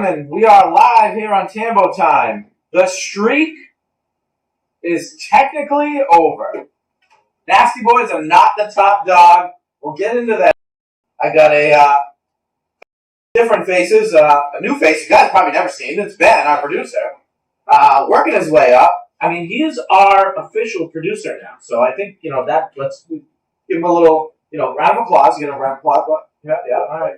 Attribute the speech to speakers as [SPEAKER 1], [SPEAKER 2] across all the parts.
[SPEAKER 1] gentlemen, we are live here on Tambo time. The streak is technically over. Nasty Boys are not the top dog. We'll get into that. I got a different faces, a new face you guys probably never seen. It's Ben, our producer, working his way up. I mean, he is our official producer now. So I think, that let's give him a little, round of applause. You get a round of applause. Yeah, all right.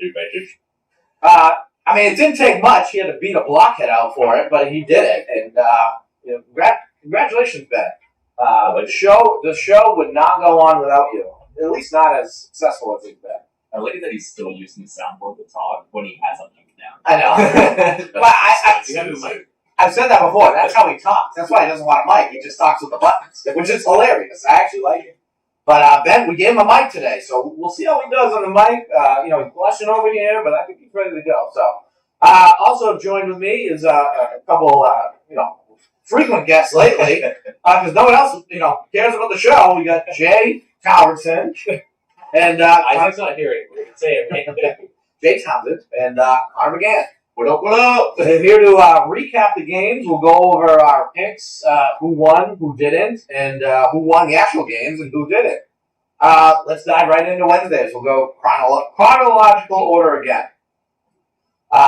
[SPEAKER 1] I mean, it didn't take much. He had to beat a blockhead out for it, but he did it. And congratulations, Ben. The show would not go on without you. At least not as successful as it's been.
[SPEAKER 2] I like that he's still using the soundboard to talk when he has something down.
[SPEAKER 1] I know. Well, I've said that before. That's how he talks. That's why he doesn't want a mic. He just talks with the buttons, which is hilarious. I actually like it. But Ben, we gave him a mic today, so we'll see how he does on the mic. He's blushing over here, but I think he's ready to go. So, also joined with me is a couple, frequent guests lately, because no one else, cares about the show. We got Jay Townsend, and
[SPEAKER 3] Isaac's not hearing. We're gonna say it.
[SPEAKER 1] Jay Townsend and Armageddon. What up? They're here to recap the games. We'll go over our picks, who won, who didn't, and who won the actual games and who didn't. Let's dive right into Wednesdays. We'll go chronological order again.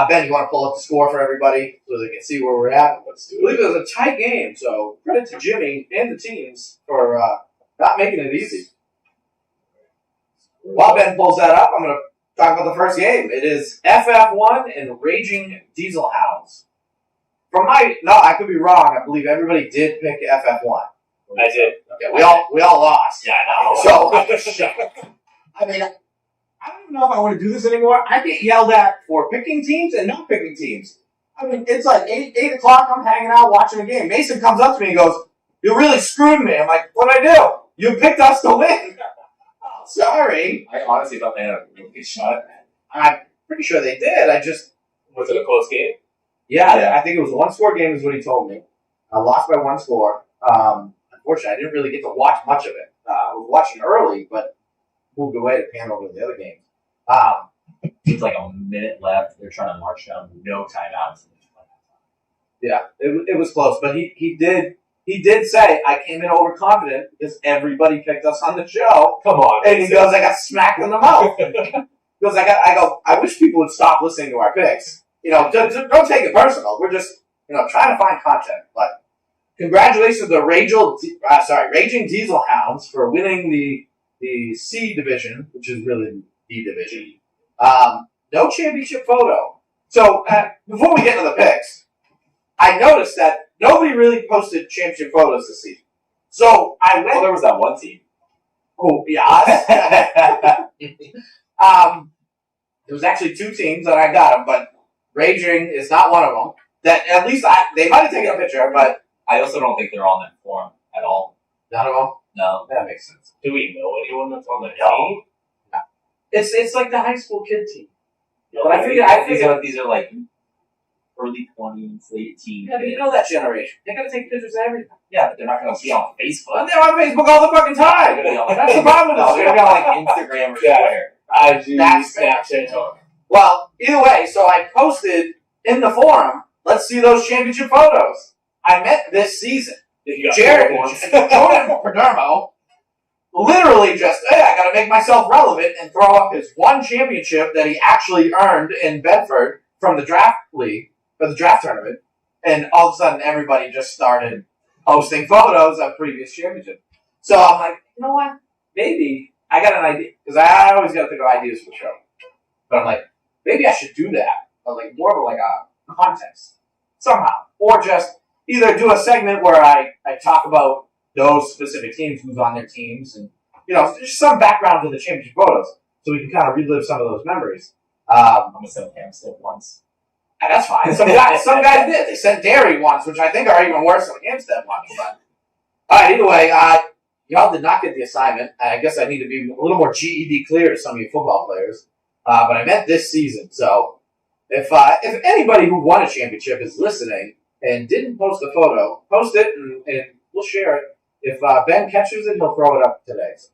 [SPEAKER 1] Ben, you want to pull up the score for everybody so they can see where we're at? Let's do it. I believe it was a tight game, so credit to Jimmy and the teams for not making it easy. While Ben pulls that up, I'm going to talk about the first game. It is FF1 and Raging Diesel Hounds. I could be wrong. I believe everybody did pick FF1.
[SPEAKER 3] I did.
[SPEAKER 1] Okay, we all lost.
[SPEAKER 3] Yeah, I know.
[SPEAKER 1] So, I mean, I don't even know if I want to do this anymore. I get yelled at for picking teams and not picking teams. I mean, it's like 8 o'clock, I'm hanging out watching a game. Mason comes up to me and goes, "You really screwed me." I'm like, "What'd I do? You picked us to win." Oh, sorry.
[SPEAKER 2] I honestly thought they had a really good shot.
[SPEAKER 1] I'm pretty sure they did.
[SPEAKER 3] Was it a close game?
[SPEAKER 1] Yeah, I think it was a one-score game is what he told me. I lost by one score. Unfortunately, I didn't really get to watch much of it. I was watching early, but moved away to pan over the other games.
[SPEAKER 2] Seems like a minute left. They're trying to march down, no timeouts.
[SPEAKER 1] Yeah, it was close, but he did say I came in overconfident because everybody picked us on the show.
[SPEAKER 3] Come on,
[SPEAKER 1] and he goes, I got smacked in the mouth. He goes, I wish people would stop listening to our picks. Don't take it personal. We're just trying to find content. But congratulations to Raging Diesel Hounds for winning the C division, which is really the D division. No championship photo. So before we get into the picks, I noticed that nobody really posted championship photos this season. So I went.
[SPEAKER 2] Well, there was that one team.
[SPEAKER 1] Oh, yeah. There was actually two teams that I got them, but Raging is not one of them. That at least they might have taken a picture, but
[SPEAKER 2] I also don't think they're on that form at all.
[SPEAKER 1] none of them.
[SPEAKER 2] No.
[SPEAKER 1] That makes sense.
[SPEAKER 3] Do we know anyone that's on the team?
[SPEAKER 1] No. It's like the high school kid team.
[SPEAKER 3] No,
[SPEAKER 1] But I figure
[SPEAKER 2] These are like early 20s, late teens.
[SPEAKER 1] Yeah, but you know that generation. They gotta take pictures of everything.
[SPEAKER 2] Yeah, but they're not going to be on
[SPEAKER 1] But
[SPEAKER 2] Facebook.
[SPEAKER 1] they're on Facebook all the fucking time.
[SPEAKER 2] They're gonna be on,
[SPEAKER 1] That's the problem.
[SPEAKER 2] No, they're going to be on like Instagram or Twitter.
[SPEAKER 3] IG,
[SPEAKER 1] That's
[SPEAKER 3] Snapchat.
[SPEAKER 1] Well, either way, so I posted in the forum, let's see those championship photos. I met this season. Jordan Perdermo literally just, hey, I gotta make myself relevant and throw up his one championship that he actually earned in Bedford from the draft league, for the draft tournament. And all of a sudden, everybody just started posting photos of previous championships. So I'm like, you know what? Maybe I got an idea. Because I always got to think of ideas for the show. But I'm like, maybe I should do that. But like more of a contest. Somehow. Or just either do a segment where I talk about those specific teams, who's on their teams, and, just some background to the championship photos. So we can kind of relive some of those memories.
[SPEAKER 2] I'm going to send Hamstead once.
[SPEAKER 1] And that's fine. Some guys did. They sent dairy ones, which I think are even worse than Hampstead ones. But all right, either way, y'all did not get the assignment. I guess I need to be a little more GED clear to some of you football players. But I meant this season. So if anybody who won a championship is listening and didn't post a photo, post it and we'll share it. If Ben catches it, he'll throw it up today. So.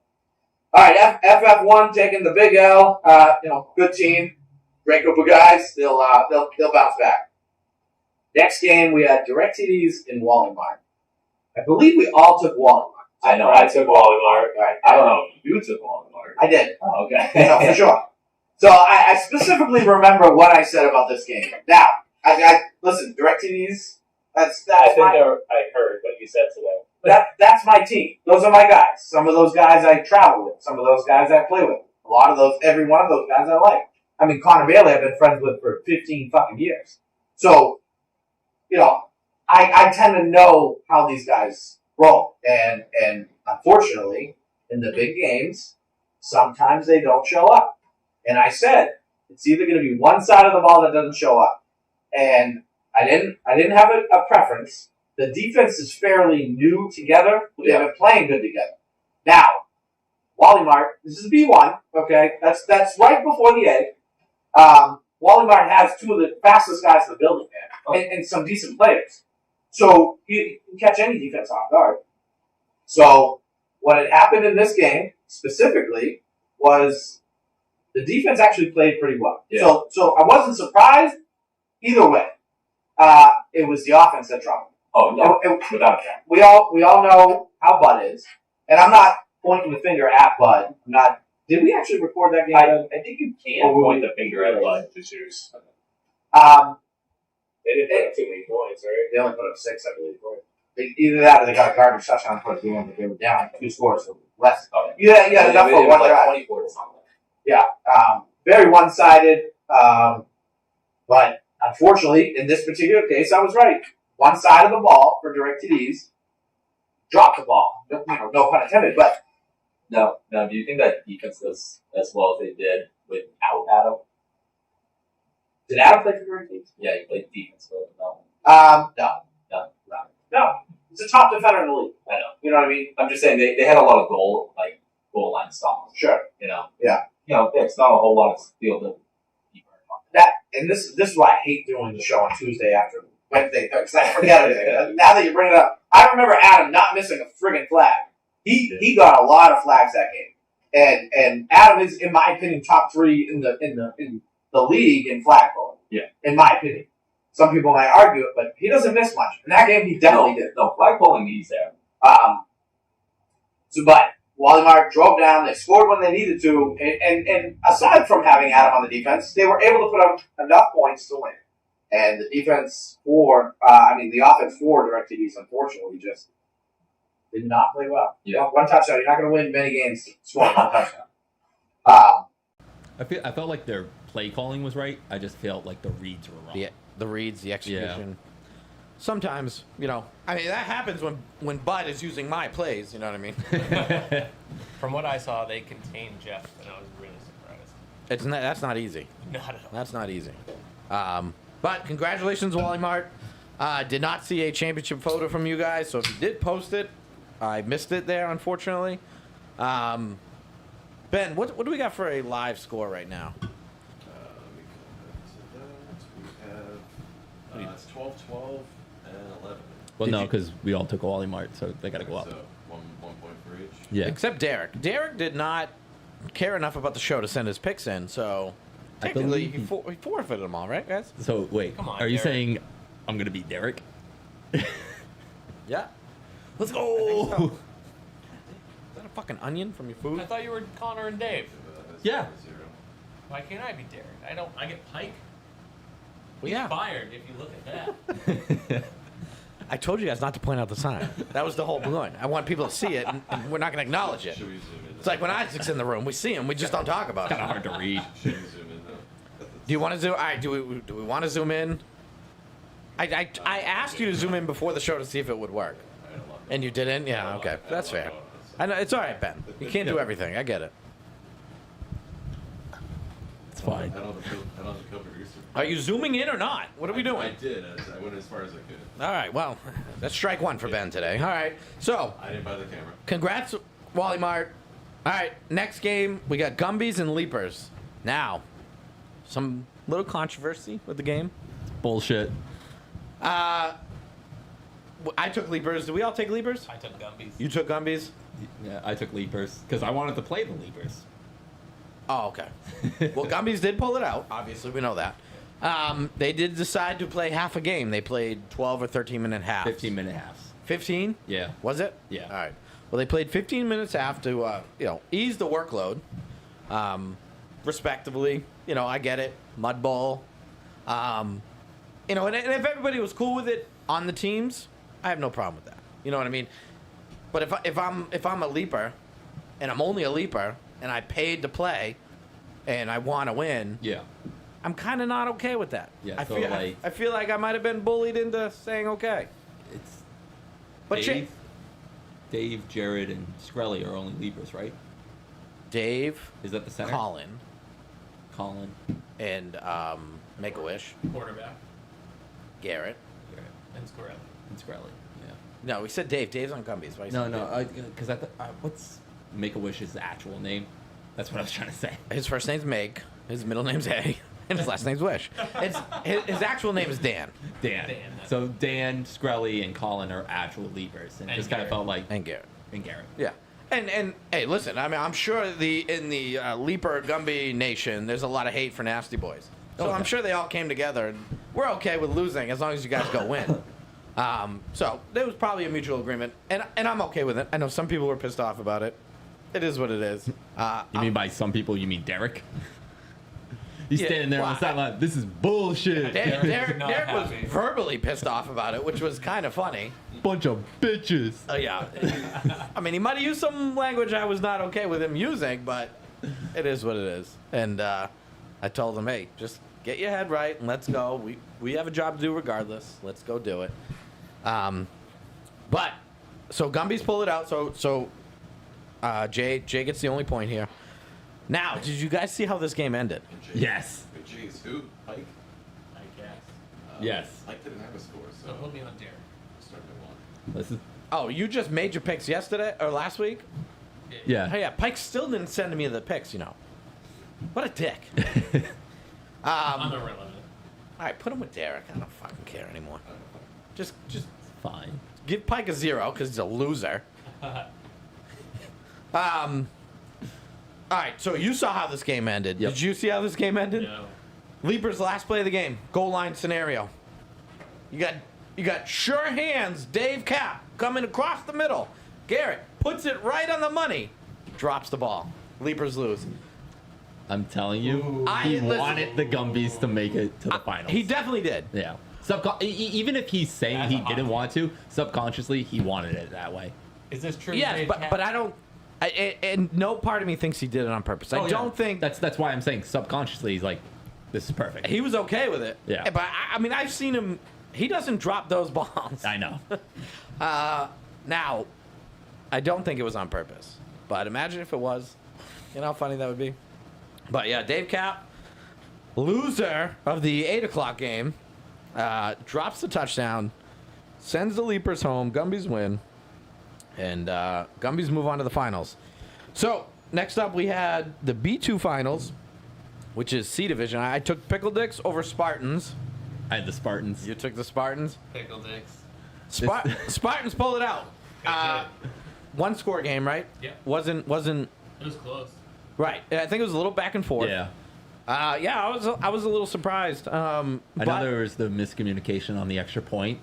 [SPEAKER 1] All right, FF1 taking the big L. Good team. Great group of guys. They'll bounce back. Next game, we had DirecTV's in Walmart. I believe we all took Walmart.
[SPEAKER 3] I know. I took Walmart.
[SPEAKER 1] Right.
[SPEAKER 3] I don't know if you took Walmart.
[SPEAKER 1] I did.
[SPEAKER 3] Oh, okay.
[SPEAKER 1] No, for sure. So I specifically remember what I said about this game. Now, I listen, DirecTV's,
[SPEAKER 3] I think I heard what you said to them.
[SPEAKER 1] that's my team. Those are my guys. Some of those guys I travel with. Some of those guys I play with. A lot of those, every one of those guys I like. I mean, Connor Bailey I've been friends with for 15 fucking years. So, I tend to know how these guys roll. And unfortunately, in the big games, sometimes they don't show up. And I said, it's either going to be one side of the ball that doesn't show up. And I didn't have a preference. The defense is fairly new together. They've been playing good together. Now, Wally Mart, this is B1, okay? That's right before the A. Wally Mart has two of the fastest guys in the building there, and some decent players. So he can catch any defense off guard. So what had happened in this game specifically was the defense actually played pretty well. Yeah. So I wasn't surprised either way. It was the offense that dropped.
[SPEAKER 3] Oh no, without a doubt.
[SPEAKER 1] We all know how Bud is, and I'm not pointing the finger at Bud. I'm not. Did we actually record that game?
[SPEAKER 3] I think you can point the finger at Bud.
[SPEAKER 4] This year's.
[SPEAKER 3] They didn't put up too many points, right?
[SPEAKER 1] They only put up 6, I believe. Either that or they got a garbage touchdown for the game, but they were down 2 scores, so less.
[SPEAKER 3] Okay.
[SPEAKER 1] Yeah, enough for one drive.
[SPEAKER 3] 24 or something.
[SPEAKER 1] Yeah, very one-sided, but unfortunately, in this particular case, I was right. One side of the ball for DirecTV's dropped the ball. No pun intended, but
[SPEAKER 2] No. Do you think that defense does as well as they did without Adam?
[SPEAKER 1] did Adam play for DirecTV's?
[SPEAKER 2] Yeah, he played defense for them.
[SPEAKER 1] No. He's a top defender in the league.
[SPEAKER 2] I know.
[SPEAKER 1] You know what I mean?
[SPEAKER 2] I'm just saying they had a lot of goal line stops.
[SPEAKER 1] Sure.
[SPEAKER 2] Yeah. It's not a whole lot of field to keep
[SPEAKER 1] And this is why I hate doing the show on Tuesday after Wednesday, because I forget everything. Now that you bring it up, I remember Adam not missing a friggin' flag. He got a lot of flags that game, and Adam is, in my opinion, top 3 in the league in flag pulling.
[SPEAKER 2] Yeah,
[SPEAKER 1] in my opinion. Some people might argue it, but he doesn't miss much. In that game, he definitely did.
[SPEAKER 2] No, flag pulling he's there.
[SPEAKER 1] But Wally Mart drove down. They scored when they needed to, and aside from having Adam on the defense, they were able to put up enough points to win. And the offense for DirecTV's, unfortunately, just did not play well.
[SPEAKER 2] Yeah.
[SPEAKER 1] One touchdown. You're not going to win many games scoring one touchdown.
[SPEAKER 5] I felt like their play calling was right. I just felt like the reads were wrong.
[SPEAKER 6] The reads, the execution. Yeah. Sometimes, I mean, that happens when Bud is using my plays, you know what I mean?
[SPEAKER 7] From what I saw, they contained Jeff, and I was really surprised.
[SPEAKER 6] That's not easy.
[SPEAKER 7] Not at all.
[SPEAKER 6] That's not easy. But congratulations, Wally Mart. Did not see a championship photo from you guys, so if you did post it, I missed it there, unfortunately. Ben, what do we got for a live score right now?
[SPEAKER 4] We have it's 12-12 and 11.
[SPEAKER 5] Well, no, because we all took Wally Mart, so they got to go up.
[SPEAKER 4] So one point for each.
[SPEAKER 5] Yeah.
[SPEAKER 6] Except Derek. Derek did not care enough about the show to send his picks in, so technically he forfeited them all, right, guys?
[SPEAKER 5] So wait,
[SPEAKER 7] Come on,
[SPEAKER 5] are you
[SPEAKER 7] Derek.
[SPEAKER 5] saying I'm gonna be Derek?
[SPEAKER 6] Yeah.
[SPEAKER 5] Let's go.
[SPEAKER 6] Is that a fucking onion from your food?
[SPEAKER 7] I thought you were Connor and Dave.
[SPEAKER 5] Yeah.
[SPEAKER 7] Why can't I be Derek? I get Pike.
[SPEAKER 6] Well, yeah.
[SPEAKER 7] Fired if you look at that.
[SPEAKER 6] I told you guys not to point out the sign. That was the whole point. I want people to see it, and we're not going to acknowledge it.
[SPEAKER 4] Should we zoom in?
[SPEAKER 6] It's like when Isaac's in the room, we see him, we just don't talk about
[SPEAKER 5] Kind of
[SPEAKER 6] it.
[SPEAKER 5] hard to read.
[SPEAKER 4] Should we zoom in though?
[SPEAKER 6] Do you want to zoom? All right. Do we want to zoom in? I asked you to zoom in before the show to see if it would work, and you didn't. Yeah. Okay. That's fair. I know it's all right, Ben. You can't do everything. I get it.
[SPEAKER 5] It's fine.
[SPEAKER 4] I don't have the cover research.
[SPEAKER 6] Are you zooming in or not? What are we doing?
[SPEAKER 4] I did. I went as far as I could.
[SPEAKER 6] All right. Well, that's strike one for Ben today. All right. So,
[SPEAKER 4] I didn't buy the camera.
[SPEAKER 6] congrats, Wally Mart. All right. Next game, we got Gumbies and Leapers. Now, some little controversy with the game.
[SPEAKER 5] Bullshit.
[SPEAKER 6] I took Leapers. Did we all take Leapers?
[SPEAKER 7] I took Gumbies.
[SPEAKER 6] You took Gumbies?
[SPEAKER 5] Yeah, I took Leapers because I wanted to play the Leapers.
[SPEAKER 6] Oh, okay. Well, Gumbies did pull it out. Obviously, we know that. They did decide to play half a game. They played 12 or 13-minute halves.
[SPEAKER 5] 15-minute halves.
[SPEAKER 6] 15?
[SPEAKER 5] Yeah.
[SPEAKER 6] Was it?
[SPEAKER 5] Yeah.
[SPEAKER 6] All right. Well, they played 15 minutes half to, ease the workload, respectively. I get it. Mud Bowl. And if everybody was cool with it on the teams, I have no problem with that. You know what I mean? But if I'm a leaper, and I'm only a leaper, and I paid to play, and I want to win,
[SPEAKER 5] Yeah.
[SPEAKER 6] I'm kind of not okay with that.
[SPEAKER 5] Yeah,
[SPEAKER 6] I
[SPEAKER 5] so,
[SPEAKER 6] feel
[SPEAKER 5] like-
[SPEAKER 6] I feel like I might have been bullied into saying okay.
[SPEAKER 5] It's
[SPEAKER 6] But
[SPEAKER 5] Dave, Jared, and Skrelly are only leapers, right?
[SPEAKER 6] Dave,
[SPEAKER 5] Is that the center?
[SPEAKER 6] Colin, and Make-A-Wish,
[SPEAKER 7] Quarterback
[SPEAKER 6] Garrett.
[SPEAKER 7] and Squirrel.
[SPEAKER 5] And Skrelly. Yeah.
[SPEAKER 6] No, we said Dave. Dave's on Gumby's. Why you
[SPEAKER 5] No,
[SPEAKER 6] said
[SPEAKER 5] no,
[SPEAKER 6] Dave?
[SPEAKER 5] because what's Make-A-Wish's actual name? That's what I was trying to say.
[SPEAKER 6] His first name's Meg. His middle name's A. And his last name's Wish. His actual name is Dan.
[SPEAKER 5] Dan. So Dan, Skrelly, and Colin are actual leapers, and it
[SPEAKER 7] And
[SPEAKER 5] just kind of
[SPEAKER 7] Garrett.
[SPEAKER 5] felt like
[SPEAKER 6] And Garrett.
[SPEAKER 5] Garrett.
[SPEAKER 6] Yeah. And hey, listen. I mean, I'm sure in the Leaper Gumby Nation, there's a lot of hate for Nasty Boys. So
[SPEAKER 5] Okay.
[SPEAKER 6] I'm sure they all came together, and we're okay with losing as long as you guys go win. So there was probably a mutual agreement, and I'm okay with it. I know some people were pissed off about it. It is what it is.
[SPEAKER 5] You mean by some people, you mean Derek? He's
[SPEAKER 6] Yeah,
[SPEAKER 5] standing there on
[SPEAKER 6] well,
[SPEAKER 5] the sideline. This is bullshit.
[SPEAKER 6] Derek
[SPEAKER 7] not
[SPEAKER 6] was
[SPEAKER 7] happy.
[SPEAKER 6] verbally pissed off about it, which was kind of funny.
[SPEAKER 5] Bunch of bitches.
[SPEAKER 6] Yeah. I mean, he might have used some language I was not okay with him using, but it is what it is. And I told him, hey, just get your head right and let's go. We have a job to do regardless. Let's go do it. But so Gumby's pulled it out. So Jay gets the only point here. Now, did you guys see how this game ended?
[SPEAKER 5] Yes.
[SPEAKER 4] But jeez, who? Pike?
[SPEAKER 7] I guess.
[SPEAKER 5] Yes.
[SPEAKER 4] Pike didn't have a score, so
[SPEAKER 7] So he'll be on Derek.
[SPEAKER 4] started at 1.
[SPEAKER 5] This is.
[SPEAKER 6] Oh, you just made your picks yesterday or last week?
[SPEAKER 5] Yeah.
[SPEAKER 6] Hey, yeah, Pike still didn't send me the picks, What a dick.
[SPEAKER 7] I'm irrelevant.
[SPEAKER 6] All right, put him with Derek. I don't fucking care anymore. Just
[SPEAKER 5] Fine.
[SPEAKER 6] give Pike a 0 because he's a loser. All right, so you saw how this game ended.
[SPEAKER 5] Yep.
[SPEAKER 6] Did you see how this game ended?
[SPEAKER 7] No.
[SPEAKER 6] Leaper's last play of the game, goal line scenario. You got sure hands, Dave Cap coming across the middle. Garrett puts it right on the money, drops the ball. Leapers lose.
[SPEAKER 5] I'm telling you, he
[SPEAKER 6] listen.
[SPEAKER 5] wanted the Gumbies to make it to the finals.
[SPEAKER 6] He definitely did.
[SPEAKER 5] Yeah. Even if he's saying
[SPEAKER 7] That's
[SPEAKER 5] he
[SPEAKER 7] a
[SPEAKER 5] didn't
[SPEAKER 7] hot
[SPEAKER 5] want to, subconsciously he wanted it that way.
[SPEAKER 7] Is this true?
[SPEAKER 6] Yes,
[SPEAKER 7] Dave
[SPEAKER 6] but
[SPEAKER 7] Cap?
[SPEAKER 6] I don't. And no part of me thinks he did it on purpose. I
[SPEAKER 5] Oh, yeah.
[SPEAKER 6] don't think
[SPEAKER 5] That's why I'm saying subconsciously he's like, this is perfect.
[SPEAKER 6] he was okay with it.
[SPEAKER 5] Yeah.
[SPEAKER 6] But I mean, I've seen him. He doesn't drop those balls.
[SPEAKER 5] I know.
[SPEAKER 6] Now, I don't think it was on purpose. But imagine if it was. You know how funny that would be? But yeah, Dave Cap, loser of the 8 o'clock game, drops the touchdown, sends the Leapers home. Gumbies win. And Gumbies move on to the finals. So, next up we had the B2 finals, which is C Division. I took Pickle Dicks over Spartans.
[SPEAKER 5] I had the Spartans.
[SPEAKER 6] You took the Spartans.
[SPEAKER 7] Pickle dicks.
[SPEAKER 6] Spartans pulled it out.
[SPEAKER 7] Good
[SPEAKER 6] One score game, right?
[SPEAKER 7] Yep.
[SPEAKER 6] Wasn't
[SPEAKER 7] It was close.
[SPEAKER 6] right. I think it was a little back and forth.
[SPEAKER 5] Yeah.
[SPEAKER 6] Yeah, I was a little surprised.
[SPEAKER 5] I know there was the miscommunication on the extra point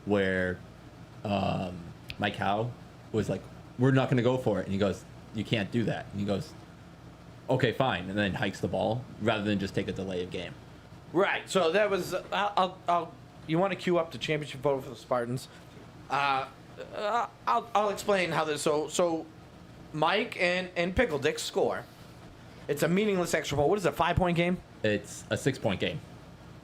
[SPEAKER 5] where Mike Howe was like, we're not going to go for it. And he goes, you can't do that. And he goes, okay, fine. And then hikes the ball rather than just take a delay of game.
[SPEAKER 6] Right. So that was. I'll you want to queue up the championship vote for the Spartans? I'll explain how this. So Mike and Pickle Dick score. It's a meaningless extra point. What is it? 5-point game?
[SPEAKER 5] It's a 6-point game.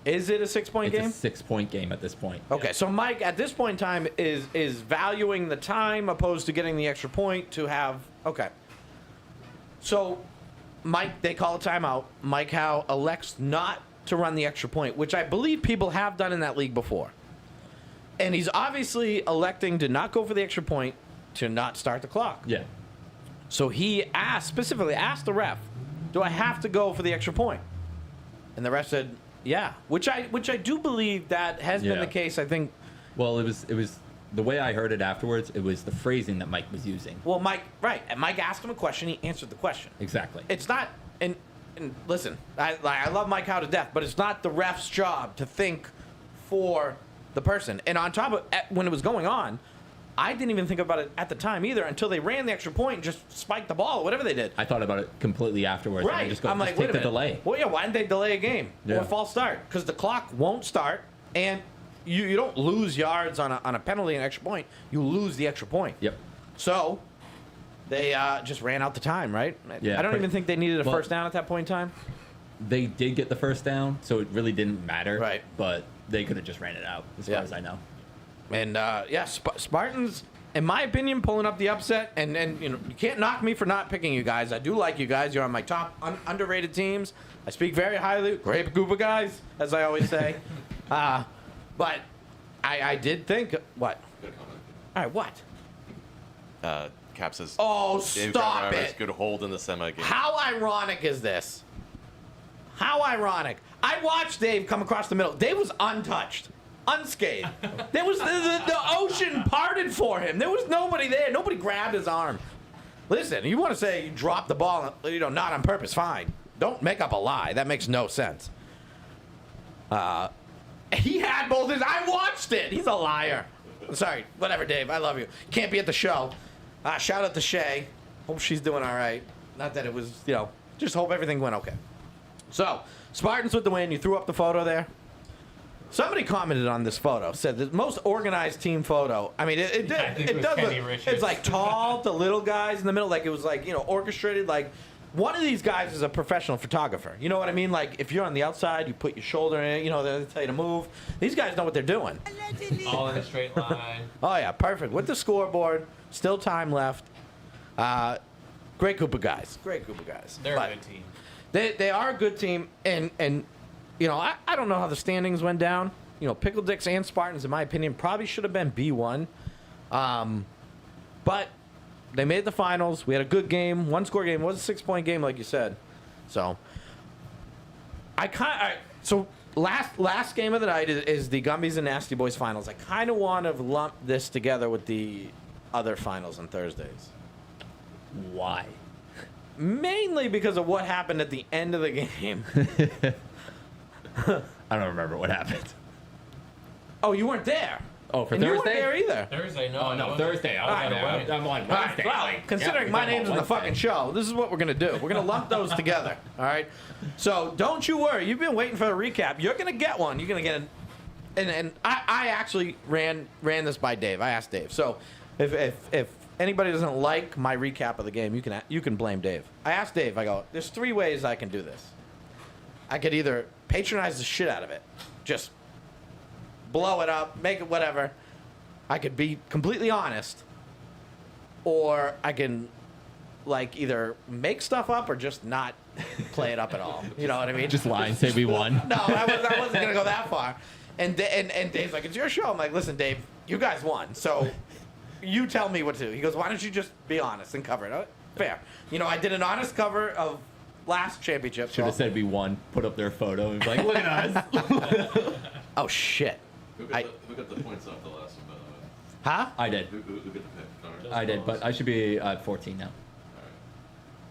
[SPEAKER 6] Is it a 6-point game?
[SPEAKER 5] It's a 6-point game at this point.
[SPEAKER 6] Okay, so Mike at this point in time is valuing the time opposed to getting the extra point to have. Okay. So Mike, they call a timeout. Mike Howe elects not to run the extra point, which I believe people have done in that league before. And he's obviously electing to not go for the extra point to not start the clock.
[SPEAKER 5] Yeah.
[SPEAKER 6] So he specifically asked the ref, do I have to go for the extra point? And the ref said, yeah, which I do believe that has been
[SPEAKER 5] Yeah.
[SPEAKER 6] the case. I think.
[SPEAKER 5] Well, it was the way I heard it afterwards. It was the phrasing that Mike was using.
[SPEAKER 6] Well, Mike, right? And Mike asked him a question. He answered the question.
[SPEAKER 5] Exactly.
[SPEAKER 6] It's not, and and listen, I love Mike Howe to death, but it's not the ref's job to think for the person. And on top of when it was going on, I didn't even think about it at the time either until they ran the extra point and just spiked the ball or whatever they did.
[SPEAKER 5] I thought about it completely afterwards.
[SPEAKER 6] Right.
[SPEAKER 5] And I just go,
[SPEAKER 6] I'm
[SPEAKER 5] just
[SPEAKER 6] like,
[SPEAKER 5] take
[SPEAKER 6] wait a
[SPEAKER 5] the
[SPEAKER 6] minute.
[SPEAKER 5] delay.
[SPEAKER 6] Well, yeah, why didn't they delay a game or
[SPEAKER 5] Yeah.
[SPEAKER 6] a false start? Because the clock won't start, and you don't lose yards on a penalty and extra point. You lose the extra point.
[SPEAKER 5] Yep.
[SPEAKER 6] So they just ran out the time, right?
[SPEAKER 5] Yeah,
[SPEAKER 6] I don't
[SPEAKER 5] pretty-
[SPEAKER 6] even think they needed a
[SPEAKER 5] well-
[SPEAKER 6] first down at that point in time.
[SPEAKER 5] They did get the first down, so it really didn't matter.
[SPEAKER 6] Right.
[SPEAKER 5] But they could have just ran it out, as
[SPEAKER 6] Yeah.
[SPEAKER 5] far as I know.
[SPEAKER 6] And yeah, Spartans, in my opinion, pulling up the upset. And you know, you can't knock me for not picking you guys. I do like you guys. You're on my top underrated teams. I speak very highly. Great group of guys, as I always say. But I did think what?
[SPEAKER 4] Good comment.
[SPEAKER 6] All right, what?
[SPEAKER 8] Cap says,
[SPEAKER 6] Oh,
[SPEAKER 8] Dave
[SPEAKER 6] stop
[SPEAKER 8] Driver's
[SPEAKER 6] it!
[SPEAKER 8] good hold in the semi game.
[SPEAKER 6] How ironic is this? How ironic! I watched Dave come across the middle. Dave was untouched, unscathed. There was the ocean parted for him. There was nobody there. Nobody grabbed his arm. Listen, you want to say you dropped the ball, you know, not on purpose? Fine. Don't make up a lie. That makes no sense. He had both his. I watched it. He's a liar. Sorry. Whatever, Dave. I love you. Can't be at the show. Shout out to Shay. Hope she's doing all right. Not that it was, you know, just hope everything went okay. So, Spartans with the win. You threw up the photo there. Somebody commented on this photo. Said the most organized team photo. I mean, it
[SPEAKER 7] Yeah, I think
[SPEAKER 6] it
[SPEAKER 7] it was
[SPEAKER 6] does.
[SPEAKER 7] Kenny
[SPEAKER 6] Look,
[SPEAKER 7] Richards.
[SPEAKER 6] it's like tall, the little guys in the middle. Like it was like, you know, orchestrated. Like one of these guys is a professional photographer. You know what I mean? Like if you're on the outside, you put your shoulder in. You know, they tell you to move. These guys know what they're doing.
[SPEAKER 7] All in a straight line.
[SPEAKER 6] Oh yeah, perfect. With the scoreboard, still time left. Great group of guys. Great group of guys.
[SPEAKER 7] They're
[SPEAKER 6] But
[SPEAKER 7] a good team.
[SPEAKER 6] They are a good team, and you know I don't know how the standings went down. You know, Pickle Dicks and Spartans, in my opinion, probably should have been B1. But they made the finals. We had a good game, one score game. It was a 6-point game, like you said. So so last game of the night is the Gumbies and Nasty Boys finals. I kind of want to lump this together with the other finals on Thursdays.
[SPEAKER 5] Why?
[SPEAKER 6] Mainly because of what happened at the end of the game.
[SPEAKER 5] I don't remember what happened.
[SPEAKER 6] Oh, you weren't there.
[SPEAKER 5] Oh, for
[SPEAKER 6] And you
[SPEAKER 5] Thursday?
[SPEAKER 6] weren't there either.
[SPEAKER 7] Thursday, no.
[SPEAKER 5] Oh,
[SPEAKER 7] I
[SPEAKER 5] no,
[SPEAKER 7] wasn't.
[SPEAKER 5] Thursday. I was
[SPEAKER 7] I
[SPEAKER 5] on
[SPEAKER 7] know.
[SPEAKER 5] I'm on
[SPEAKER 6] All right,
[SPEAKER 5] Wednesday.
[SPEAKER 6] well,
[SPEAKER 5] like,
[SPEAKER 6] considering
[SPEAKER 5] yeah,
[SPEAKER 6] my
[SPEAKER 5] we're talking
[SPEAKER 6] name's in
[SPEAKER 5] about
[SPEAKER 6] the fucking
[SPEAKER 5] Wednesday.
[SPEAKER 6] show, this is what we're gonna do. We're gonna lump those together. All right. So don't you worry. You've been waiting for the recap. You're gonna get one. You're gonna get an. And I actually ran this by Dave. I asked Dave. So if anybody doesn't like my recap of the game, you can blame Dave. I asked Dave. I go, there's 3 ways I can do this. I could either patronize the shit out of it, just blow it up, make it whatever. I could be completely honest, or I can like either make stuff up or just not play it up at all. You know what I mean?
[SPEAKER 5] Just lie and say we won.
[SPEAKER 6] No, I wasn't gonna go that far. And Dave's like, it's your show. I'm like, listen, Dave, you guys won, so you tell me what to do. He goes, why don't you just be honest and cover it? Fair. You know, I did an honest cover of last championship.
[SPEAKER 5] Should have said we won, put up their photo, and be like, look at us.
[SPEAKER 6] Oh shit.
[SPEAKER 4] Who got the points off the last one, by the way?
[SPEAKER 6] Huh?
[SPEAKER 5] I did.
[SPEAKER 4] Who got the pick? Connor?
[SPEAKER 5] I did, but I should be at 14 now.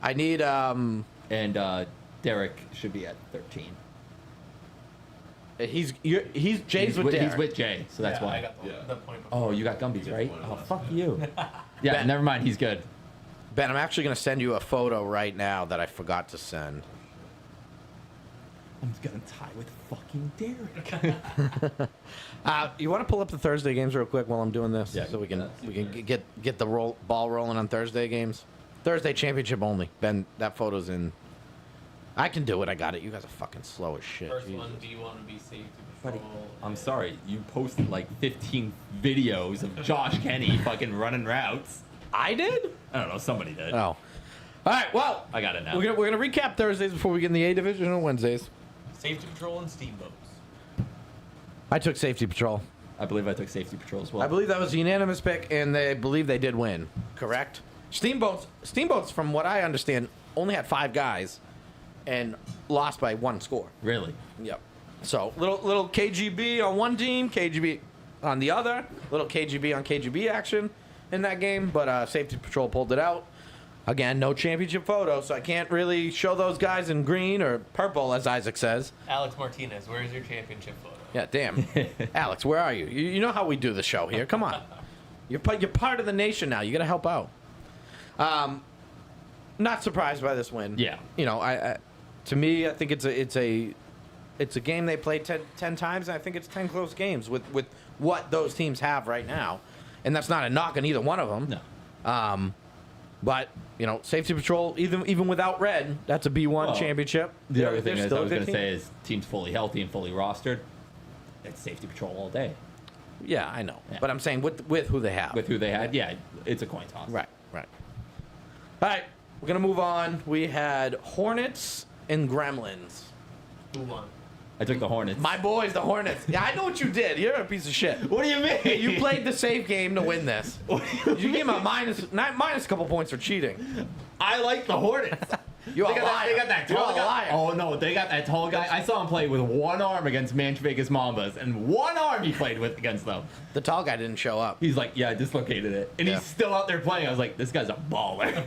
[SPEAKER 6] I need
[SPEAKER 5] And Derek should be at 13.
[SPEAKER 6] Jay's with Derek.
[SPEAKER 5] He's with Jay, so that's
[SPEAKER 7] Yeah,
[SPEAKER 5] why.
[SPEAKER 7] I got
[SPEAKER 4] Yeah.
[SPEAKER 7] the point before.
[SPEAKER 5] Oh, you got Gumbies,
[SPEAKER 4] You got
[SPEAKER 5] right?
[SPEAKER 4] one
[SPEAKER 5] Oh,
[SPEAKER 4] last
[SPEAKER 5] fuck
[SPEAKER 4] time.
[SPEAKER 5] you. Yeah,
[SPEAKER 6] Ben.
[SPEAKER 5] never mind. He's good.
[SPEAKER 6] Ben, I'm actually gonna send you a photo right now that I forgot to send.
[SPEAKER 5] I'm gonna tie with fucking Derek.
[SPEAKER 6] You want to pull up the Thursday games real quick while I'm doing this,
[SPEAKER 5] Yeah,
[SPEAKER 6] so we can
[SPEAKER 5] yeah.
[SPEAKER 6] get the ball rolling on Thursday games. Thursday championship only. Ben, that photo's in. I can do it. I got it. You guys are fucking slow as shit.
[SPEAKER 7] First
[SPEAKER 6] Jesus.
[SPEAKER 7] one, B1 would be safety
[SPEAKER 5] Buddy,
[SPEAKER 7] patrol.
[SPEAKER 5] I'm sorry. You posted like 15 videos of Josh Kenny fucking running routes.
[SPEAKER 6] I did?
[SPEAKER 5] I don't know. Somebody did.
[SPEAKER 6] Oh. All right. Well,
[SPEAKER 5] I got it now.
[SPEAKER 6] we're gonna recap Thursdays before we get in the A division on Wednesdays.
[SPEAKER 7] Safety patrol and steamboats.
[SPEAKER 6] I took safety patrol.
[SPEAKER 5] I believe I took safety patrol as well.
[SPEAKER 6] I believe that was a unanimous pick, and they believe they did win. Correct. Steamboats, from what I understand, only had 5 guys, and lost by 1 score.
[SPEAKER 5] Really?
[SPEAKER 6] Yep. So little KGB on one team, KGB on the other. Little KGB on KGB action in that game, but safety patrol pulled it out. Again, no championship photo, so I can't really show those guys in green or purple, as Isaac says.
[SPEAKER 7] Alex Martinez, where's your championship photo?
[SPEAKER 6] Yeah, damn. Alex, where are you? You know how we do the show here. Come on. You're part of the nation now. You got to help out. Not surprised by this win.
[SPEAKER 5] Yeah.
[SPEAKER 6] You know, I to me, I think it's a game they played 10 times, and I think it's 10 close games with what those teams have right now. And that's not a knock on either one of them.
[SPEAKER 5] No.
[SPEAKER 6] But, you know, Safety Patrol, even without Red, that's a B1
[SPEAKER 5] Well,
[SPEAKER 6] championship.
[SPEAKER 5] The other thing
[SPEAKER 6] They're
[SPEAKER 5] is,
[SPEAKER 6] still
[SPEAKER 5] I
[SPEAKER 6] a
[SPEAKER 5] was
[SPEAKER 6] good
[SPEAKER 5] going to
[SPEAKER 6] team.
[SPEAKER 5] say is teams fully healthy and fully rostered. It's Safety Patrol all day.
[SPEAKER 6] Yeah, I know.
[SPEAKER 5] Yeah.
[SPEAKER 6] But I'm saying with who they have.
[SPEAKER 5] With who they had, yeah, it's a coin toss.
[SPEAKER 6] Right. All right, we're going to move on. We had Hornets and Gremlins.
[SPEAKER 7] Who won?
[SPEAKER 5] I took the Hornets.
[SPEAKER 6] My boys, the Hornets. Yeah, I know what you did. You're a piece of shit.
[SPEAKER 5] What do you mean?
[SPEAKER 6] You played the safe game to win this. You gave him a minus a couple points for cheating.
[SPEAKER 5] I like the Hornets.
[SPEAKER 6] You're
[SPEAKER 5] They
[SPEAKER 6] a
[SPEAKER 5] got,
[SPEAKER 6] liar.
[SPEAKER 5] they got that
[SPEAKER 6] You're
[SPEAKER 5] tall
[SPEAKER 6] a
[SPEAKER 5] guy.
[SPEAKER 6] liar.
[SPEAKER 5] Oh no, they got that tall guy. I saw him play with one arm against Manch Vegas Mambas, and one arm he played with against them.
[SPEAKER 6] The tall guy didn't show up.
[SPEAKER 5] He's like, yeah, I dislocated it, and
[SPEAKER 6] Yeah.
[SPEAKER 5] he's still out there playing. I was like, this guy's a baller.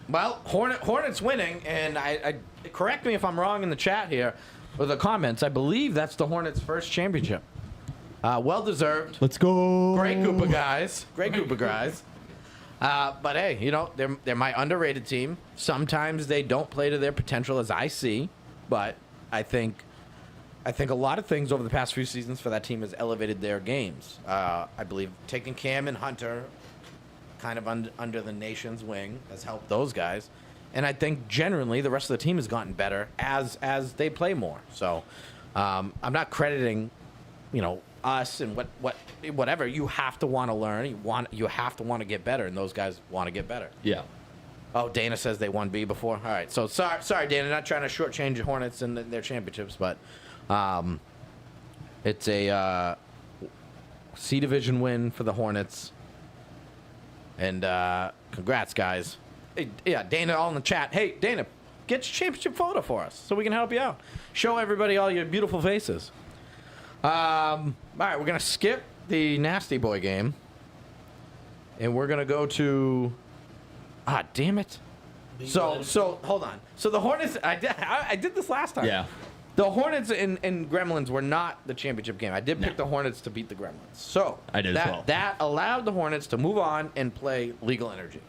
[SPEAKER 6] Well, Hornets winning, and I correct me if I'm wrong in the chat here or the comments. I believe that's the Hornets' first championship. Well deserved.
[SPEAKER 5] Let's go.
[SPEAKER 6] Great group of guys. But hey, you know, they're my underrated team. Sometimes they don't play to their potential, as I see. But I think a lot of things over the past few seasons for that team has elevated their games. I believe taking Cam and Hunter kind of under the nation's wing has helped those guys. And I think generally the rest of the team has gotten better as they play more. So I'm not crediting, you know, us and whatever. You have to want to learn. You have to want to get better, and those guys want to get better.
[SPEAKER 5] Yeah.
[SPEAKER 6] Oh, Dana says they won B before. All right, so sorry, Dana. Not trying to shortchange the Hornets and their championships, but it's a C division win for the Hornets. And congrats, guys. Hey, yeah, Dana, all in the chat. Hey, Dana, get your championship photo for us so we can help you out. Show everybody all your beautiful faces. All right, we're going to skip the Nasty Boy game. And we're going to go to... damn it. So hold on. So the Hornets... I did this last time.
[SPEAKER 5] Yeah.
[SPEAKER 6] The Hornets and Gremlins were not the championship game. I did pick the Hornets to beat the Gremlins. So
[SPEAKER 5] I did as well.
[SPEAKER 6] That allowed the Hornets to move on and play Legal Energy.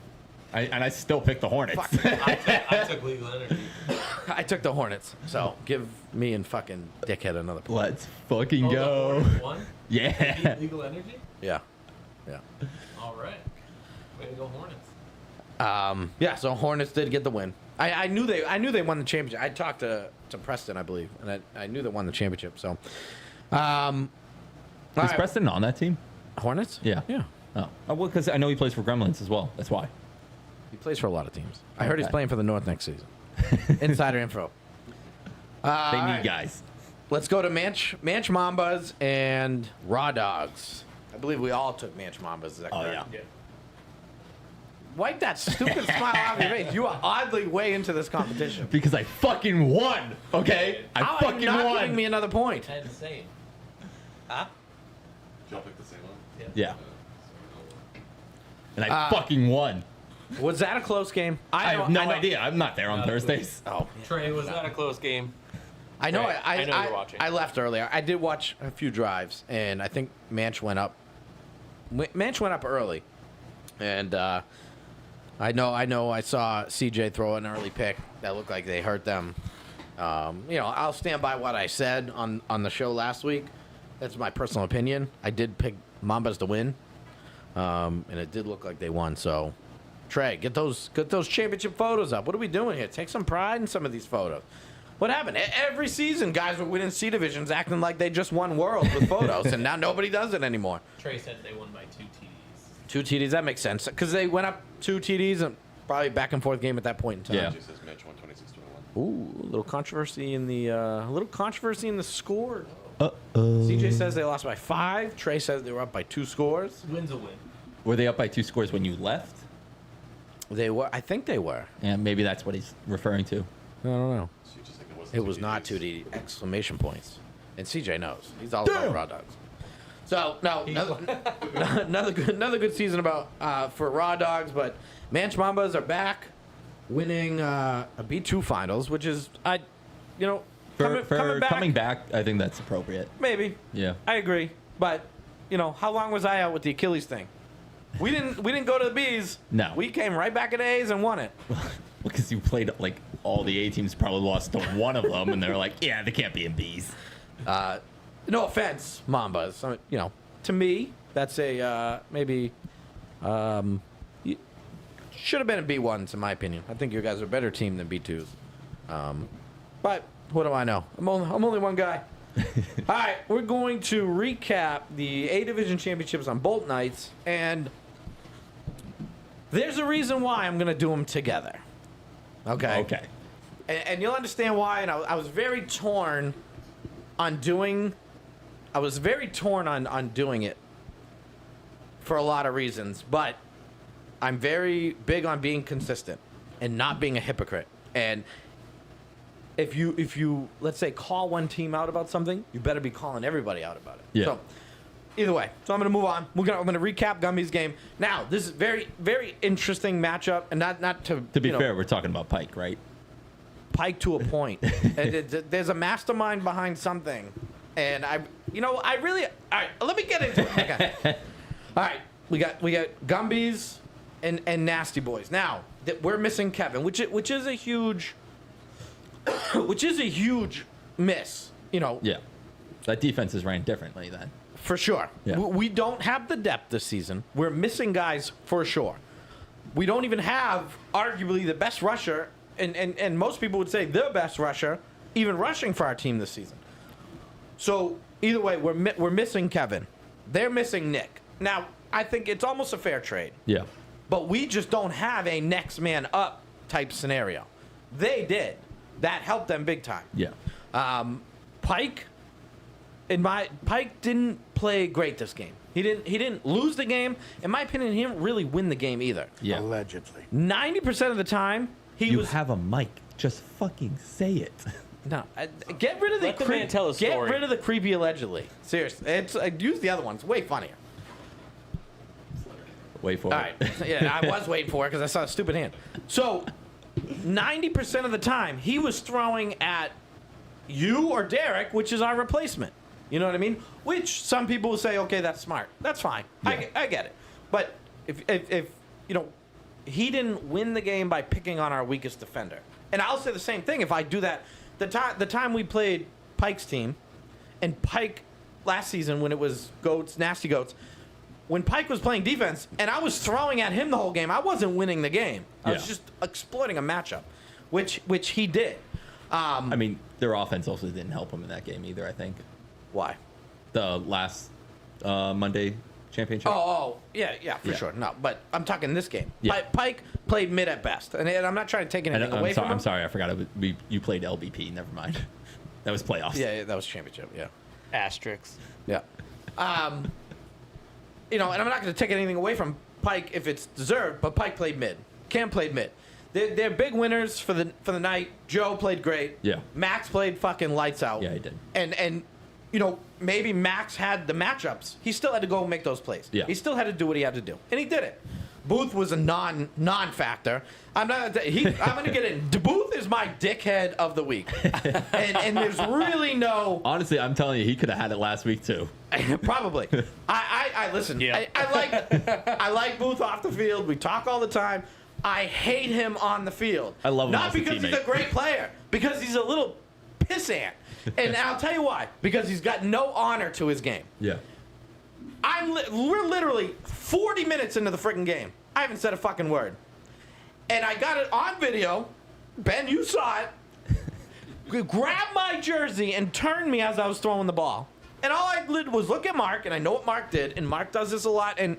[SPEAKER 5] I still picked the Hornets.
[SPEAKER 7] I took legal energy.
[SPEAKER 6] I took the Hornets. So give me and fucking dickhead another point.
[SPEAKER 5] Let's fucking
[SPEAKER 7] Oh, the
[SPEAKER 5] go.
[SPEAKER 7] Hornets won?
[SPEAKER 5] Yeah.
[SPEAKER 7] Beat legal energy?
[SPEAKER 6] Yeah.
[SPEAKER 7] All right. Way to go, Hornets.
[SPEAKER 6] Yeah. So Hornets did get the win. I knew they won the championship. I talked to Preston, I believe, and I knew they won the championship. So,
[SPEAKER 5] Is
[SPEAKER 6] right.
[SPEAKER 5] Preston on that team?
[SPEAKER 6] Hornets?
[SPEAKER 5] Yeah.
[SPEAKER 6] Yeah.
[SPEAKER 5] Oh, well, because I know he plays for Gremlins as well. That's why.
[SPEAKER 6] He plays for a lot of teams. I heard he's
[SPEAKER 5] Okay.
[SPEAKER 6] playing for the North next season. Insider info.
[SPEAKER 5] They
[SPEAKER 6] All
[SPEAKER 5] need
[SPEAKER 6] right.
[SPEAKER 5] guys.
[SPEAKER 6] Let's go to Manch Mambas and Raw Dogs. I believe we all took Manch Mambas. Is that
[SPEAKER 5] Oh,
[SPEAKER 6] correct?
[SPEAKER 5] yeah.
[SPEAKER 6] Wipe that stupid smile off your face. You are oddly way into this competition.
[SPEAKER 5] Because I fucking won. Okay? I
[SPEAKER 6] How are
[SPEAKER 5] fucking
[SPEAKER 6] you not
[SPEAKER 5] won.
[SPEAKER 6] giving me another point?
[SPEAKER 7] Insane.
[SPEAKER 4] Did y'all pick the same one?
[SPEAKER 5] Yeah.
[SPEAKER 4] So,
[SPEAKER 5] And I fucking won.
[SPEAKER 6] Was that a close game?
[SPEAKER 5] I have no
[SPEAKER 6] know-
[SPEAKER 5] idea. I'm not there on
[SPEAKER 7] Not a
[SPEAKER 5] Thursdays.
[SPEAKER 6] Oh,
[SPEAKER 7] Trey, was that a close game?
[SPEAKER 6] I know.
[SPEAKER 7] Right. I know you're watching.
[SPEAKER 6] I left earlier. I did watch a few drives, and I think Manch went up. Manch went up early, and I know. I saw CJ throw an early pick that looked like they hurt them. You know, I'll stand by what I said on the show last week. That's my personal opinion. I did pick Mambas to win, and it did look like they won. So, Trey, get those championship photos up. What are we doing here? Take some pride in some of these photos. What happened? Every season, guys were winning C divisions, acting like they just won Worlds with photos, and now nobody does it anymore.
[SPEAKER 7] Trey said they won by 2 TDs.
[SPEAKER 6] 2 TDs, that makes sense, because they went up 2 TDs and probably back and forth game at that point in time.
[SPEAKER 5] Yeah.
[SPEAKER 4] She says Mitch won 26-21.
[SPEAKER 6] Ooh, a little controversy in the score. CJ says they lost by 5. Trey says they were up by 2 scores.
[SPEAKER 7] Win's a win.
[SPEAKER 5] Were they up by 2 scores when you left?
[SPEAKER 6] They were. I think they were.
[SPEAKER 5] Yeah, maybe that's what he's referring to.
[SPEAKER 6] I don't know.
[SPEAKER 4] So you just think it wasn't
[SPEAKER 6] It was not
[SPEAKER 4] 2
[SPEAKER 6] 2D exclamation points. And CJ knows. He's all about raw dogs. So no, another good season for Raw Dogs, but Manch Mambas are back, winning a B2 finals, which is
[SPEAKER 5] coming back, I think that's appropriate.
[SPEAKER 6] Maybe.
[SPEAKER 5] Yeah.
[SPEAKER 6] I agree, but how long was I out with the Achilles thing? We didn't go to the B's.
[SPEAKER 5] No.
[SPEAKER 6] We came right back at A's and won it.
[SPEAKER 5] Because you played like all the A teams, probably lost to one of them, and they're like, yeah, they can't be in B's.
[SPEAKER 6] No offense, Mambas. To me, that's a maybe. Should have been in B1s, in my opinion. I think you guys are a better team than B2s. But what do I know? I'm only one guy. All right, we're going to recap the A Division Championships on both nights, and there's a reason why I'm going to do them together. Okay.
[SPEAKER 5] Okay.
[SPEAKER 6] And you'll understand why. And I was very torn on doing. I was very torn on doing it for a lot of reasons, but I'm very big on being consistent and not being a hypocrite. And if you let's say call one team out about something, you better be calling everybody out about it.
[SPEAKER 5] Yeah.
[SPEAKER 6] So either way, I'm going to move on. I'm going to recap Gumby's game. Now, this is very very interesting matchup, and not to
[SPEAKER 5] be fair, we're talking about Pike, right?
[SPEAKER 6] Pike to a point. And there's a mastermind behind something, and I really. All right, let me get into it. Okay. All right, we got Gumby's and Nasty Boys. Now that we're missing Kevin, which is a huge miss.
[SPEAKER 5] Yeah. That defense is ran differently then.
[SPEAKER 6] For sure.
[SPEAKER 5] Yeah.
[SPEAKER 6] We don't have the depth this season. We're missing guys for sure. We don't even have arguably the best rusher, and most people would say the best rusher, even rushing for our team this season. So either way, we're missing Kevin. They're missing Nick. Now, I think it's almost a fair trade.
[SPEAKER 5] Yeah.
[SPEAKER 6] But we just don't have a next man up type scenario. They did. That helped them big time.
[SPEAKER 5] Yeah.
[SPEAKER 6] Pike didn't play great this game. He didn't lose the game. In my opinion, he didn't really win the game either.
[SPEAKER 5] Yeah.
[SPEAKER 9] Allegedly.
[SPEAKER 6] 90% of the time,
[SPEAKER 5] You have a mic. Just fucking say it.
[SPEAKER 6] No, get rid of the
[SPEAKER 7] Let the man tell his
[SPEAKER 6] Get
[SPEAKER 7] story.
[SPEAKER 6] rid of the creepy allegedly. Seriously, use the other ones. Way funnier.
[SPEAKER 5] Wait for
[SPEAKER 6] All
[SPEAKER 5] it.
[SPEAKER 6] right. Yeah, I was waiting for it because I saw a stupid hand. So, 90% of the time, he was throwing at you or Derek, which is our replacement. You know what I mean? Which some people will say, okay, that's smart. That's fine.
[SPEAKER 5] Yeah.
[SPEAKER 6] I get it. But if he didn't win the game by picking on our weakest defender. And I'll say the same thing if I do that. The time we played Pike's team, and Pike last season when it was Nasty Goats, when Pike was playing defense and I was throwing at him the whole game, I wasn't winning the game. I was just exploiting a matchup, which he did.
[SPEAKER 5] I mean, their offense also didn't help them in that game either, I think.
[SPEAKER 6] Why?
[SPEAKER 5] The last Monday championship.
[SPEAKER 6] Yeah, for sure. No, but I'm talking this game.
[SPEAKER 5] Yeah.
[SPEAKER 6] Pike played mid at best, and I'm not trying to take anything away from him.
[SPEAKER 5] I'm sorry, I forgot. You played LBP. Never mind. That was playoffs.
[SPEAKER 6] Yeah, that was championship. Yeah.
[SPEAKER 7] Asterisks.
[SPEAKER 6] Yeah. And I'm not going to take anything away from Pike if it's deserved, but Pike played mid. Cam played mid. They're big winners for the night. Joe played great.
[SPEAKER 5] Yeah.
[SPEAKER 6] Max played fucking lights out.
[SPEAKER 5] Yeah, he did.
[SPEAKER 6] And maybe Max had the matchups. He still had to go make those plays.
[SPEAKER 5] Yeah.
[SPEAKER 6] He still had to do what he had to do, and he did it. Booth was a non-factor. I'm going to get in. Booth is my dickhead of the week, and there's really no.
[SPEAKER 5] Honestly, I'm telling you, he could have had it last week too.
[SPEAKER 6] Probably. I listen.
[SPEAKER 7] Yeah.
[SPEAKER 6] I like Booth off the field. We talk all the time. I hate him on the field.
[SPEAKER 5] I love him
[SPEAKER 6] Not
[SPEAKER 5] as a
[SPEAKER 6] because he's a
[SPEAKER 5] teammate.
[SPEAKER 6] great player, because he's a little pissant. And I'll tell you why. Because he's got no honor to his game.
[SPEAKER 5] Yeah.
[SPEAKER 6] We're literally 40 minutes into the freaking game. I haven't said a fucking word. And I got it on video. Ben, you saw it. Grab my jersey and turn me as I was throwing the ball. And all I did was look at Mark, and I know what Mark did, and Mark does this a lot. And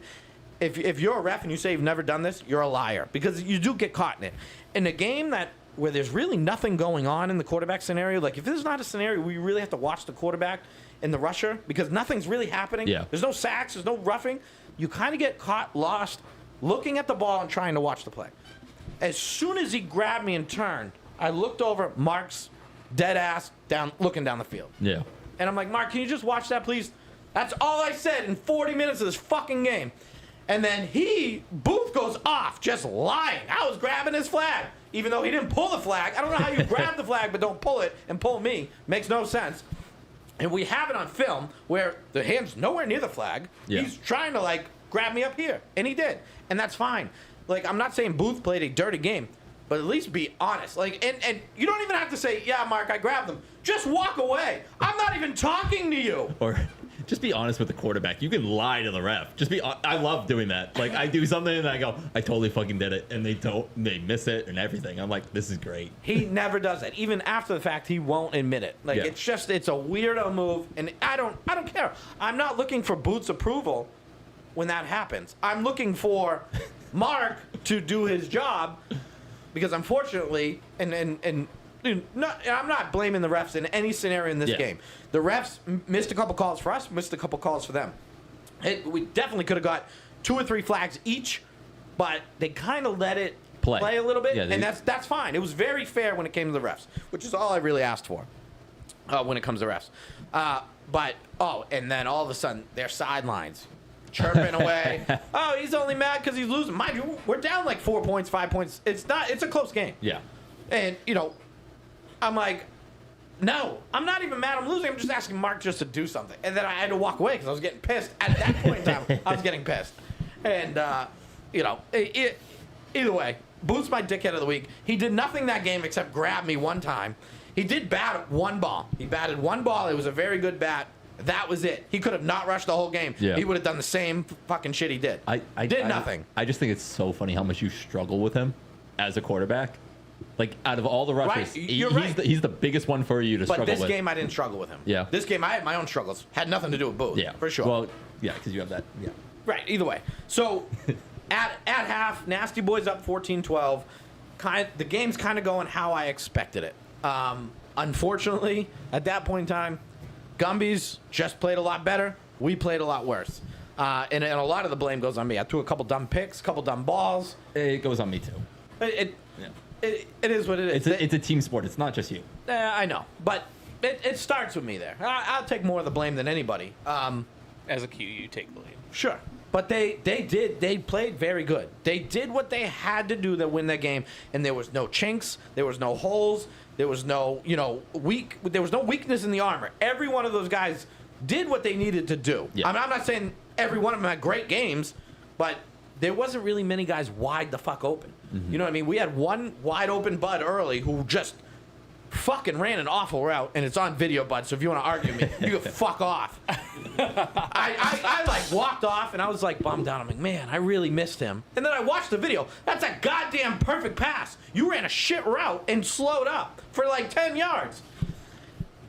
[SPEAKER 6] if you're a ref and you say you've never done this, you're a liar, because you do get caught in it. In a game where there's really nothing going on in the quarterback scenario, like if there's not a scenario where you really have to watch the quarterback and the rusher because nothing's really happening, there's no sacks, there's no roughing, you kind of get caught lost looking at the ball and trying to watch the play. As soon as he grabbed me and turned, I looked over, Mark's dead ass looking down the field.
[SPEAKER 5] Yeah.
[SPEAKER 6] And I'm like, Mark, can you just watch that, please? That's all I said in 40 minutes of this fucking game. And then Booth goes off, just lying. I was grabbing his flag, even though he didn't pull the flag. I don't know how you grab the flag but don't pull it and pull me. Makes no sense. And we have it on film where the hand's nowhere near the flag.
[SPEAKER 5] Yeah.
[SPEAKER 6] He's trying to, like, grab me up here. And he did. And that's fine. Like, I'm not saying Booth played a dirty game, but at least be honest. Like, and you don't even have to say, yeah, Mark, I grabbed him. Just walk away. I'm not even talking to you.
[SPEAKER 5] Or just be honest with the quarterback. You can lie to the ref. I love doing that. Like, I do something and I go, I totally fucking did it. And they miss it and everything. I'm like, this is great.
[SPEAKER 6] He never does that. Even after the fact, he won't admit it. Like,
[SPEAKER 5] Yeah.
[SPEAKER 6] it's a weirdo move. And I don't care. I'm not looking for Booth's approval when that happens. I'm looking for Mark to do his job because unfortunately, and dude, I'm not blaming the refs in any scenario in this
[SPEAKER 5] Yeah.
[SPEAKER 6] game. The refs missed a couple calls for us, missed a couple calls for them. We definitely could have got 2 or 3 flags each, but they kind of let it play a little bit,
[SPEAKER 5] Yeah,
[SPEAKER 6] and that's fine. It was very fair when it came to the refs, which is all I really asked for when it comes to refs. And then all of a sudden, their sidelines chirping away. Oh, he's only mad because he's losing. Mind you, we're down like 4 points, 5 points. It's a close game.
[SPEAKER 5] Yeah.
[SPEAKER 6] And, I'm like, no, I'm not even mad I'm losing. I'm just asking Mark just to do something. And then I had to walk away because I was getting pissed. At that point in time, I was getting pissed. And, either way, Booth's my dickhead of the week. He did nothing that game except grab me one time. He did bat one ball. He batted one ball. It was a very good bat. That was it. He could have not rushed the whole game.
[SPEAKER 5] Yeah.
[SPEAKER 6] He would have done the same fucking shit he did.
[SPEAKER 5] I
[SPEAKER 6] did nothing.
[SPEAKER 5] I just think it's so funny how much you struggle with him as a quarterback. Like, out of all the rushers,
[SPEAKER 6] Right, you're right.
[SPEAKER 5] He's the biggest one for you to
[SPEAKER 6] But
[SPEAKER 5] struggle with.
[SPEAKER 6] this game, I didn't struggle with him.
[SPEAKER 5] Yeah.
[SPEAKER 6] This game, I had my own struggles. Had nothing to do with Booth.
[SPEAKER 5] Yeah.
[SPEAKER 6] For sure.
[SPEAKER 5] Well, yeah, because you have that. Yeah.
[SPEAKER 6] Right, either way. So, at half, Nasty Boys up 14-12. The game's kind of going how I expected it. Unfortunately, at that point in time, Gumby's just played a lot better. We played a lot worse. And a lot of the blame goes on me. I threw a couple dumb picks, couple dumb balls.
[SPEAKER 5] It goes on me, too.
[SPEAKER 6] It is what it is.
[SPEAKER 5] It's a team sport. It's not just you.
[SPEAKER 6] I know. But it starts with me there. I'll take more of the blame than anybody.
[SPEAKER 7] As a Q, you take the lead.
[SPEAKER 6] Sure. But they played very good. They did what they had to do to win that game, and there was no chinks, there was no holes, there was no, there was no weakness in the armor. Every one of those guys did what they needed to do.
[SPEAKER 5] Yeah.
[SPEAKER 6] I'm not saying every one of them had great games, but there wasn't really many guys wide the fuck open.
[SPEAKER 5] Mm-hmm.
[SPEAKER 6] You know what I mean? We had one wide open Bud early who just fucking ran an awful route, and it's on video, Bud, so if you want to argue with me, you can fuck off. I like walked off, and I was like bummed out. I'm like, man, I really missed him. And then I watched the video. That's a goddamn perfect pass. You ran a shit route and slowed up for like 10 yards.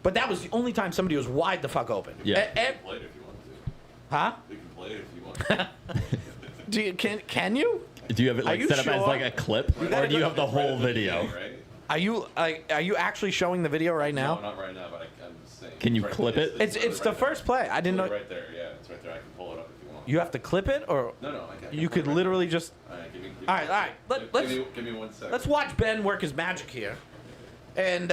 [SPEAKER 6] But that was the only time somebody was wide the fuck open.
[SPEAKER 5] Yeah.
[SPEAKER 4] Play it if you want to.
[SPEAKER 6] Huh?
[SPEAKER 4] You can play it if you want to.
[SPEAKER 6] Can you?
[SPEAKER 5] Do you have it
[SPEAKER 6] Are
[SPEAKER 5] like
[SPEAKER 6] you
[SPEAKER 5] set up as
[SPEAKER 6] sure?
[SPEAKER 5] like a clip, or do you have the whole video?
[SPEAKER 4] Right?
[SPEAKER 6] Are you actually showing the video right
[SPEAKER 4] No,
[SPEAKER 6] now?
[SPEAKER 4] not right now, but I'm just saying.
[SPEAKER 5] Can you
[SPEAKER 4] Right
[SPEAKER 5] clip
[SPEAKER 4] there.
[SPEAKER 5] it?
[SPEAKER 6] It's
[SPEAKER 4] right
[SPEAKER 6] the
[SPEAKER 4] there.
[SPEAKER 6] first play. I didn't know.
[SPEAKER 4] Right there, yeah, it's right there. I can pull it up if you want.
[SPEAKER 6] You have to clip it, or
[SPEAKER 4] No, I can.
[SPEAKER 6] you could literally just.
[SPEAKER 4] All right, give me
[SPEAKER 6] All right.
[SPEAKER 4] give me 1 second.
[SPEAKER 6] Let's watch Ben work his magic here. And,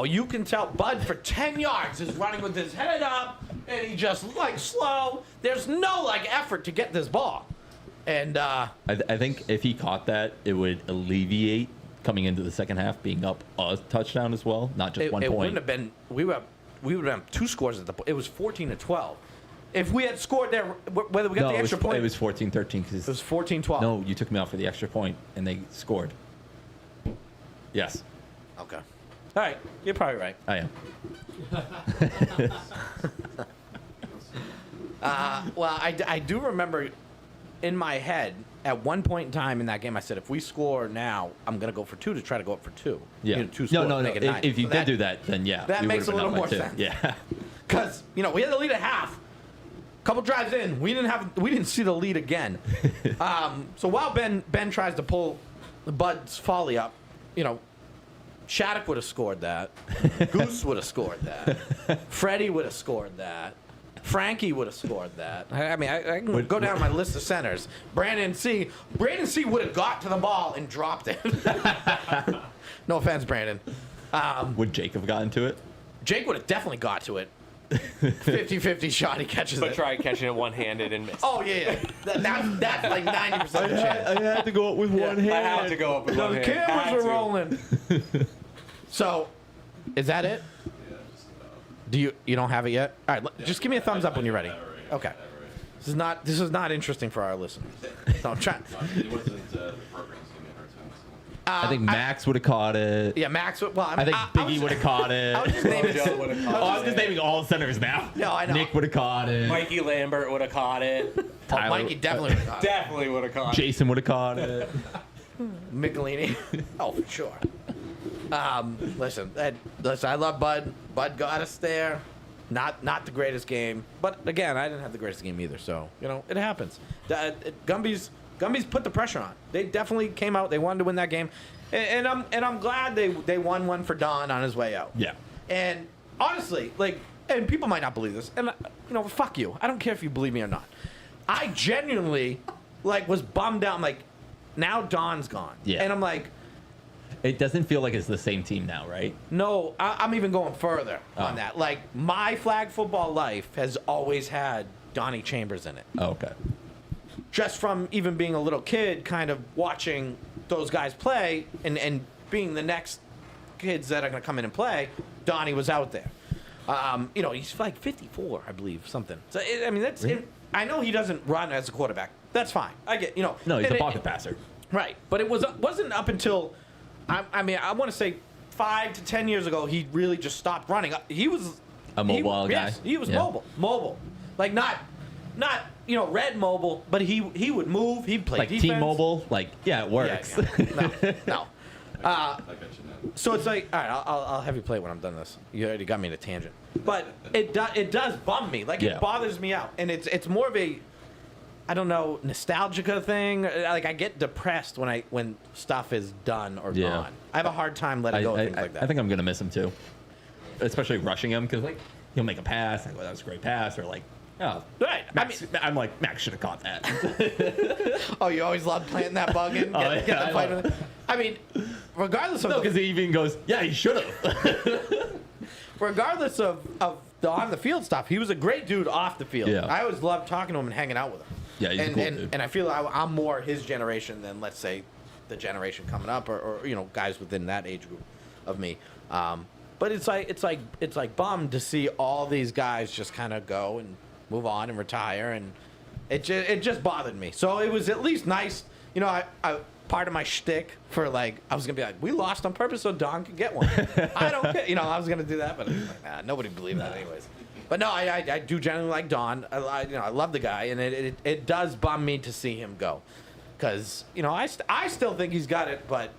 [SPEAKER 6] you can tell Bud for 10 yards is running with his head up, and he just, slow. There's no, effort to get this ball. And,
[SPEAKER 5] I think if he caught that, it would alleviate coming into the second half being up a touchdown as well, not just 1
[SPEAKER 6] it
[SPEAKER 5] point.
[SPEAKER 6] wouldn't have been, we would have 2 scores at the point. It was 14-12. If we had scored there, whether we got the extra point.
[SPEAKER 5] It was 14-13.
[SPEAKER 6] It was 14-12.
[SPEAKER 5] No, you took me out for the extra point, and they scored. Yes,
[SPEAKER 6] Okay. All right. You're probably right.
[SPEAKER 5] I am.
[SPEAKER 6] Well, I do remember in my head, at one point in time in that game, I said, if we score now, I'm going to go for 2 to try to go up for 2.
[SPEAKER 5] Yeah.
[SPEAKER 6] 2 scores,
[SPEAKER 5] No.
[SPEAKER 6] make it 9.
[SPEAKER 5] If you
[SPEAKER 6] So
[SPEAKER 5] did do that, then yeah.
[SPEAKER 6] that
[SPEAKER 5] we
[SPEAKER 6] makes
[SPEAKER 5] would've
[SPEAKER 6] a
[SPEAKER 5] been
[SPEAKER 6] little
[SPEAKER 5] up by
[SPEAKER 6] more
[SPEAKER 5] 2.
[SPEAKER 6] sense.
[SPEAKER 5] Yeah.
[SPEAKER 6] Because, we had the lead at half. Couple drives in, we didn't see the lead again. So while Ben tries to pull the Bud's folly up, Shattuck would have scored that. Goose would have scored that. Freddie would have scored that. Frankie would have scored that. I can go down my list of centers. Brandon C would have got to the ball and dropped it. No offense, Brandon.
[SPEAKER 5] Would Jake have gotten to it?
[SPEAKER 6] Jake would have definitely got to it. 50-50 shot he catches
[SPEAKER 7] But
[SPEAKER 6] it.
[SPEAKER 7] try catching it one-handed and miss.
[SPEAKER 6] Oh yeah, that's like 90% of the chance.
[SPEAKER 5] I had to go up with one hand.
[SPEAKER 7] I have to go up with one
[SPEAKER 6] The
[SPEAKER 7] hand.
[SPEAKER 6] cameras
[SPEAKER 7] Had
[SPEAKER 6] are
[SPEAKER 7] to.
[SPEAKER 6] rolling. So, is that it? Do you don't have it yet? All right, just give me a thumbs up when you're ready. Okay. This is not interesting for our listeners. So I'm trying.
[SPEAKER 4] It wasn't the program's giving me a hard time. So.
[SPEAKER 5] I think Max would have caught it.
[SPEAKER 6] Yeah, Max. Well,
[SPEAKER 5] I think Biggie would have caught it.
[SPEAKER 6] I was just naming.
[SPEAKER 7] Joe would have
[SPEAKER 5] Oh,
[SPEAKER 7] caught
[SPEAKER 5] I'm just naming all centers now.
[SPEAKER 6] No, I know.
[SPEAKER 5] Nick would have caught it.
[SPEAKER 7] Mikey Lambert would have caught it.
[SPEAKER 5] Tyler-
[SPEAKER 6] Mikey definitely would have
[SPEAKER 7] Definitely would have caught it.
[SPEAKER 5] Jason would have caught it.
[SPEAKER 6] Michelini. Oh, for sure. Listen, I love Bud. Bud got us there. Not the greatest game, but again, I didn't have the greatest game either. So it happens. Gumby's put the pressure on. They definitely came out. They wanted to win that game, and I'm glad they won one for Don on his way out.
[SPEAKER 5] Yeah.
[SPEAKER 6] And honestly, and people might not believe this, and fuck you. I don't care if you believe me or not. I genuinely was bummed out. I'm like, now Don's gone.
[SPEAKER 5] Yeah.
[SPEAKER 6] And I'm like,
[SPEAKER 5] It doesn't feel like it's the same team now, right?
[SPEAKER 6] no, I'm even going further on that. My flag football life has always had Donnie Chambers in it.
[SPEAKER 5] Oh, okay.
[SPEAKER 6] Just from even being a little kid, kind of watching those guys play and being the next kids that are going to come in and play, Donnie was out there. He's like 54, I believe, something. So, that's
[SPEAKER 5] Really?
[SPEAKER 6] I know he doesn't run as a quarterback. That's fine. I get,
[SPEAKER 5] No, he's a pocket passer.
[SPEAKER 6] Right. But it wasn't up until, I want to say 5 to 10 years ago, he really just stopped running. He was
[SPEAKER 5] A mobile guy?
[SPEAKER 6] Yes, he was
[SPEAKER 5] Yeah.
[SPEAKER 6] mobile. Like not red mobile, but he would move. He'd play
[SPEAKER 5] Like
[SPEAKER 6] defense.
[SPEAKER 5] T-Mobile, it works.
[SPEAKER 6] Yeah. No.
[SPEAKER 4] I got you now.
[SPEAKER 6] So it's like, all right, I'll have you play when I'm done this. You already got me in a tangent. But it does bum me.
[SPEAKER 5] Yeah.
[SPEAKER 6] It bothers me out. And it's more of a, I don't know, nostalgica thing. I get depressed when stuff is done or
[SPEAKER 5] Yeah.
[SPEAKER 6] gone. I have a hard time letting go of things like that.
[SPEAKER 5] I think I'm gonna miss him too, especially rushing him because he'll make a pass. Like, well, that was a great pass, or oh,
[SPEAKER 6] Right.
[SPEAKER 5] Max, I'm like, Max should have caught that.
[SPEAKER 6] Oh, you always love planting that bug in? Get the fight with it? Regardless of
[SPEAKER 5] because he even goes, yeah, he should have.
[SPEAKER 6] regardless of the on the field stuff, he was a great dude off the field.
[SPEAKER 5] Yeah.
[SPEAKER 6] I always loved talking to him and hanging out with him.
[SPEAKER 5] Yeah, he's a cool dude.
[SPEAKER 6] And I feel I'm more his generation than, let's say, the generation coming up, or guys within that age group of me. But it's like bummed to see all these guys just kind of go and move on and retire, and it just bothered me. So it was at least nice, I part of my shtick for I was gonna be like, we lost on purpose so Don could get one. I don't care, I was gonna do that, but I was like, nah, nobody believed that anyways. But no, I do genuinely like Don. I love the guy, and it does bum me to see him go, because I still think he's got it, but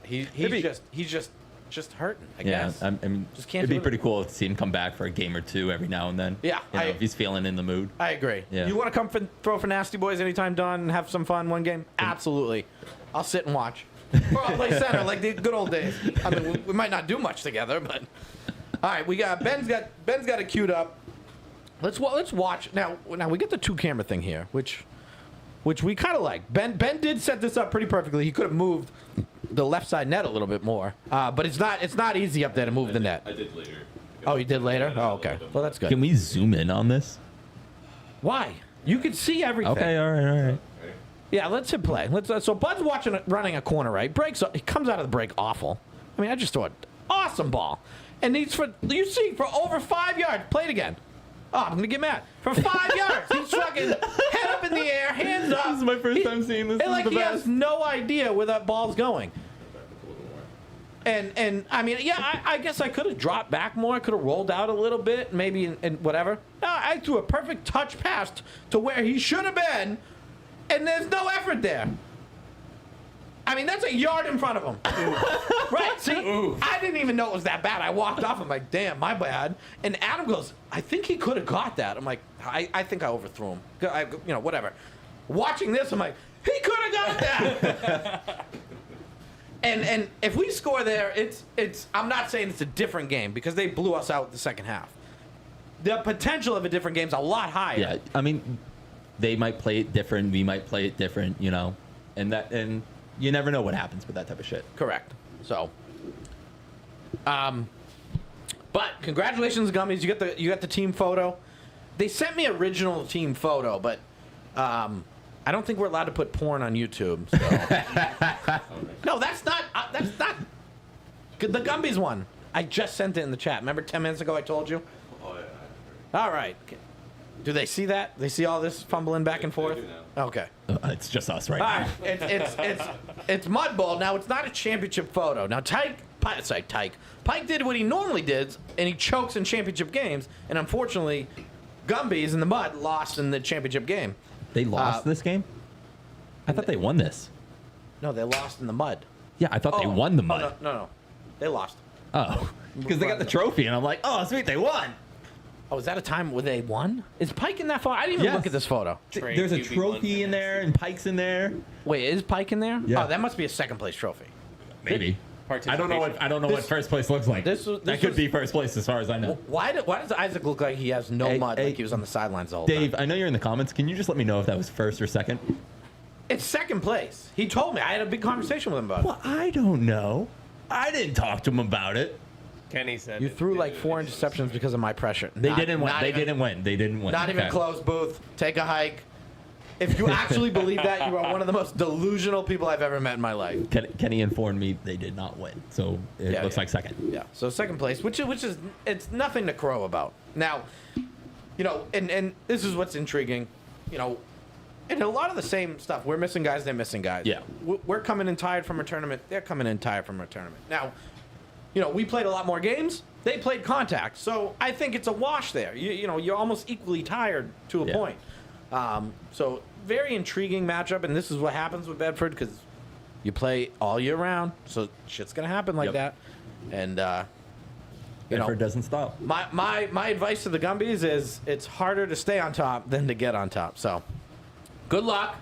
[SPEAKER 6] he's just hurting. I guess.
[SPEAKER 5] I mean,
[SPEAKER 6] Just can't
[SPEAKER 5] it'd
[SPEAKER 6] do
[SPEAKER 5] be
[SPEAKER 6] it.
[SPEAKER 5] pretty cool to see him come back for a game or two every now and then.
[SPEAKER 6] Yeah,
[SPEAKER 5] if he's feeling in the mood.
[SPEAKER 6] I agree.
[SPEAKER 5] Yeah.
[SPEAKER 6] You want to come throw for Nasty Boys anytime, Don, and have some fun one game? Absolutely. I'll sit and watch. Or I'll play center like the good old days. I mean, we might not do much together, but all right. We got Ben's got it queued up. Let's watch now. We get the 2-camera thing here, which we kind of like. Ben did set this up pretty perfectly. He could have moved the left side net a little bit more, but it's not easy up there to move the net.
[SPEAKER 4] I did later.
[SPEAKER 6] Oh, you did later? Oh, okay. Well, that's good.
[SPEAKER 5] Can we zoom in on this?
[SPEAKER 6] Why? You can see everything.
[SPEAKER 5] Okay, all right.
[SPEAKER 6] Yeah, let's hit play. So Bud's running a corner right. Breaks. He comes out of the break awful. I just throw an awesome ball, and he's for over 5 yards. Play it again. Oh, I'm gonna get mad. For 5 yards, he's fucking head up in the air, hands up.
[SPEAKER 5] This is my first time seeing this.
[SPEAKER 6] And
[SPEAKER 5] This is the
[SPEAKER 6] he has
[SPEAKER 5] best.
[SPEAKER 6] no idea where that ball's going. And I guess I could have dropped back more. I could have rolled out a little bit, maybe, and whatever. No, I threw a perfect touch pass to where he should have been, and there's no effort there. That's a yard in front of him. Right, see? I didn't even know it was that bad. I walked off. I'm like, damn, my bad. And Adam goes, I think he could have got that. I'm like, I think I overthrew him. Whatever. Watching this, I'm like, he could have got that. And if we score there, it's. I'm not saying it's a different game because they blew us out the second half. The potential of a different game is a lot higher.
[SPEAKER 5] Yeah, they might play it different. We might play it different. And you never know what happens with that type of shit.
[SPEAKER 6] Correct. So, But congratulations, Gummies. You got the team photo. They sent me original team photo, but I don't think we're allowed to put porn on YouTube. So. No, that's not. The Gumbies one. I just sent it in the chat. Remember 10 minutes ago I told you?
[SPEAKER 4] Oh, yeah.
[SPEAKER 6] All right. Do they see that? They see all this fumbling back and forth?
[SPEAKER 4] They do now.
[SPEAKER 6] Okay.
[SPEAKER 5] It's just us right
[SPEAKER 6] All
[SPEAKER 5] now.
[SPEAKER 6] right. It's Mud Bowl. Now, it's not a championship photo. Now, Pike did what he normally did, and he chokes in championship games. And unfortunately, Gumbies in the Mud lost in the championship game.
[SPEAKER 5] They lost this game? I thought they won this.
[SPEAKER 6] No, they lost in the Mud.
[SPEAKER 5] Yeah, I thought they won the Mud.
[SPEAKER 6] No. They lost.
[SPEAKER 5] Oh, because they got the trophy, and I'm like, oh, sweet, they won.
[SPEAKER 6] Oh, is that a time where they won? Is Pike in that photo? I didn't even look at this photo.
[SPEAKER 5] There's a trophy in there, and Pike's in there.
[SPEAKER 6] Wait, is Pike in there?
[SPEAKER 5] Yeah.
[SPEAKER 6] Oh, that must be a second place trophy.
[SPEAKER 5] Maybe. I don't know what first place looks like. That could be first place as far as I know.
[SPEAKER 6] Why does Isaac look like he has no mud, like he was on the sidelines the whole time?
[SPEAKER 5] Dave, I know you're in the comments. Can you just let me know if that was first or second?
[SPEAKER 6] It's second place. He told me. I had a big conversation with him about it.
[SPEAKER 5] Well, I don't know. I didn't talk to him about it.
[SPEAKER 7] Kenny said
[SPEAKER 6] You threw like 4 interceptions because of my pressure.
[SPEAKER 5] They didn't win. They didn't win.
[SPEAKER 6] Not even close, Booth. Take a hike. If you actually believe that, you are one of the most delusional people I've ever met in my life.
[SPEAKER 5] Kenny informed me they did not win, so it looks like second.
[SPEAKER 6] Yeah, so second place, which is it's nothing to crow about. Now, you know, and this is what's intriguing, you know, and a lot of the same stuff. We're missing guys, they're missing guys.
[SPEAKER 5] Yeah.
[SPEAKER 6] We're coming in tired from a tournament, they're coming in tired from a tournament. Now, you know, we played a lot more games. They played contact, so I think it's a wash there. You know, you're almost equally tired to a point. So very intriguing matchup, and this is what happens with Bedford because you play all year round, so shit's gonna happen like that. And
[SPEAKER 5] Bedford doesn't stop.
[SPEAKER 6] My advice to the Gumbies is it's harder to stay on top than to get on top. So good luck.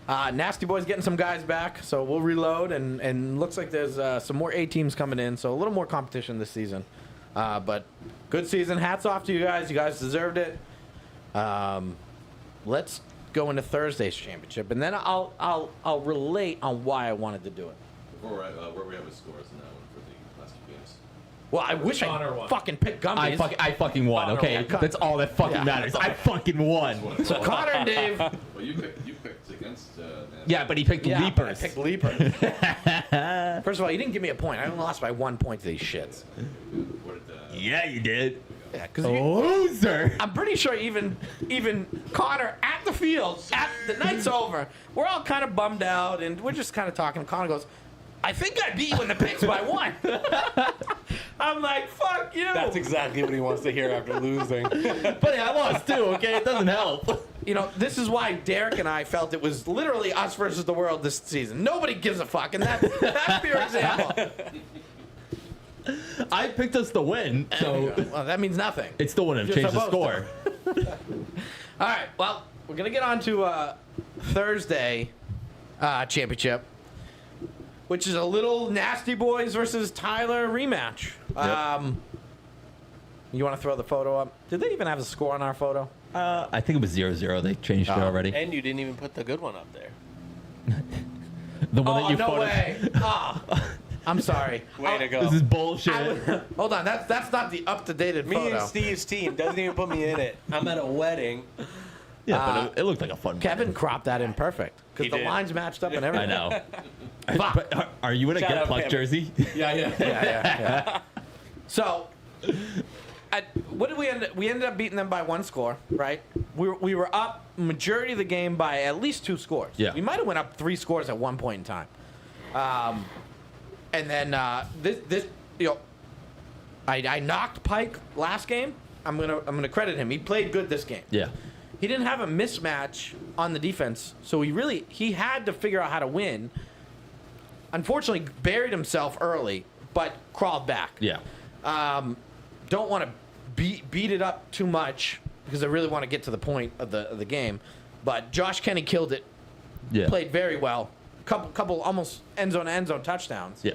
[SPEAKER 6] Nasty Boy's getting some guys back, so we'll reload, and looks like there's some more A teams coming in, so a little more competition this season. But good season. Hats off to you guys. You guys deserved it. Let's go into Thursday's championship, and then I'll relate on why I wanted to do it.
[SPEAKER 4] Where we at with scores in that one for the last two games?
[SPEAKER 6] Well, I wish I fucking picked Gumbies.
[SPEAKER 5] I fucking won.
[SPEAKER 6] Connor
[SPEAKER 5] Okay,
[SPEAKER 6] won.
[SPEAKER 5] that's all that fucking matters. I fucking won.
[SPEAKER 6] So Connor and Dave.
[SPEAKER 4] Well, you picked against.
[SPEAKER 5] Yeah, but he picked Leapers.
[SPEAKER 6] I picked Leapers. First of all, you didn't give me a point. I only lost by 1 point to these shits.
[SPEAKER 5] Yeah, you did.
[SPEAKER 6] Yeah, because
[SPEAKER 5] Loser.
[SPEAKER 6] I'm pretty sure even Connor at the field, at the night's over, we're all kind of bummed out, and we're just kind of talking. Connor goes, I think I beat you in the picks by 1. I'm like, fuck you.
[SPEAKER 7] That's exactly what he wants to hear after losing.
[SPEAKER 5] But I lost too, okay? It doesn't help.
[SPEAKER 6] You know, this is why Derek and I felt it was literally us versus the world this season. Nobody gives a fuck, and that's your example.
[SPEAKER 5] I picked us to win, so
[SPEAKER 6] Well, that means nothing.
[SPEAKER 5] it still wouldn't have
[SPEAKER 6] You're
[SPEAKER 5] changed the
[SPEAKER 6] supposed
[SPEAKER 5] score.
[SPEAKER 6] All right, well, we're going to get on to Thursday championship, which is a little Nasty Boys versus Tyler rematch. You want to throw the photo up? Did they even have a score on our photo?
[SPEAKER 5] I think it was 0-0. They changed it already.
[SPEAKER 7] And you didn't even put the good one up there.
[SPEAKER 5] The one that you
[SPEAKER 6] no
[SPEAKER 5] photoed.
[SPEAKER 6] way. I'm sorry.
[SPEAKER 7] Way to go.
[SPEAKER 5] This is bullshit.
[SPEAKER 6] Hold on, that's not the up-to-dated
[SPEAKER 7] Me
[SPEAKER 6] photo.
[SPEAKER 7] and Steve's team doesn't even put me in it. I'm at a wedding.
[SPEAKER 5] Yeah, but it looked like a fun
[SPEAKER 6] Kevin cropped that in perfect because
[SPEAKER 7] He
[SPEAKER 6] the
[SPEAKER 7] did.
[SPEAKER 6] lines matched up and everything.
[SPEAKER 5] I know.
[SPEAKER 6] Fuck.
[SPEAKER 5] But are you in a
[SPEAKER 7] Shout
[SPEAKER 5] Get
[SPEAKER 7] out
[SPEAKER 5] Plucked
[SPEAKER 7] Kevin.
[SPEAKER 5] jersey?
[SPEAKER 6] Yeah. So, what did we end? We ended up beating them by 1 score, right? We were up majority of the game by at least 2 scores.
[SPEAKER 5] Yeah.
[SPEAKER 6] We might have went up 3 scores at one point in time. And then this you know, I knocked Pike last game. I'm gonna credit him. He played good this game.
[SPEAKER 5] Yeah.
[SPEAKER 6] He didn't have a mismatch on the defense, so he had to figure out how to win. Unfortunately, buried himself early, but crawled back.
[SPEAKER 5] Yeah.
[SPEAKER 6] Don't want to beat it up too much because I really want to get to the point of the game. But Josh Kenny killed it.
[SPEAKER 5] Yeah.
[SPEAKER 6] Played very well. Couple almost end zone to end zone touchdowns.
[SPEAKER 5] Yeah.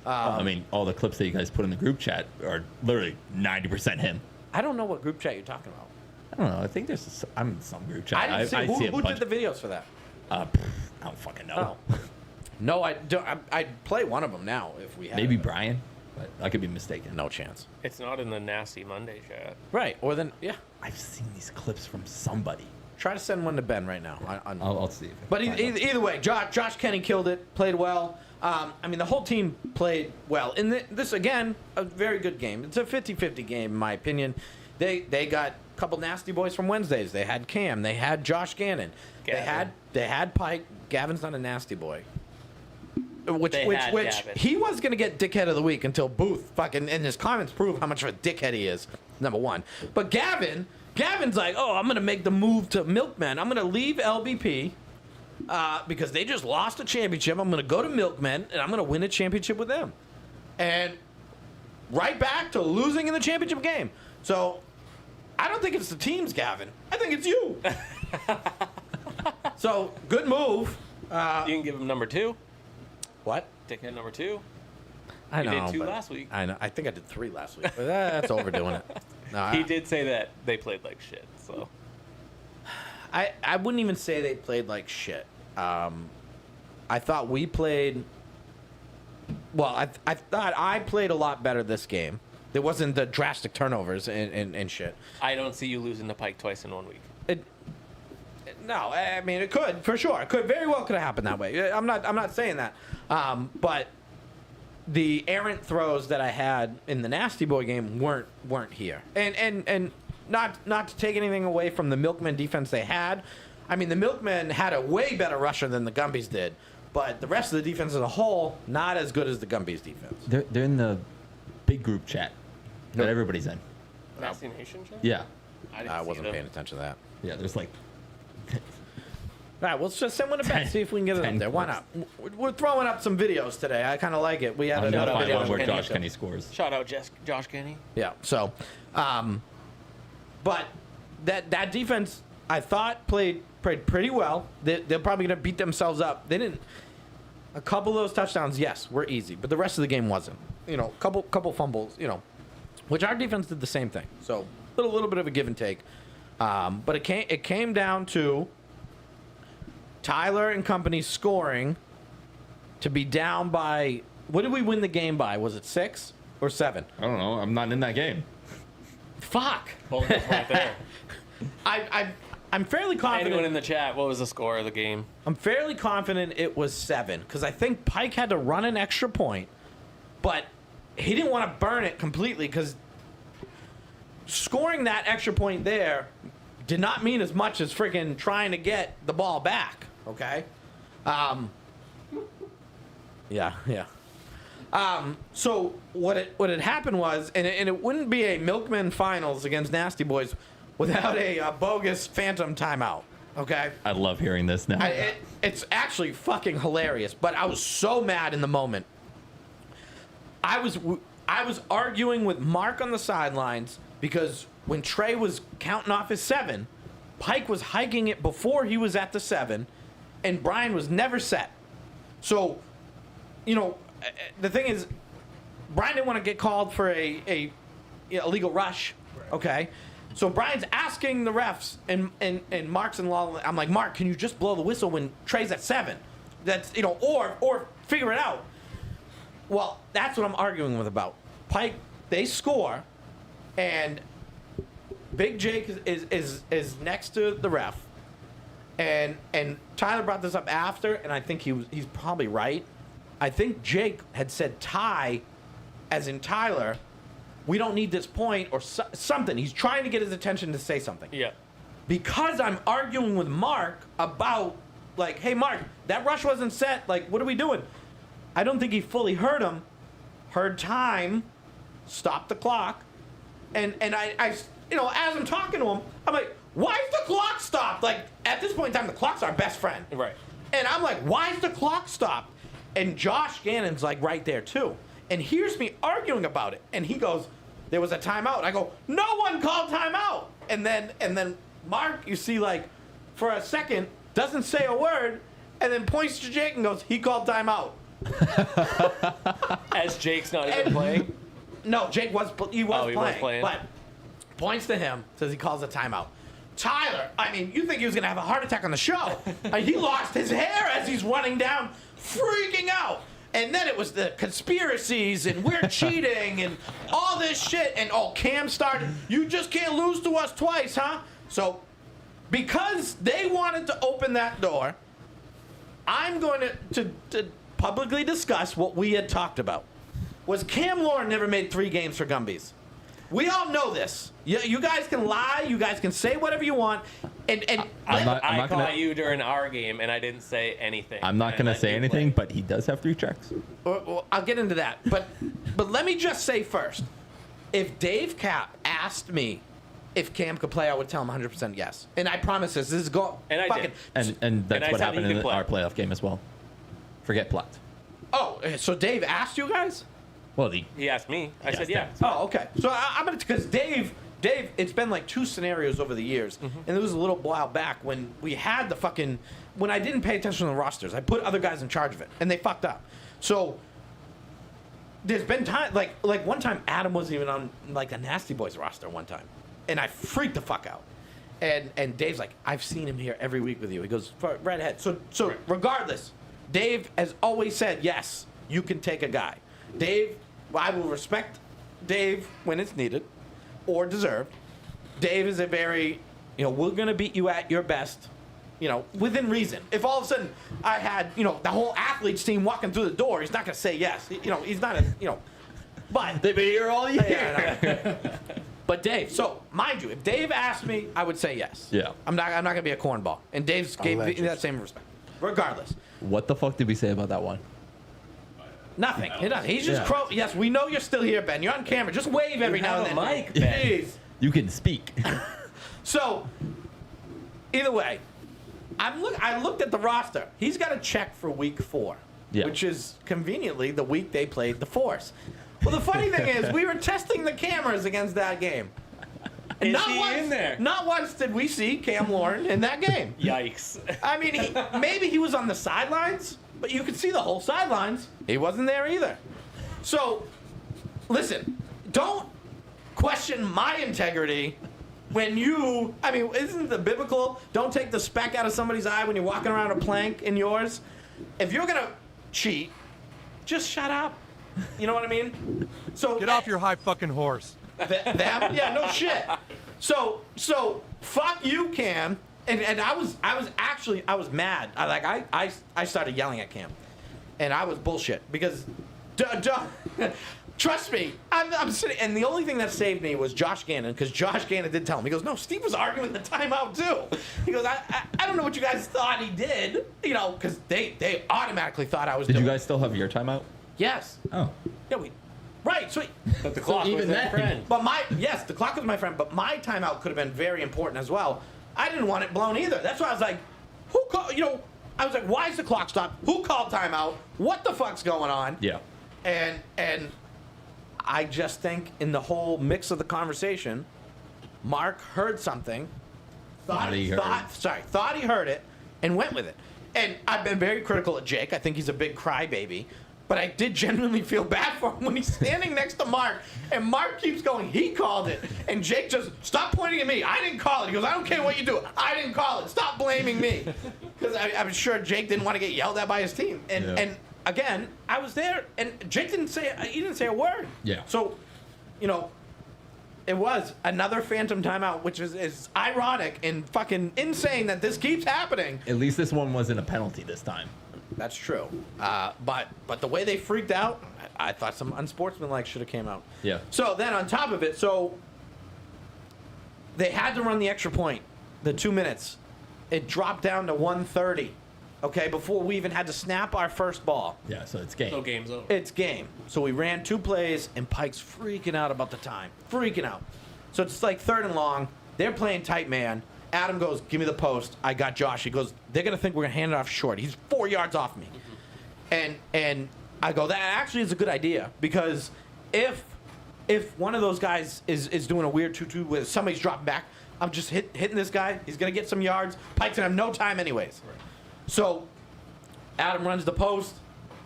[SPEAKER 5] I mean, all the clips that you guys put in the group chat are literally 90% him.
[SPEAKER 6] I don't know what group chat you're talking about.
[SPEAKER 5] I don't know. I think I'm in some group chat.
[SPEAKER 6] I didn't see
[SPEAKER 5] I see a
[SPEAKER 6] who
[SPEAKER 5] bunch.
[SPEAKER 6] did the videos for that.
[SPEAKER 5] I don't fucking know.
[SPEAKER 6] Oh. No, I don't. I'd play one of them now if we had.
[SPEAKER 5] Maybe
[SPEAKER 6] it.
[SPEAKER 5] Brian. but I could be mistaken.
[SPEAKER 6] No chance.
[SPEAKER 7] It's not in the Nasty Monday chat.
[SPEAKER 6] Right. Or then, yeah.
[SPEAKER 5] I've seen these clips from somebody.
[SPEAKER 6] Try to send one to Ben right now.
[SPEAKER 5] I'll see.
[SPEAKER 6] But either way, Josh Kenny killed it, played well. I mean, the whole team played well. And this, again, a very good game. It's a 50-50 game, in my opinion. They got a couple nasty boys from Wednesdays. They had Cam. They had Josh Gannon.
[SPEAKER 7] Gavin.
[SPEAKER 6] They had Pike. Gavin's not a nasty boy. Which
[SPEAKER 7] Gavin.
[SPEAKER 6] he was going to get dickhead of the week until Booth fucking in his comments prove how much of a dickhead he is, number one. But Gavin's like, oh, I'm going to make the move to Milkmen. I'm going to leave LBP because they just lost a championship. I'm going to go to Milkmen, and I'm going to win a championship with them. And right back to losing in the championship game. So I don't think it's the teams, Gavin. I think it's you. So good move.
[SPEAKER 7] You can give him number 2.
[SPEAKER 6] What?
[SPEAKER 7] Dickhead number 2.
[SPEAKER 6] I know.
[SPEAKER 7] You did 2
[SPEAKER 6] but-
[SPEAKER 7] last week.
[SPEAKER 6] I know. I think I did 3 last week, but that's overdoing it. No,
[SPEAKER 7] He did say that they played like shit. So
[SPEAKER 6] I wouldn't even say they played like shit. I thought we played. Well, I thought I played a lot better this game. There wasn't the drastic turnovers and shit.
[SPEAKER 7] I don't see you losing to Pike twice in 1 week.
[SPEAKER 6] No, I mean it could for sure. It could very well could have happened that way. I'm not saying that. But the errant throws that I had in the Nasty Boy game weren't here. And not to take anything away from the Milkmen defense they had. I mean the Milkmen had a way better rusher than the Gumbies did. But the rest of the defense as a whole, not as good as the Gumbies defense.
[SPEAKER 5] They're in the big group chat that everybody's in.
[SPEAKER 7] Nasty Nation chat?
[SPEAKER 5] Yeah.
[SPEAKER 6] I wasn't paying attention to that.
[SPEAKER 5] Yeah, there's like
[SPEAKER 6] All right, well, let's just send one to bed. See if we can get it up there. Why not? We're throwing up some videos today. I kind of like it. We had
[SPEAKER 5] I'm
[SPEAKER 6] another
[SPEAKER 5] gonna find
[SPEAKER 6] video.
[SPEAKER 5] one where
[SPEAKER 7] Kenny.
[SPEAKER 5] Josh Kenny scores.
[SPEAKER 7] Shout out Josh Kenny.
[SPEAKER 6] Yeah. So, but that defense, I thought played pretty well. They're probably gonna beat themselves up. They didn't. A couple of those touchdowns, yes, were easy, but the rest of the game wasn't. You know, couple fumbles. You know, which our defense did the same thing. So a little bit of a give and take. But it came down to Tyler and company scoring to be down by, what did we win the game by? Was it 6 or 7?
[SPEAKER 5] I don't know. I'm not in that game.
[SPEAKER 6] Fuck.
[SPEAKER 7] Both right there.
[SPEAKER 6] I'm fairly confident.
[SPEAKER 7] Anyone in the chat, what was the score of the game?
[SPEAKER 6] I'm fairly confident it was 7 because I think Pike had to run an extra point, but he didn't want to burn it completely because scoring that extra point there did not mean as much as freaking trying to get the ball back. Okay. Yeah. So what had happened was, and it wouldn't be a Milkman finals against Nasty Boys without a bogus phantom timeout. Okay.
[SPEAKER 5] I love hearing this now.
[SPEAKER 6] It's actually fucking hilarious, but I was so mad in the moment. I was arguing with Mark on the sidelines because when Trey was counting off his 7, Pike was hiking it before he was at the 7, and Brian was never set. So, you know, the thing is, Brian didn't want to get called for a illegal rush. Okay. So Brian's asking the refs, and Mark's in law. I'm like, Mark, can you just blow the whistle when Trey's at 7? That's, you know, or figure it out. Well, that's what I'm arguing with about. Pike, they score, and Big Jake is next to the ref, and Tyler brought this up after, and I think he's probably right. I think Jake had said tie, as in Tyler. We don't need this point or something. He's trying to get his attention to say something.
[SPEAKER 7] Yeah.
[SPEAKER 6] Because I'm arguing with Mark about, like, hey, Mark, that rush wasn't set. Like, what are we doing? I don't think he fully heard him. Heard time. Stopped the clock. And I, you know, as I'm talking to him, I'm like, why is the clock stopped? Like, at this point in time, the clock's our best friend.
[SPEAKER 7] Right.
[SPEAKER 6] And I'm like, why is the clock stopped? And Josh Gannon's, like, right there, too. And here's me arguing about it. And he goes, there was a timeout. I go, no one called timeout. And then Mark, you see, like, for a second, doesn't say a word, and then points to Jake and goes, he called timeout.
[SPEAKER 7] As Jake's not even playing?
[SPEAKER 6] No, Jake was playing. But points to him, says he calls a timeout. Tyler, I mean, you think he was going to have a heart attack on the show. He lost his hair as he's running down, freaking out. And then it was the conspiracies and we're cheating and all this shit. And Cam started, you just can't lose to us twice, huh? So because they wanted to open that door, I'm going to publicly discuss what we had talked about. Was Cam Lauren never made 3 games for Gumbies? We all know this. You guys can lie. You guys can say whatever you want. And
[SPEAKER 5] I'm not
[SPEAKER 7] I
[SPEAKER 5] gonna-
[SPEAKER 7] caught you during our game, and I didn't say anything.
[SPEAKER 5] I'm not
[SPEAKER 7] And
[SPEAKER 5] going to
[SPEAKER 7] let
[SPEAKER 5] say
[SPEAKER 7] you
[SPEAKER 5] anything,
[SPEAKER 7] play.
[SPEAKER 5] but he does have 3 checks.
[SPEAKER 6] Well, I'll get into that. But let me just say first, if Dave Cap asked me if Cam could play, I would tell him 100% yes. And I promise this is go.
[SPEAKER 7] And I
[SPEAKER 6] fucking,
[SPEAKER 7] did.
[SPEAKER 5] And that's
[SPEAKER 7] I
[SPEAKER 5] what
[SPEAKER 7] said
[SPEAKER 5] happened
[SPEAKER 7] he
[SPEAKER 5] in
[SPEAKER 7] could play.
[SPEAKER 5] our playoff game as well. Forget Platt.
[SPEAKER 6] Oh, so Dave asked you guys?
[SPEAKER 5] Well,
[SPEAKER 7] He asked me. I said yeah.
[SPEAKER 6] Oh, okay. So I'm gonna, because Dave, it's been like 2 scenarios over the years, and there was a little while back when we had the fucking, when I didn't pay attention to the rosters, I put other guys in charge of it, and they fucked up. So there's been time, like one time Adam wasn't even on like a Nasty Boys roster one time, and I freaked the fuck out. And Dave's like, I've seen him here every week with you. He goes, right ahead. So regardless, Dave has always said, yes, you can take a guy. Dave, I will respect Dave when it's needed or deserved. Dave is a very, we're going to beat you at your best, within reason. If all of a sudden I had, the whole athletes team walking through the door, he's not going to say yes. He's not but
[SPEAKER 5] they've been here all year.
[SPEAKER 6] Yeah, but Dave, so mind you, if Dave asked me, I would say yes.
[SPEAKER 5] Yeah.
[SPEAKER 6] I'm not going to be a cornball. And Dave's gave me that same respect. Regardless.
[SPEAKER 5] What the fuck did we say about that one?
[SPEAKER 6] Nothing. He's just Yes, we know you're still here, Ben. You're on camera. Just wave every now and then.
[SPEAKER 7] Mike, Ben.
[SPEAKER 6] Please.
[SPEAKER 5] You can speak.
[SPEAKER 6] So, either way, I looked at the roster. He's got a check for week 4, which is conveniently the week they played the Force. Well, the funny thing is, we were testing the cameras against that game. And
[SPEAKER 7] Is he in there?
[SPEAKER 6] Not once did we see Cam Lauren in that game.
[SPEAKER 7] Yikes.
[SPEAKER 6] I mean, maybe he was on the sidelines, but you could see the whole sidelines. He wasn't there either. So, listen, don't question my integrity when isn't the biblical, don't take the speck out of somebody's eye when you're walking around a plank in yours? If you're going to cheat, just shut up. You know what I mean? So
[SPEAKER 9] Get off your high fucking horse.
[SPEAKER 6] them? Yeah, no shit. So fuck you, Cam. And I was mad. I started yelling at Cam, and I was bullshit because, trust me, I'm sitting, and the only thing that saved me was Josh Gannon, because Josh Gannon did tell him. He goes, no, Steve was arguing the timeout too. He goes, I don't know what you guys thought he did, because they automatically thought I was.
[SPEAKER 5] Did
[SPEAKER 6] doing
[SPEAKER 5] you guys still have your timeout?
[SPEAKER 6] Yes.
[SPEAKER 5] Oh.
[SPEAKER 6] Yeah, right. So.
[SPEAKER 7] But the clock was their friend.
[SPEAKER 6] But the clock was my friend, but my timeout could have been very important as well. I didn't want it blown either. That's why I was like, who called, I was like, why is the clock stopped? Who called timeout? What the fuck's going on?
[SPEAKER 5] Yeah.
[SPEAKER 6] And I just think in the whole mix of the conversation, Mark heard something, thought he heard it, and went with it. And I've been very critical of Jake. I think he's a big crybaby. But I did genuinely feel bad for him when he's standing next to Mark, and Mark keeps going, he called it. And Jake just, stop pointing at me. I didn't call it. He goes, I don't care what you do. I didn't call it. Stop blaming me. Because I'm sure Jake didn't want to get yelled at by his team. And again, I was there, and Jake didn't say a word.
[SPEAKER 5] Yeah.
[SPEAKER 6] So, it was another phantom timeout, which is ironic and fucking insane that this keeps happening.
[SPEAKER 5] At least this one wasn't a penalty this time.
[SPEAKER 6] That's true. But the way they freaked out, I thought some unsportsmanlike should have came out.
[SPEAKER 5] Yeah.
[SPEAKER 6] So then on top of it, they had to run the extra point, the 2 minutes. It dropped down to 1:30, okay, before we even had to snap our first ball.
[SPEAKER 5] Yeah, so it's game.
[SPEAKER 7] So game's over.
[SPEAKER 6] It's game. So we ran 2 plays, and Pike's freaking out about the time. Freaking out. So it's like 3rd and long. They're playing tight man. Adam goes, give me the post. I got Josh. He goes, they're going to think we're going to hand it off short. He's 4 yards off me. And I go, that actually is a good idea, because if one of those guys is doing a weird 2-2 where somebody's dropping back, I'm just hitting this guy. He's going to get some yards. Pike's going to have no time anyways. Right. So Adam runs the post.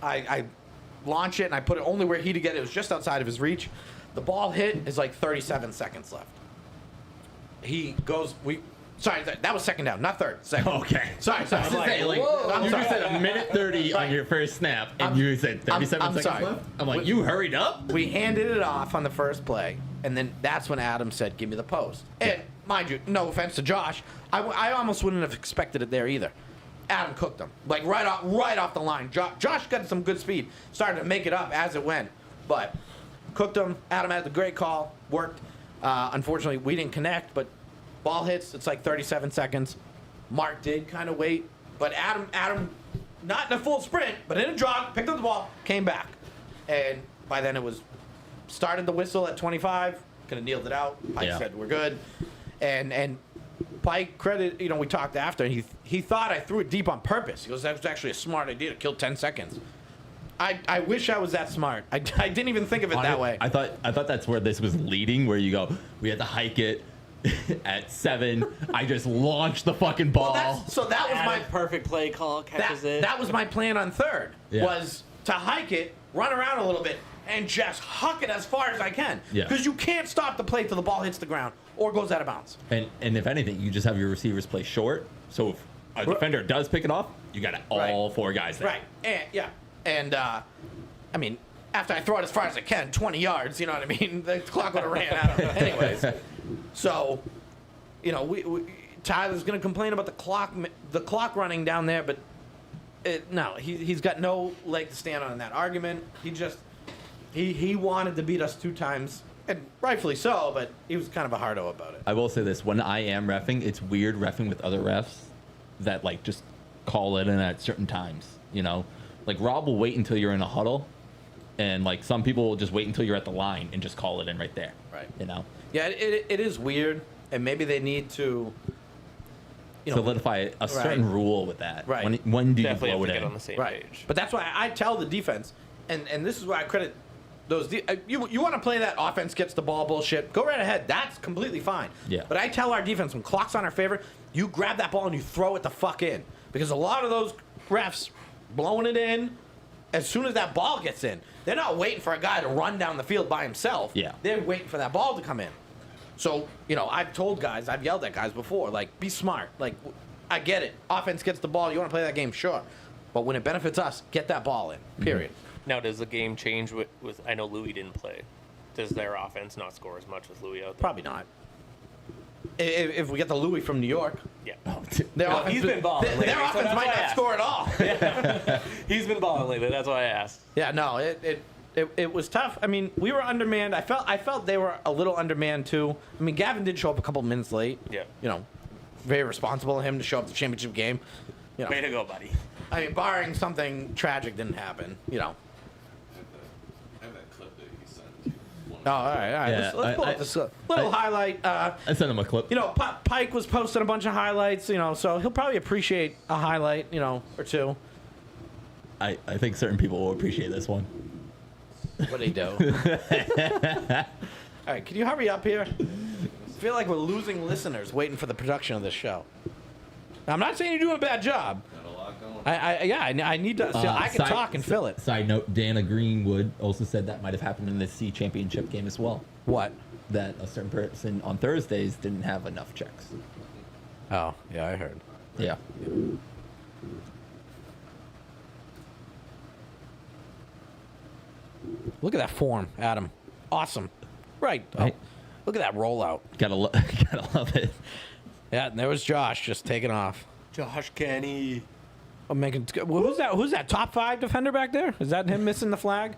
[SPEAKER 6] I launch it, and I put it only where he to get it. It was just outside of his reach. The ball hit is like 37 seconds left. He goes, Sorry, that was second down, not third. Second.
[SPEAKER 5] Okay.
[SPEAKER 6] Sorry.
[SPEAKER 5] I'm like,
[SPEAKER 6] whoa.
[SPEAKER 5] you just said a minute 30 on your first snap, and you said 37
[SPEAKER 6] I'm
[SPEAKER 5] seconds
[SPEAKER 6] sorry.
[SPEAKER 5] left? I'm like, you hurried up?
[SPEAKER 6] We handed it off on the first play, and then that's when Adam said, give me the post. And mind you, no offense to Josh, I almost wouldn't have expected it there either. Adam cooked him. Like, right off the line. Josh got some good speed. Started to make it up as it went. But cooked him. Adam had the great call. Worked. Unfortunately, we didn't connect, but ball hits. It's like 37 seconds. Mark did kind of wait. But Adam, not in a full sprint, but in a jog, picked up the ball, came back. And by then it was started the whistle at 25. Could have kneeled it out. Pike said, we're good. And Pike credit, we talked after, and he thought I threw it deep on purpose. He goes, that was actually a smart idea to kill 10 seconds. I wish I was that smart. I didn't even think of it that way.
[SPEAKER 5] I thought that's where this was leading, where you go, we had to hike it at 7. I just launched the fucking ball.
[SPEAKER 6] Well, that was my
[SPEAKER 7] perfect play call, catches it.
[SPEAKER 6] That was my plan on third, was to hike it, run around a little bit, and just huck it as far as I can. Because you can't stop the play till the ball hits the ground or goes out of bounds.
[SPEAKER 5] And if anything, you just have your receivers play short. So if a defender does pick it off, you got all 4 guys there.
[SPEAKER 6] Right. And I mean, after I throw it as far as I can, 20 yards, you know what I mean? The clock would have ran out. Anyways. So, Tyler's going to complain about the clock running down there, but no, he's got no leg to stand on in that argument. He wanted to beat us 2 times, and rightfully so, but he was kind of a hardo about it.
[SPEAKER 5] I will say this, when I am reffing, it's weird reffing with other refs that just call it in at certain times, Like Rob will wait until you're in a huddle, and some people will just wait until you're at the line and just call it in right there.
[SPEAKER 6] Right.
[SPEAKER 5] Yeah,
[SPEAKER 6] it is weird, and maybe they need to
[SPEAKER 5] solidify a certain rule with that.
[SPEAKER 6] Right.
[SPEAKER 5] When do
[SPEAKER 7] Definitely
[SPEAKER 5] you blow
[SPEAKER 7] have to
[SPEAKER 5] it
[SPEAKER 7] get
[SPEAKER 5] in?
[SPEAKER 7] on the same
[SPEAKER 6] Right.
[SPEAKER 7] page.
[SPEAKER 6] But that's why I tell the defense, and this is why I credit those. You want to play that offense gets the ball bullshit? Go right ahead. That's completely fine.
[SPEAKER 5] Yeah.
[SPEAKER 6] But I tell our defense, when clock's on our favor, you grab that ball and you throw it the fuck in, because a lot of those refs blowing it in as soon as that ball gets in. They're not waiting for a guy to run down the field by himself.
[SPEAKER 5] Yeah.
[SPEAKER 6] They're waiting for that ball to come in. So, I've told guys, I've yelled at guys before, be smart. I get it. Offense gets the ball. You want to play that game? Sure. But when it benefits us, get that ball in, period.
[SPEAKER 7] Now, does the game change with I know Louis didn't play. Does their offense not score as much with Louis out there?
[SPEAKER 6] Probably not. If we get the Louis from New York,
[SPEAKER 7] Yeah.
[SPEAKER 6] their
[SPEAKER 7] No,
[SPEAKER 6] offense,
[SPEAKER 7] he's been balling lately,
[SPEAKER 6] their
[SPEAKER 7] so
[SPEAKER 6] offense
[SPEAKER 7] that's
[SPEAKER 6] might
[SPEAKER 7] why I
[SPEAKER 6] not
[SPEAKER 7] asked.
[SPEAKER 6] score at all.
[SPEAKER 7] He's been balling lately. That's why I asked.
[SPEAKER 6] Yeah, no, it was tough. I mean, we were undermanned. I felt they were a little undermanned too. I mean, Gavin did show up a couple minutes late.
[SPEAKER 7] Yeah.
[SPEAKER 6] Very responsible of him to show up to the championship game.
[SPEAKER 7] Way to go, buddy.
[SPEAKER 6] I mean, barring something tragic didn't happen,
[SPEAKER 4] I have that clip that he sent.
[SPEAKER 6] Oh, all right.
[SPEAKER 5] Yeah,
[SPEAKER 6] Let's pull up this little highlight.
[SPEAKER 5] I sent him a clip.
[SPEAKER 6] Pike was posting a bunch of highlights, so he'll probably appreciate a highlight, or 2.
[SPEAKER 5] I think certain people will appreciate this one.
[SPEAKER 6] What did he do? All right, can you hurry up here? I feel like we're losing listeners waiting for the production of this show. Now, I'm not saying you're doing a bad job.
[SPEAKER 4] Got a lot going.
[SPEAKER 6] I need to. I can talk and fill it.
[SPEAKER 5] Side note: Dana Greenwood also said that might have happened in the C championship game as well.
[SPEAKER 6] What?
[SPEAKER 5] That a certain person on Thursdays didn't have enough checks.
[SPEAKER 6] Oh, yeah, I heard.
[SPEAKER 5] Yeah.
[SPEAKER 6] Look at that form, Adam. Awesome. Right.
[SPEAKER 5] Right.
[SPEAKER 6] Oh, look at that rollout.
[SPEAKER 5] Gotta love it.
[SPEAKER 6] Yeah, and there was Josh just taking off.
[SPEAKER 7] Josh Kenny.
[SPEAKER 6] I'm making. Well, who's that? Top 5 defender back there? Is that him missing the flag?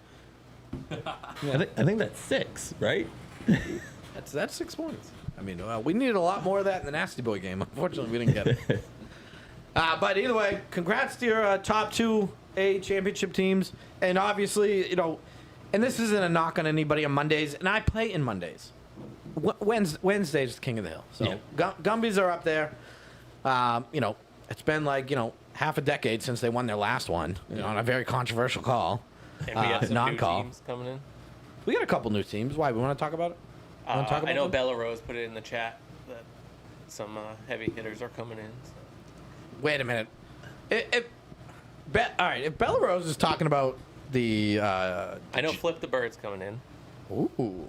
[SPEAKER 5] I think that's 6, right?
[SPEAKER 6] That's 6 points. I mean, we needed a lot more of that in the Nasty Boy game. Unfortunately, we didn't get it. But either way, congrats to your top 2 A championship teams, and obviously, and this isn't a knock on anybody on Mondays, and I play in Mondays. Wednesday's the king of the hill. So Gumbies are up there. It's been half a decade since they won their last one on a very controversial call.
[SPEAKER 7] And we got some
[SPEAKER 6] non-call.
[SPEAKER 7] new teams coming in.
[SPEAKER 6] We got a couple new teams. Why? We want to talk about it?
[SPEAKER 7] I know Bella Rose put it in the chat that some heavy hitters are coming in. So.
[SPEAKER 6] Wait a minute. All right, if Bella Rose is talking about the...
[SPEAKER 7] I know Flip the Bird's coming in.
[SPEAKER 6] Ooh.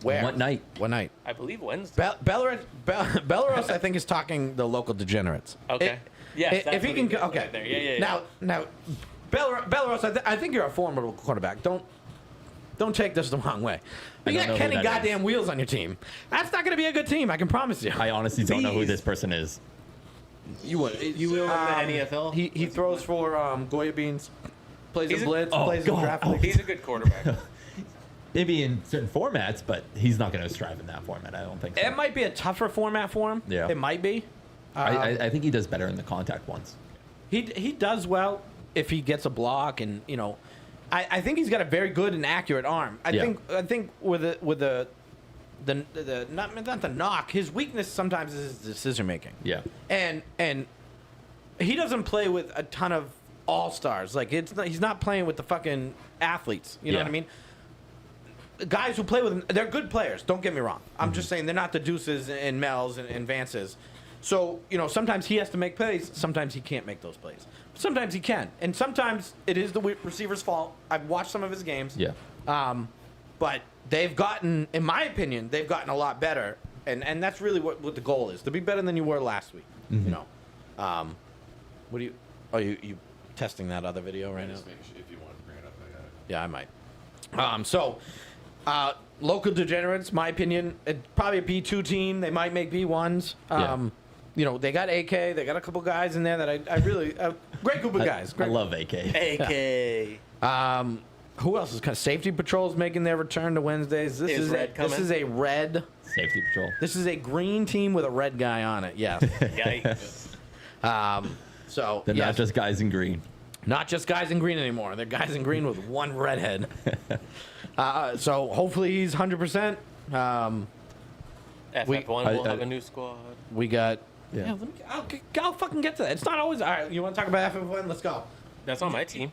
[SPEAKER 6] Where?
[SPEAKER 5] What night?
[SPEAKER 6] What night?
[SPEAKER 7] I believe Wednesday.
[SPEAKER 6] Belarus, I think, is talking the local degenerates.
[SPEAKER 7] Okay. Yes,
[SPEAKER 6] if he can, okay.
[SPEAKER 7] Right there. Yeah.
[SPEAKER 6] Now, Belarus, I think you're a formidable quarterback. Don't take this the wrong way. But you
[SPEAKER 5] don't
[SPEAKER 6] got
[SPEAKER 5] know who
[SPEAKER 6] Kenny
[SPEAKER 5] that
[SPEAKER 6] goddamn Wheels on your team. That's not going to be a good team. I can promise you.
[SPEAKER 5] I honestly don't know who this person is.
[SPEAKER 6] You would.
[SPEAKER 2] You will in the NFL?
[SPEAKER 6] He throws for Goya Beans. Plays
[SPEAKER 7] He's
[SPEAKER 6] in
[SPEAKER 7] a-
[SPEAKER 6] blitz.
[SPEAKER 5] Oh,
[SPEAKER 6] plays in
[SPEAKER 5] God.
[SPEAKER 6] draft
[SPEAKER 5] Oh.
[SPEAKER 6] league.
[SPEAKER 7] He's a good quarterback.
[SPEAKER 5] Maybe in certain formats, but he's not going to strive in that format. I don't think so.
[SPEAKER 6] It might be a tougher format for him.
[SPEAKER 5] Yeah.
[SPEAKER 6] It might be.
[SPEAKER 5] I think he does better in the contact ones.
[SPEAKER 6] He does well if he gets a block, and I think he's got a very good and accurate arm. I think with the not the knock, his weakness sometimes is his decision making.
[SPEAKER 5] Yeah.
[SPEAKER 6] And he doesn't play with a ton of all stars. Like he's not playing with the fucking athletes. You know what I mean? Guys who play with him, they're good players. Don't get me wrong. I'm just saying they're not the Deuces and Mels and Vances. So sometimes he has to make plays. Sometimes he can't make those plays. Sometimes he can, and sometimes it is the receiver's fault. I've watched some of his games.
[SPEAKER 5] Yeah.
[SPEAKER 6] But they've gotten, in my opinion, they've gotten a lot better, and that's really what the goal is, to be better than you were last week. What do you? Oh, you testing that other video right now?
[SPEAKER 4] Just make sure if you want to bring it up, I got it.
[SPEAKER 6] Yeah, I might. Local degenerates, my opinion, probably a B2 team. They might make B1s. They got AK. They got a couple guys in there that I really great group of guys.
[SPEAKER 5] I love AK.
[SPEAKER 7] AK.
[SPEAKER 6] Who else is kind of safety patrols making their return to Wednesdays? This
[SPEAKER 7] Is red
[SPEAKER 6] this
[SPEAKER 7] coming?
[SPEAKER 6] is a red.
[SPEAKER 5] Safety patrol.
[SPEAKER 6] This is a green team with a red guy on it. Yes.
[SPEAKER 7] Yikes.
[SPEAKER 6] So
[SPEAKER 5] They're
[SPEAKER 6] yes,
[SPEAKER 5] not just guys in green.
[SPEAKER 6] not just guys in green anymore. They're guys in green with one redhead. So hopefully he's 100%.
[SPEAKER 7] FF1 will have a new squad.
[SPEAKER 6] We got.
[SPEAKER 5] Yeah.
[SPEAKER 6] I'll fucking get to that. It's not always. All right, you want to talk about FF1? Let's go.
[SPEAKER 7] That's on my team.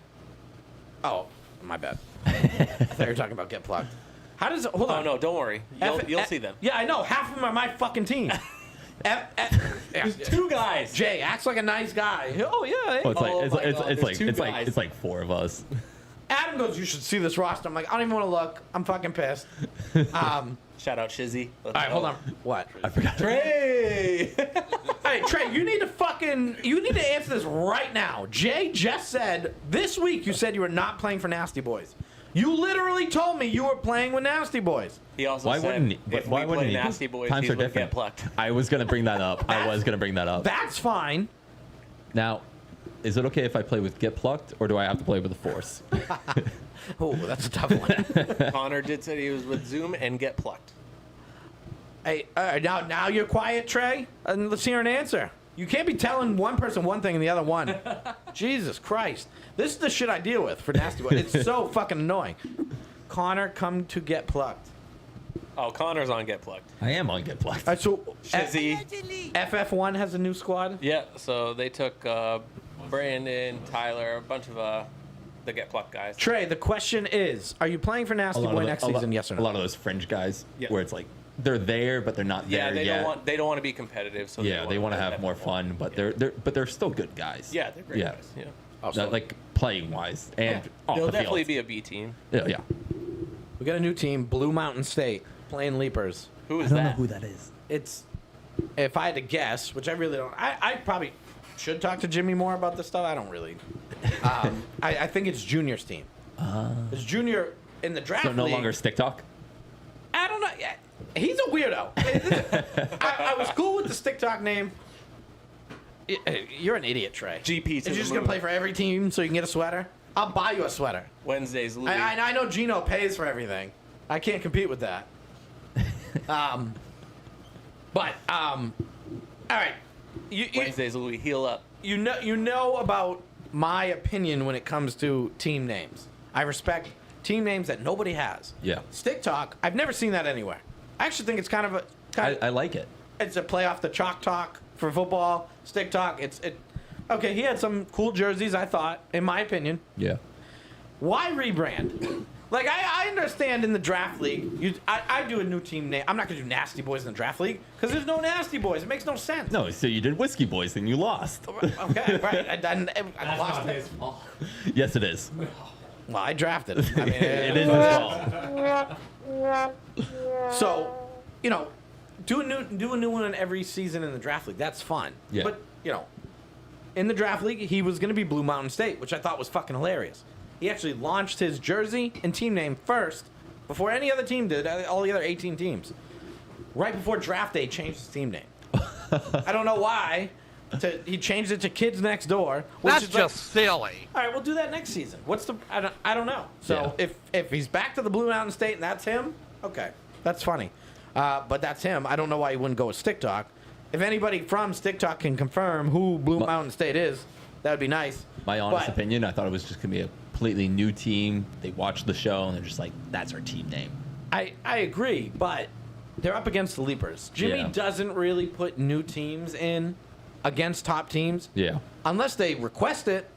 [SPEAKER 6] Oh, my bad. I thought you were talking about get plugged. How does it? Hold
[SPEAKER 7] Oh
[SPEAKER 6] on.
[SPEAKER 7] no, don't worry. You'll see them.
[SPEAKER 6] Yeah, I know. Half of them are my fucking team.
[SPEAKER 7] There's two guys.
[SPEAKER 6] Jay acts like a nice guy. Oh yeah.
[SPEAKER 5] Well, it's
[SPEAKER 7] Oh
[SPEAKER 5] like
[SPEAKER 7] my
[SPEAKER 5] it's
[SPEAKER 7] God,
[SPEAKER 5] like
[SPEAKER 7] there's
[SPEAKER 5] it's
[SPEAKER 7] two
[SPEAKER 5] like
[SPEAKER 7] guys.
[SPEAKER 5] it's like four of us.
[SPEAKER 6] Adam goes, you should see this roster. I'm like, I don't even want to look. I'm fucking pissed.
[SPEAKER 7] Shout out Shizzy.
[SPEAKER 6] All right, hold on. What?
[SPEAKER 5] I forgot.
[SPEAKER 7] Trey.
[SPEAKER 6] Hey, Trey, you need to answer this right now. Jay just said, this week you said you were not playing for Nasty Boys. You literally told me you were playing with Nasty Boys.
[SPEAKER 7] He also
[SPEAKER 5] Why
[SPEAKER 7] said
[SPEAKER 5] wouldn't he?
[SPEAKER 7] if
[SPEAKER 5] Why
[SPEAKER 7] we
[SPEAKER 5] wouldn't
[SPEAKER 7] play
[SPEAKER 5] he?
[SPEAKER 7] Nasty Boys,
[SPEAKER 5] Times
[SPEAKER 7] he
[SPEAKER 5] are
[SPEAKER 7] would
[SPEAKER 5] different.
[SPEAKER 7] get plucked.
[SPEAKER 5] I was gonna bring that up. I was gonna bring that up.
[SPEAKER 6] That's fine.
[SPEAKER 5] Now, is it okay if I play with Get Plucked, or do I have to play with the Force?
[SPEAKER 6] Oh, that's a tough one.
[SPEAKER 7] Connor did say he was with Zoom and get plucked.
[SPEAKER 6] Hey, now you're quiet, Trey, and let's hear an answer. You can't be telling one person one thing and the other one. Jesus Christ. This is the shit I deal with for Nasty Boy. It's so fucking annoying. Connor, come to get plucked.
[SPEAKER 7] Oh, Connor's on get plucked.
[SPEAKER 5] I am on Get Plucked.
[SPEAKER 6] All right, so
[SPEAKER 7] Shizzy.
[SPEAKER 6] FF1 has a new squad.
[SPEAKER 7] Yeah, so they took Brandon, Tyler, a bunch of the get plucked guys.
[SPEAKER 6] Trey, the question is, are you playing for Nasty Boy next season, yes or no?
[SPEAKER 5] A lot of those fringe guys,
[SPEAKER 7] Yeah.
[SPEAKER 5] where it's like they're there, but they're not
[SPEAKER 7] Yeah,
[SPEAKER 5] there
[SPEAKER 7] they
[SPEAKER 5] yet.
[SPEAKER 7] don't want to be competitive. So
[SPEAKER 5] Yeah, they want to
[SPEAKER 7] play
[SPEAKER 5] have more
[SPEAKER 7] FF1.
[SPEAKER 5] fun, but
[SPEAKER 7] Yeah.
[SPEAKER 5] they're still good guys.
[SPEAKER 7] Yeah, they're great
[SPEAKER 5] Yeah.
[SPEAKER 7] guys. Yeah.
[SPEAKER 6] Oh,
[SPEAKER 5] Not, like playing wise and off
[SPEAKER 7] They'll
[SPEAKER 5] the
[SPEAKER 7] definitely
[SPEAKER 5] field.
[SPEAKER 7] be a B team.
[SPEAKER 5] Yeah.
[SPEAKER 6] we got a new team, Blue Mountain State, playing Leapers.
[SPEAKER 7] Who is that?
[SPEAKER 5] that is.
[SPEAKER 6] It's, if I had to guess, which I really don't, I probably should talk to Jimmy more about this stuff. I don't really. I think it's Junior's team. It's Junior in the draft
[SPEAKER 5] So no
[SPEAKER 6] league.
[SPEAKER 5] longer Stick Talk.
[SPEAKER 6] I don't know. Yeah, he's a weirdo. I was cool with the Stick Talk name. You're an idiot, Trey.
[SPEAKER 7] GP to
[SPEAKER 6] You're
[SPEAKER 7] the
[SPEAKER 6] just gonna
[SPEAKER 7] moon.
[SPEAKER 6] play for every team so you can get a sweater. I'll buy you a sweater.
[SPEAKER 7] Wednesday's Louis.
[SPEAKER 6] I know Gino pays for everything. I can't compete with that. All right.
[SPEAKER 7] Wednesday's Louis. Heal up.
[SPEAKER 6] You know about my opinion when it comes to team names. I respect team names that nobody has.
[SPEAKER 5] Yeah.
[SPEAKER 6] Stick Talk, I've never seen that anywhere. I actually think it's kind of
[SPEAKER 5] I like it.
[SPEAKER 6] it's a play off the Chalk Talk for football. Stick Talk, okay, he had some cool jerseys, I thought, in my opinion.
[SPEAKER 5] Yeah.
[SPEAKER 6] Why rebrand? Like, I understand in the draft league, I do a new team name. I'm not going to do Nasty Boys in the draft league because there's no Nasty Boys. It makes no sense.
[SPEAKER 5] No, so you did Whiskey Boys and you lost.
[SPEAKER 6] Okay, right. I lost it.
[SPEAKER 5] Yes, it is.
[SPEAKER 6] Well, I drafted him. I mean,
[SPEAKER 5] It is his fault.
[SPEAKER 6] So, you know, do a new one every season in the draft league. That's fun.
[SPEAKER 5] Yeah.
[SPEAKER 6] But, you know, in the draft league, he was going to be Blue Mountain State, which I thought was fucking hilarious. He actually launched his jersey and team name first before any other team did, all the other 18 teams. Right before draft day, changed his team name. I don't know why. He changed it to Kids Next Door. Which
[SPEAKER 9] That's
[SPEAKER 6] is
[SPEAKER 9] just silly.
[SPEAKER 6] all right, we'll do that next season. What's the? I don't know. So if he's back to the Blue Mountain State and that's him, okay, that's funny. But that's him. I don't know why he wouldn't go with Stick Talk. If anybody from Stick Talk can confirm who Blue Mountain State is, that would be nice.
[SPEAKER 5] My honest opinion, I thought it was just going to be a completely new team. They watched the show and they're just like, that's our team name.
[SPEAKER 6] I agree, but they're up against the Leapers. Jimmy doesn't really put new teams in against top teams.
[SPEAKER 5] Yeah.
[SPEAKER 6] Unless they request it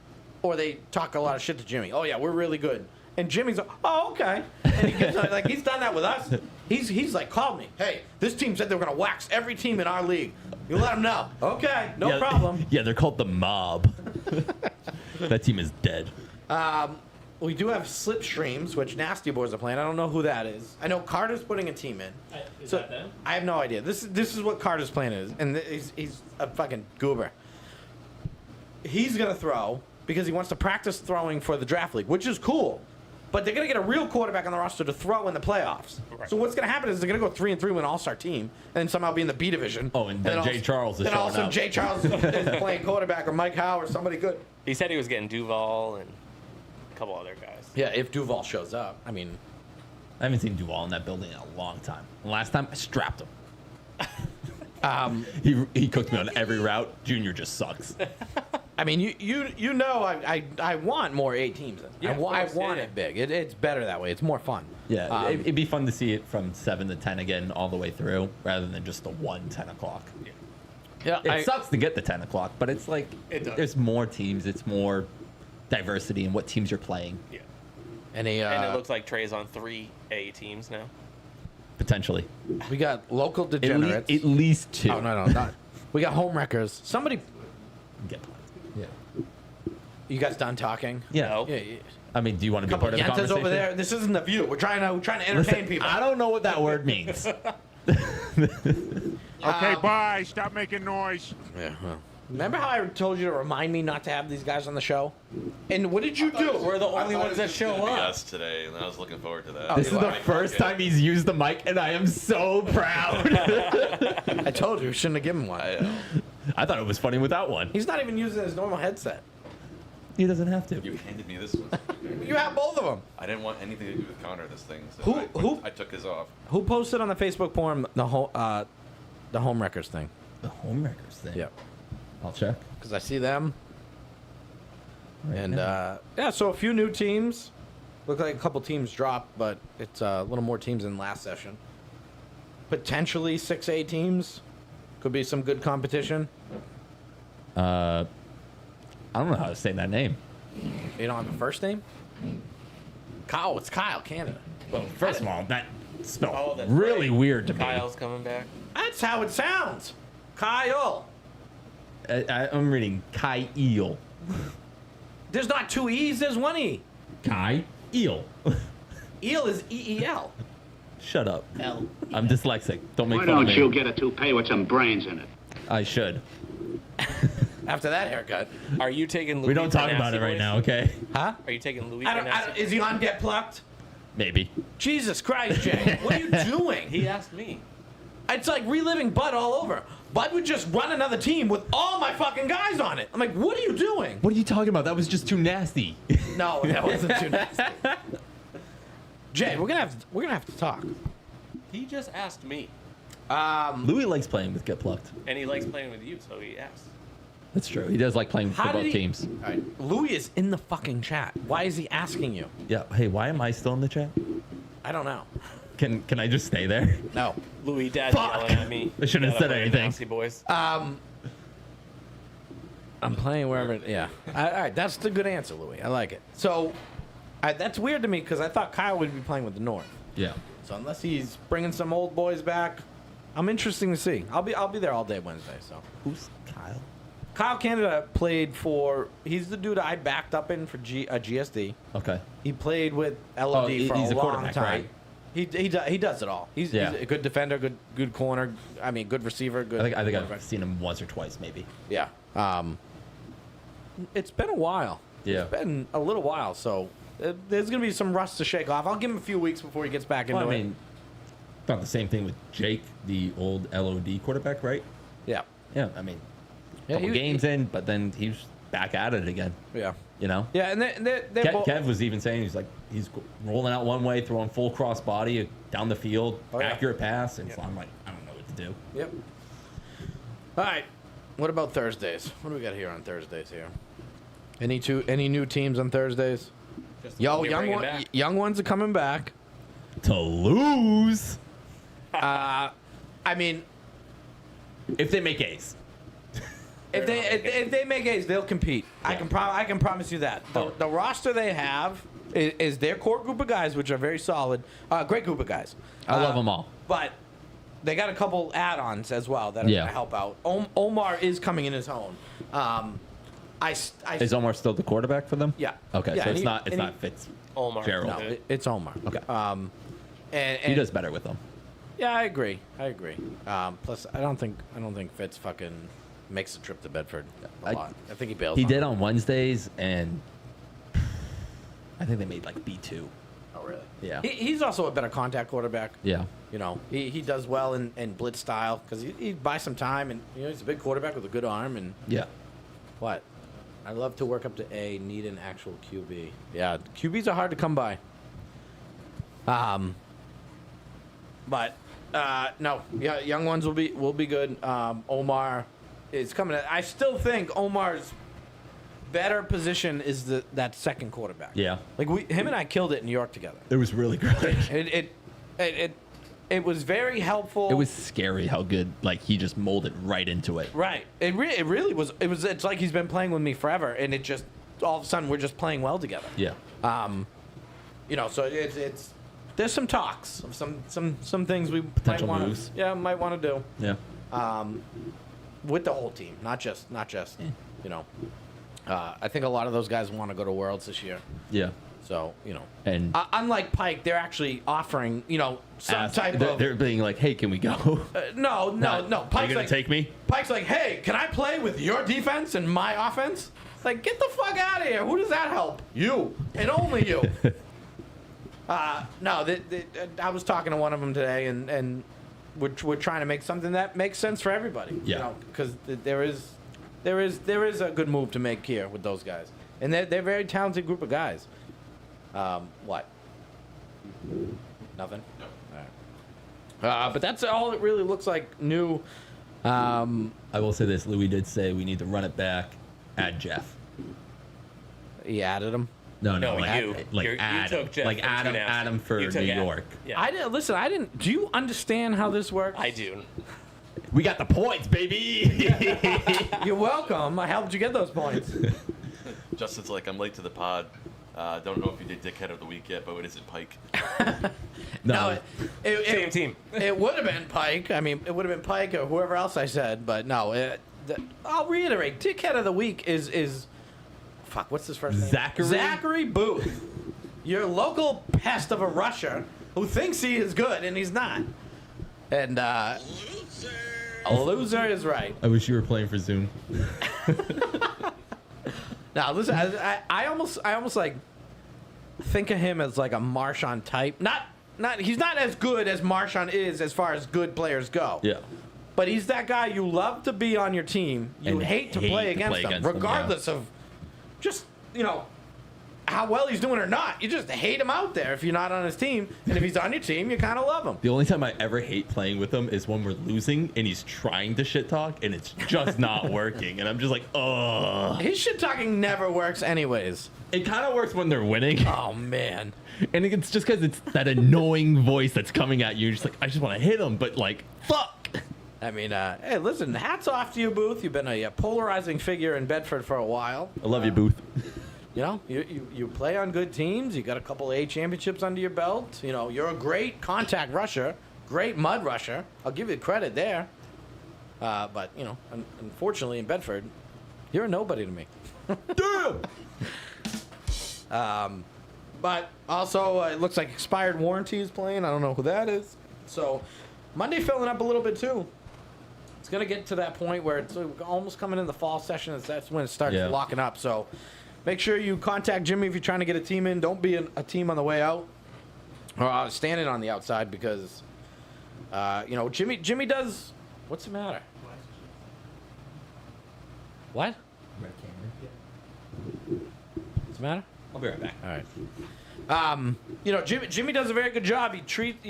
[SPEAKER 6] or they talk a lot of shit to Jimmy. Oh, yeah, we're really good. And Jimmy's like, oh, okay. And he gets, like, he's done that with us. He's like, called me. Hey, this team said they were going to wax every team in our league. You let them know. Okay, no problem.
[SPEAKER 5] Yeah, they're called the Mob. That team is dead.
[SPEAKER 6] We do have Slipstreams, which Nasty Boys are playing. I don't know who that is. I know Carter's putting a team in.
[SPEAKER 7] Is that them?
[SPEAKER 6] I have no idea. This is what Carter's plan is, and he's a fucking goober. He's gonna throw because he wants to practice throwing for the draft league, which is cool. But they're gonna get a real quarterback on the roster to throw in the playoffs.
[SPEAKER 7] Right.
[SPEAKER 6] So what's gonna happen is they're gonna go 3-3 with an all-star team, and then somehow be in the B division.
[SPEAKER 5] Oh, and then Jay Charles is
[SPEAKER 6] then all of a
[SPEAKER 5] showing
[SPEAKER 6] sudden
[SPEAKER 5] up.
[SPEAKER 6] Jay Charles is playing quarterback, or Mike Howe, or somebody good.
[SPEAKER 7] He said he was getting Duval and a couple other guys.
[SPEAKER 6] Yeah, if Duval shows up, I mean,
[SPEAKER 5] I haven't seen Duval in that building in a long time. The last time I strapped him. He cooked me on every route. Junior just sucks.
[SPEAKER 6] I mean, you know, I want more 8 teams.
[SPEAKER 7] Yeah,
[SPEAKER 6] I
[SPEAKER 7] of
[SPEAKER 6] want
[SPEAKER 7] course, yeah.
[SPEAKER 6] it big. It's better that way. It's more fun.
[SPEAKER 5] Yeah, it'd be fun to see it from 7 to 10 again all the way through, rather than just the 10 o'clock.
[SPEAKER 6] Yeah,
[SPEAKER 5] It sucks to get the 10 o'clock, but it's like
[SPEAKER 7] It does.
[SPEAKER 5] there's more teams. It's more diversity in what teams you're playing,
[SPEAKER 7] Yeah.
[SPEAKER 6] and
[SPEAKER 7] And it looks like Trey's on 3 A teams now.
[SPEAKER 5] potentially.
[SPEAKER 6] we got local degenerates.
[SPEAKER 5] At least 2.
[SPEAKER 6] Oh no, not. We got home wreckers. Somebody,
[SPEAKER 5] Get yeah.
[SPEAKER 6] you guys done talking?
[SPEAKER 5] Yeah.
[SPEAKER 7] No.
[SPEAKER 6] Yeah.
[SPEAKER 5] I I mean, do you want to be
[SPEAKER 6] Couple
[SPEAKER 5] part of the
[SPEAKER 6] Yentas
[SPEAKER 5] conversation?
[SPEAKER 6] over there. This isn't the View. We're trying to entertain
[SPEAKER 5] Listen,
[SPEAKER 6] people.
[SPEAKER 5] I don't know what that word means.
[SPEAKER 9] Okay, bye. Stop making noise.
[SPEAKER 6] Yeah. Well. Remember how I told you to remind me not to have these guys on the show? And what did you do?
[SPEAKER 7] We're the only ones that show up.
[SPEAKER 8] Us today, and I was looking forward to that.
[SPEAKER 5] This is the first time he's used the mic, and I am so proud.
[SPEAKER 6] I told you, shouldn't have given one.
[SPEAKER 5] I thought it was funny without one.
[SPEAKER 6] He's not even using his normal headset.
[SPEAKER 5] He doesn't have to.
[SPEAKER 8] You handed me this one.
[SPEAKER 6] You have both of them.
[SPEAKER 8] I didn't want anything to do with Connor. This thing. So
[SPEAKER 6] Who-
[SPEAKER 8] I took his off.
[SPEAKER 6] Who posted on the Facebook forum the home wreckers thing?
[SPEAKER 5] The homewreckers thing.
[SPEAKER 6] Yep.
[SPEAKER 5] I'll check.
[SPEAKER 6] Because I see them.
[SPEAKER 5] Right
[SPEAKER 6] And
[SPEAKER 5] now.
[SPEAKER 6] yeah, so a few new teams. Look like a couple teams dropped, but it's a little more teams than last session. Potentially 6A teams. Could be some good competition.
[SPEAKER 5] I don't know how to say that name.
[SPEAKER 6] You don't have a first name? Kyle, it's Kyle, Canada.
[SPEAKER 5] Well, first of all, that spelled
[SPEAKER 7] Oh, that's
[SPEAKER 5] really
[SPEAKER 7] right.
[SPEAKER 5] weird to me.
[SPEAKER 7] Kyle's coming back.
[SPEAKER 6] That's how it sounds. Kyle.
[SPEAKER 5] I'm reading Kai Eel.
[SPEAKER 6] There's not two E's, there's one E.
[SPEAKER 5] Kai Eel.
[SPEAKER 6] Eel is E-E-L.
[SPEAKER 5] Shut up.
[SPEAKER 6] L.
[SPEAKER 5] I'm dyslexic. Don't make
[SPEAKER 10] Why
[SPEAKER 5] fun of
[SPEAKER 10] don't
[SPEAKER 5] me.
[SPEAKER 10] you get a toupee with some brains in it?
[SPEAKER 5] I should.
[SPEAKER 6] After that haircut.
[SPEAKER 7] Are you taking Louis?
[SPEAKER 5] We don't
[SPEAKER 7] for
[SPEAKER 5] talk about
[SPEAKER 7] Nasty
[SPEAKER 5] it right
[SPEAKER 7] Boys?
[SPEAKER 5] now, okay?
[SPEAKER 6] Huh?
[SPEAKER 7] Are you taking Louis?
[SPEAKER 6] I
[SPEAKER 7] for
[SPEAKER 6] don't,
[SPEAKER 7] Nasty
[SPEAKER 6] is he on Get Plucked?
[SPEAKER 5] Maybe.
[SPEAKER 6] Jesus Christ, Jay. What are you doing?
[SPEAKER 7] He asked me.
[SPEAKER 6] It's like reliving Bud all over. Bud would just run another team with all my fucking guys on it. I'm like, what are you doing?
[SPEAKER 5] What are you talking about? That was just too nasty.
[SPEAKER 6] No, that wasn't too nasty. Jay, we're gonna have to talk.
[SPEAKER 7] He just asked me,
[SPEAKER 5] Louis likes playing with Get Plucked.
[SPEAKER 7] and he likes playing with you, so he asked.
[SPEAKER 5] That's true. He does like playing with
[SPEAKER 6] How
[SPEAKER 5] football
[SPEAKER 6] did he-
[SPEAKER 5] teams.
[SPEAKER 6] All right, Louis is in the fucking chat. Why is he asking you?
[SPEAKER 5] Yeah. Hey, why am I still in the chat?
[SPEAKER 6] I don't know.
[SPEAKER 5] Can I just stay there?
[SPEAKER 6] No.
[SPEAKER 7] Louis, Dad yelling at me.
[SPEAKER 5] I shouldn't have
[SPEAKER 7] Gotta
[SPEAKER 5] said
[SPEAKER 7] play
[SPEAKER 5] anything.
[SPEAKER 7] Nasty Boys.
[SPEAKER 6] I'm playing wherever. Yeah. All right, that's the good answer, Louis. I like it. So, that's weird to me because I thought Kyle would be playing with the North.
[SPEAKER 5] Yeah.
[SPEAKER 6] So unless he's bringing some old boys back, I'm interesting to see. I'll be there all day Wednesday. So
[SPEAKER 5] Who's Kyle?
[SPEAKER 6] Kyle Canada played for. He's the dude I backed up in for GSD.
[SPEAKER 5] Okay.
[SPEAKER 6] He played with LOD for
[SPEAKER 5] he's
[SPEAKER 6] a
[SPEAKER 5] a
[SPEAKER 6] long
[SPEAKER 5] quarterback,
[SPEAKER 6] time.
[SPEAKER 5] right?
[SPEAKER 6] He does it all. He's a good defender, good corner. I mean, good receiver. Good.
[SPEAKER 5] I think I've seen him once or twice, maybe.
[SPEAKER 6] Yeah. It's been a while.
[SPEAKER 5] Yeah.
[SPEAKER 6] It's been a little while, so there's gonna be some rust to shake off. I'll give him a few weeks before he gets back into it.
[SPEAKER 5] Not the same thing with Jake, the old LOD quarterback, right?
[SPEAKER 6] Yeah.
[SPEAKER 5] Yeah. I mean, couple games in, but then he's back at it again.
[SPEAKER 6] Yeah.
[SPEAKER 5] You know.
[SPEAKER 6] Yeah, and they're
[SPEAKER 5] Kev was even saying he's rolling out one way, throwing full cross body down the field, accurate pass, and so I'm like, I don't know what to do.
[SPEAKER 6] Yep. All right. What about Thursdays? What do we got here on Thursdays here? Any new teams on Thursdays? Young ones are coming back.
[SPEAKER 5] To lose.
[SPEAKER 6] I mean,
[SPEAKER 5] if they make A's.
[SPEAKER 6] If they make A's, they'll compete. Yeah. I can promise you that. The roster they have is their core group of guys, which are very solid. Great group of guys.
[SPEAKER 5] I love them all.
[SPEAKER 6] But they got a couple add-ons as well that are going to help out. Omar is coming in his own.
[SPEAKER 5] Is Omar still the quarterback for them?
[SPEAKER 6] Yeah.
[SPEAKER 5] Okay,
[SPEAKER 6] yeah,
[SPEAKER 5] so it's not Fitz.
[SPEAKER 7] Omar.
[SPEAKER 5] Gerald.
[SPEAKER 6] No, it's Omar.
[SPEAKER 5] Okay.
[SPEAKER 6] And
[SPEAKER 5] he does better with them.
[SPEAKER 6] Yeah, I agree. Plus, I don't think Fitz fucking makes the trip to Bedford a lot. I think he bails.
[SPEAKER 5] He
[SPEAKER 6] on
[SPEAKER 5] did
[SPEAKER 6] it.
[SPEAKER 5] on Wednesdays, and I think they made like B2.
[SPEAKER 6] Oh, really?
[SPEAKER 5] Yeah.
[SPEAKER 6] He's also a better contact quarterback.
[SPEAKER 5] Yeah.
[SPEAKER 6] You know, he does well in blitz style because he buys some time, and he's a big quarterback with a good arm. And
[SPEAKER 5] yeah.
[SPEAKER 6] What? I love to work up to A. Need an actual QB. Yeah, QBs are hard to come by. But no, yeah, young ones will be good. Omar is coming. I still think Omar's better position is that second quarterback.
[SPEAKER 5] Yeah.
[SPEAKER 6] Like him and I killed it in New York together.
[SPEAKER 5] It was really good.
[SPEAKER 6] It was very helpful.
[SPEAKER 5] It was scary how good, like, he just molded right into it.
[SPEAKER 6] Right. It really was. It's like he's been playing with me forever, and it just all of a sudden we're just playing well together.
[SPEAKER 5] Yeah.
[SPEAKER 6] So it's there's some talks of some things we
[SPEAKER 5] Potential
[SPEAKER 6] might
[SPEAKER 5] moves.
[SPEAKER 6] might want to do.
[SPEAKER 5] Yeah.
[SPEAKER 6] With the whole team, not just I think a lot of those guys want to go to Worlds this year.
[SPEAKER 5] Yeah.
[SPEAKER 6] So,
[SPEAKER 5] and
[SPEAKER 6] unlike Pike, they're actually offering, some type of.
[SPEAKER 5] They're being like, hey, can we go?
[SPEAKER 6] No. Pike's
[SPEAKER 5] Are you going to take me?
[SPEAKER 6] Pike's like, hey, can I play with your defense and my offense? Like, get the fuck out of here. Who does that help? You. And only you. No, I was talking to one of them today, and we're trying to make something that makes sense for everybody.
[SPEAKER 5] Yeah.
[SPEAKER 6] Because there is a good move to make here with those guys. And they're a very talented group of guys. What? Nothing?
[SPEAKER 8] No.
[SPEAKER 6] All right. But that's all it really looks like new.
[SPEAKER 5] I will say this. Louis did say we need to run it back. Add Jeff.
[SPEAKER 6] He added him?
[SPEAKER 5] No,
[SPEAKER 7] you. You
[SPEAKER 5] Adam.
[SPEAKER 7] took Jeff
[SPEAKER 5] like
[SPEAKER 7] for
[SPEAKER 5] Adam,
[SPEAKER 7] International.
[SPEAKER 5] Adam for
[SPEAKER 7] You took
[SPEAKER 5] New
[SPEAKER 7] Adam.
[SPEAKER 5] York.
[SPEAKER 7] Yeah.
[SPEAKER 6] I didn't. Do you understand how this works?
[SPEAKER 7] I do.
[SPEAKER 5] We got the points, baby.
[SPEAKER 6] You're welcome. I helped you get those points.
[SPEAKER 8] Justin's like, I'm late to the pod. Don't know if you did Dickhead of the Week yet, but what is it, Pike?
[SPEAKER 6] No,
[SPEAKER 7] Same team.
[SPEAKER 6] It would have been Pike. I mean, it would have been Pike or whoever else I said, but no. I'll reiterate. Dickhead of the Week is fuck. What's his first name? Zachary Booth. Your local pest of a rusher who thinks he is good and he's not. And a loser is right.
[SPEAKER 5] I wish you were playing for Zoom.
[SPEAKER 6] Now listen, I almost like think of him as like a Marshawn type. Not he's not as good as Marshawn is as far as good players go.
[SPEAKER 5] Yeah.
[SPEAKER 6] But he's that guy you love to be on your team. You
[SPEAKER 5] And
[SPEAKER 6] hate to play against him, regardless of just how well he's doing or not. You just hate him out there if you're not on his team, and if he's on your team, you kind of love him.
[SPEAKER 5] The only time I ever hate playing with him is when we're losing and he's trying to shit talk and it's just not working, and I'm just like, ugh.
[SPEAKER 6] His shit talking never works, anyways.
[SPEAKER 5] It kind of works when they're winning.
[SPEAKER 6] Oh man.
[SPEAKER 5] And it's just because it's that annoying voice that's coming at you. You're just like, I just want to hit him, but like, fuck.
[SPEAKER 6] I mean, hey, listen, hats off to you, Booth. You've been a polarizing figure in Bedford for a while.
[SPEAKER 5] I love you, Booth.
[SPEAKER 6] You play on good teams. You got a couple A championships under your belt. You're a great contact rusher, great mud rusher. I'll give you credit there. But unfortunately in Bedford, you're a nobody to me.
[SPEAKER 5] Damn.
[SPEAKER 6] But also, it looks like Expired Warranty is playing. I don't know who that is. So, Monday filling up a little bit too. It's going to get to that point where it's almost coming in the fall session. That's when it starts locking up. So, make sure you contact Jimmy if you're trying to get a team in. Don't be a team on the way out or standing on the outside because, Jimmy does. What's the matter? What? What's the matter?
[SPEAKER 5] I'll be right back.
[SPEAKER 6] All right. Jimmy does a very good job. He treats,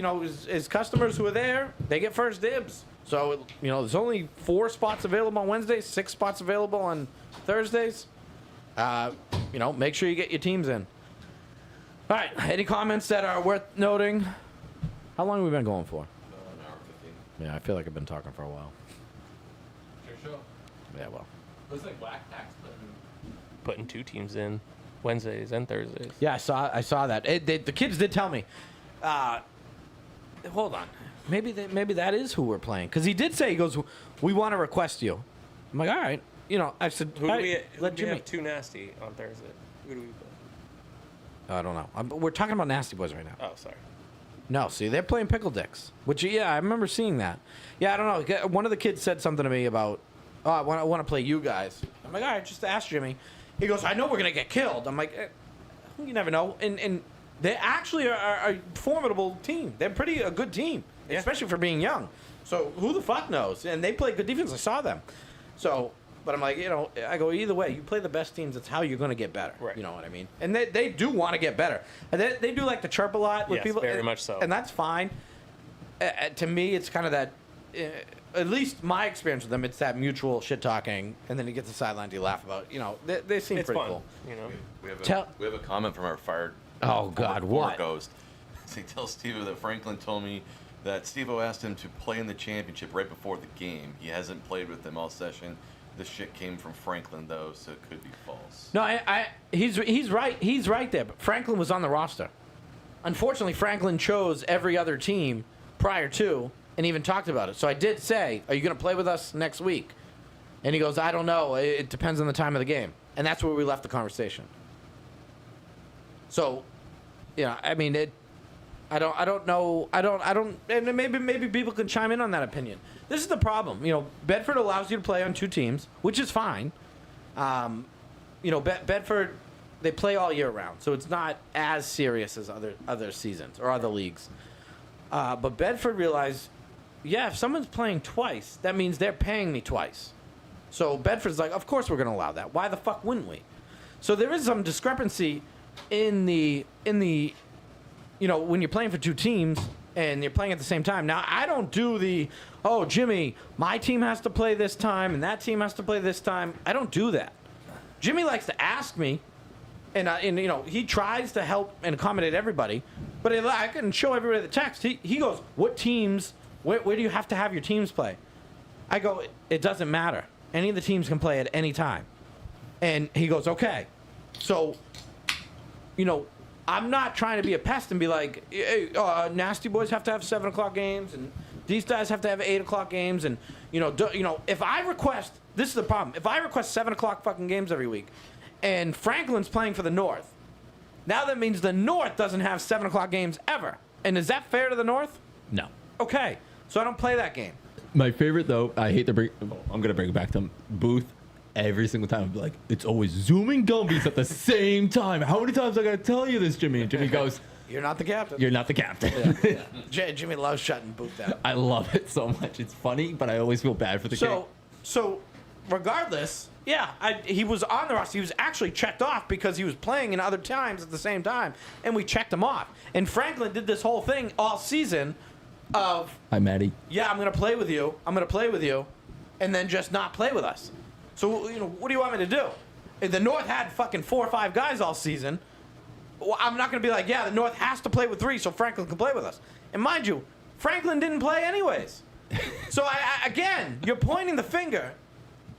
[SPEAKER 6] his customers who are there, they get first dibs. So, there's only 4 spots available on Wednesdays, 6 spots available on Thursdays. Make sure you get your teams in. All right. Any comments that are worth noting? How long have we been going for?
[SPEAKER 8] An hour 15.
[SPEAKER 6] Yeah, I feel like I've been talking for a while.
[SPEAKER 5] It's your show.
[SPEAKER 6] Yeah, well.
[SPEAKER 5] Looks like Whack Pack's
[SPEAKER 7] Putting 2 teams in Wednesdays and Thursdays.
[SPEAKER 6] Yeah, I saw that. The kids did tell me. Hold on. Maybe that is who we're playing. Because he did say, he goes, we want to request you. I'm like, all right. I said,
[SPEAKER 7] Who do we
[SPEAKER 6] let Jimmy.
[SPEAKER 7] have 2 nasty on Thursday? Who do we play?
[SPEAKER 6] I don't know. We're talking about Nasty Boys right now.
[SPEAKER 7] Oh, sorry.
[SPEAKER 6] No, see, they're playing Pickle Dicks. Which, yeah, I remember seeing that. Yeah, I don't know. One of the kids said something to me about, I want to play you guys. I'm like, all right, just ask Jimmy. He goes, I know we're going to get killed. I'm like, you never know. And they actually are a formidable team. They're a good team, especially for being young. So who the fuck knows? And they play good defense. I saw them. So, but I'm like, I go, either way, you play the best teams. That's how you're going to get better.
[SPEAKER 7] Right.
[SPEAKER 6] You know what I mean? And they do want to get better. And they do like to chirp a lot with people.
[SPEAKER 7] Very much so.
[SPEAKER 6] And that's fine. To me, it's kind of that... at least my experience with them, it's that mutual shit talking, and then you get to the sideline, you laugh about. They seem pretty
[SPEAKER 7] fun,
[SPEAKER 6] cool.
[SPEAKER 8] We have a comment from our fired.
[SPEAKER 6] Oh God,
[SPEAKER 8] former
[SPEAKER 6] what?
[SPEAKER 8] Ghost. He tells Steve that Franklin told me that Steve-O asked him to play in the championship right before the game. He hasn't played with them all session. This shit came from Franklin though, so it could be false.
[SPEAKER 6] No, he's right. He's right there. But Franklin was on the roster. Unfortunately, Franklin chose every other team prior to, and even talked about it. So I did say, "Are you going to play with us next week?" And he goes, "I don't know. It depends on the time of the game." And that's where we left the conversation. So, I mean, I don't know. And maybe people can chime in on that opinion. This is the problem. Bedford allows you to play on 2 teams, which is fine. Bedford, they play all year round, so it's not as serious as other seasons or other leagues. But Bedford realized, if someone's playing twice, that means they're paying me twice. So Bedford's like, of course we're going to allow that. Why the fuck wouldn't we? So there is some discrepancy in the when you're playing for 2 teams and you're playing at the same time. Now, I don't do Jimmy, my team has to play this time and that team has to play this time. I don't do that. Jimmy likes to ask me, and he tries to help and accommodate everybody, but I can show everybody the text. He goes, what teams, where do you have to have your teams play? I go, it doesn't matter. Any of the teams can play at any time. And he goes, okay. So, I'm not trying to be a pest and be like, hey, Nasty Boys have to have 7 o'clock games, and these guys have to have 8 o'clock games, and if I request, this is the problem. If I request 7 o'clock fucking games every week, and Franklin's playing for the North, now that means the North doesn't have 7 o'clock games ever. And is that fair to the North?
[SPEAKER 5] No.
[SPEAKER 6] Okay, so I don't play that game.
[SPEAKER 5] My favorite, though, I hate to bring... I'm going to bring it back to him. Booth, every single time, I'd be like, it's always zooming Gumbies at the same time. How many times I got to tell you this, Jimmy? And Jimmy goes...
[SPEAKER 6] You're not the captain.
[SPEAKER 5] You're not the captain.
[SPEAKER 6] Yeah. Jimmy loves shutting Booth down.
[SPEAKER 5] I love it so much. It's funny, but I always feel bad for the kid.
[SPEAKER 6] So, regardless, he was on the roster. He was actually checked off because he was playing in other times at the same time, and we checked him off. And Franklin did this whole thing all season of...
[SPEAKER 5] Hi, Maddie.
[SPEAKER 6] Yeah, I'm going to play with you. And then just not play with us. So, what do you want me to do? If the North had fucking 4 or 5 guys all season, well, I'm not going to be like, the North has to play with 3 so Franklin can play with us. And mind you, Franklin didn't play anyways. So, again, you're pointing the finger,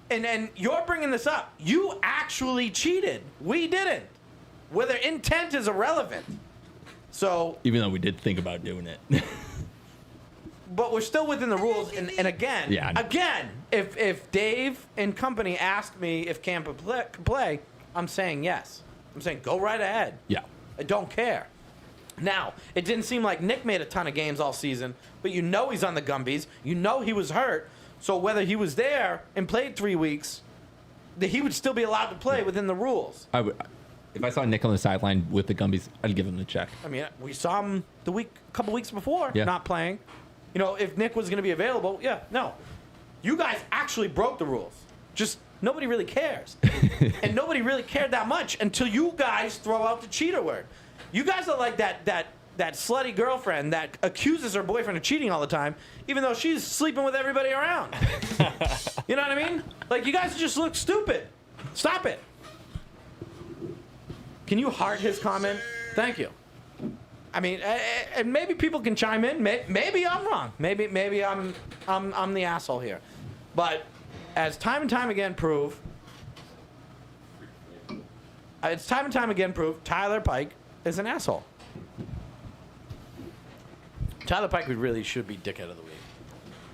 [SPEAKER 6] and you're bringing this up. You actually cheated. We didn't. Whether intent is irrelevant. So...
[SPEAKER 5] Even though we did think about doing it.
[SPEAKER 6] But we're still within the rules, and again, if Dave and company ask me if Cam could play, I'm saying yes. I'm saying go right ahead.
[SPEAKER 5] Yeah.
[SPEAKER 6] I don't care. Now, it didn't seem like Nick made a ton of games all season, but you know he's on the Gumbies. You know he was hurt. So whether he was there and played 3 weeks, that he would still be allowed to play within the rules.
[SPEAKER 5] I would, if I saw Nick on the sideline with the Gumbies, I'd give him the check.
[SPEAKER 6] I mean, we saw him a couple weeks before not playing. You know, if Nick was going to be available, no. You guys actually broke the rules. Just nobody really cares. And nobody really cared that much until you guys throw out the cheater word. You guys are like that slutty girlfriend that accuses her boyfriend of cheating all the time, even though she's sleeping with everybody around. You know what I mean? Like, you guys just look stupid. Stop it. Can you heart his comment? Thank you. I mean, and maybe people can chime in. Maybe I'm wrong. Maybe I'm the asshole here. But as time and time again prove, Tyler Pike is an asshole. Tyler Pike really should be dickhead of the week.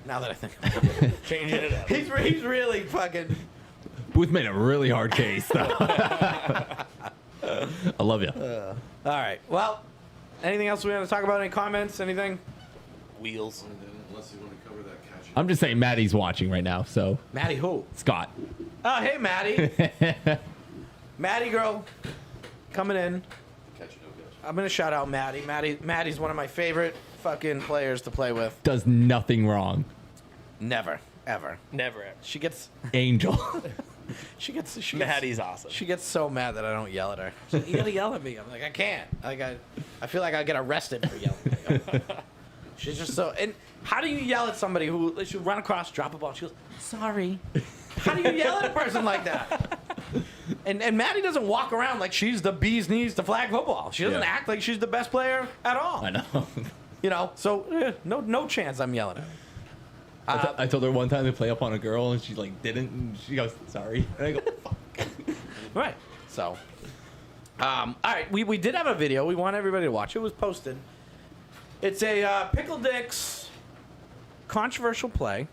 [SPEAKER 6] Now that I think about it.
[SPEAKER 7] Changing it up.
[SPEAKER 6] He's really fucking...
[SPEAKER 5] Booth made a really hard case, though. I love you.
[SPEAKER 6] All right. Well, anything else we want to talk about? Any comments? Anything?
[SPEAKER 7] Wheels.
[SPEAKER 4] Unless you want to cover that catch.
[SPEAKER 5] I'm just saying Maddie's watching right now, so.
[SPEAKER 6] Maddie who?
[SPEAKER 5] Scott.
[SPEAKER 6] Oh, hey, Maddie. Maddie girl coming in.
[SPEAKER 8] Catch it, no catch.
[SPEAKER 6] I'm going to shout out Maddie. Maddie's one of my favorite fucking players to play with.
[SPEAKER 5] Does nothing wrong.
[SPEAKER 6] Never. Ever.
[SPEAKER 7] Never ever.
[SPEAKER 6] She gets...
[SPEAKER 5] Angel.
[SPEAKER 6] She gets
[SPEAKER 7] Maddie's awesome.
[SPEAKER 6] She gets so mad that I don't yell at her. She's like, you gotta yell at me. I'm like, I can't. Like, I feel like I get arrested for yelling at her. She's just so... And how do you yell at somebody who... She'll run across, drop a ball. She goes, sorry. How do you yell at a person like that? And Maddie doesn't walk around like she's the bee's knees to flag football. She doesn't act like she's the best player at all.
[SPEAKER 5] I know.
[SPEAKER 6] You know, so no chance I'm yelling at her.
[SPEAKER 5] I told her one time to play up on a girl, and she like didn't, and she goes, sorry. And I go, fuck.
[SPEAKER 6] Right. So, all right, we did have a video. We want everybody to watch. It was posted. It's a Pickle Dicks controversial play,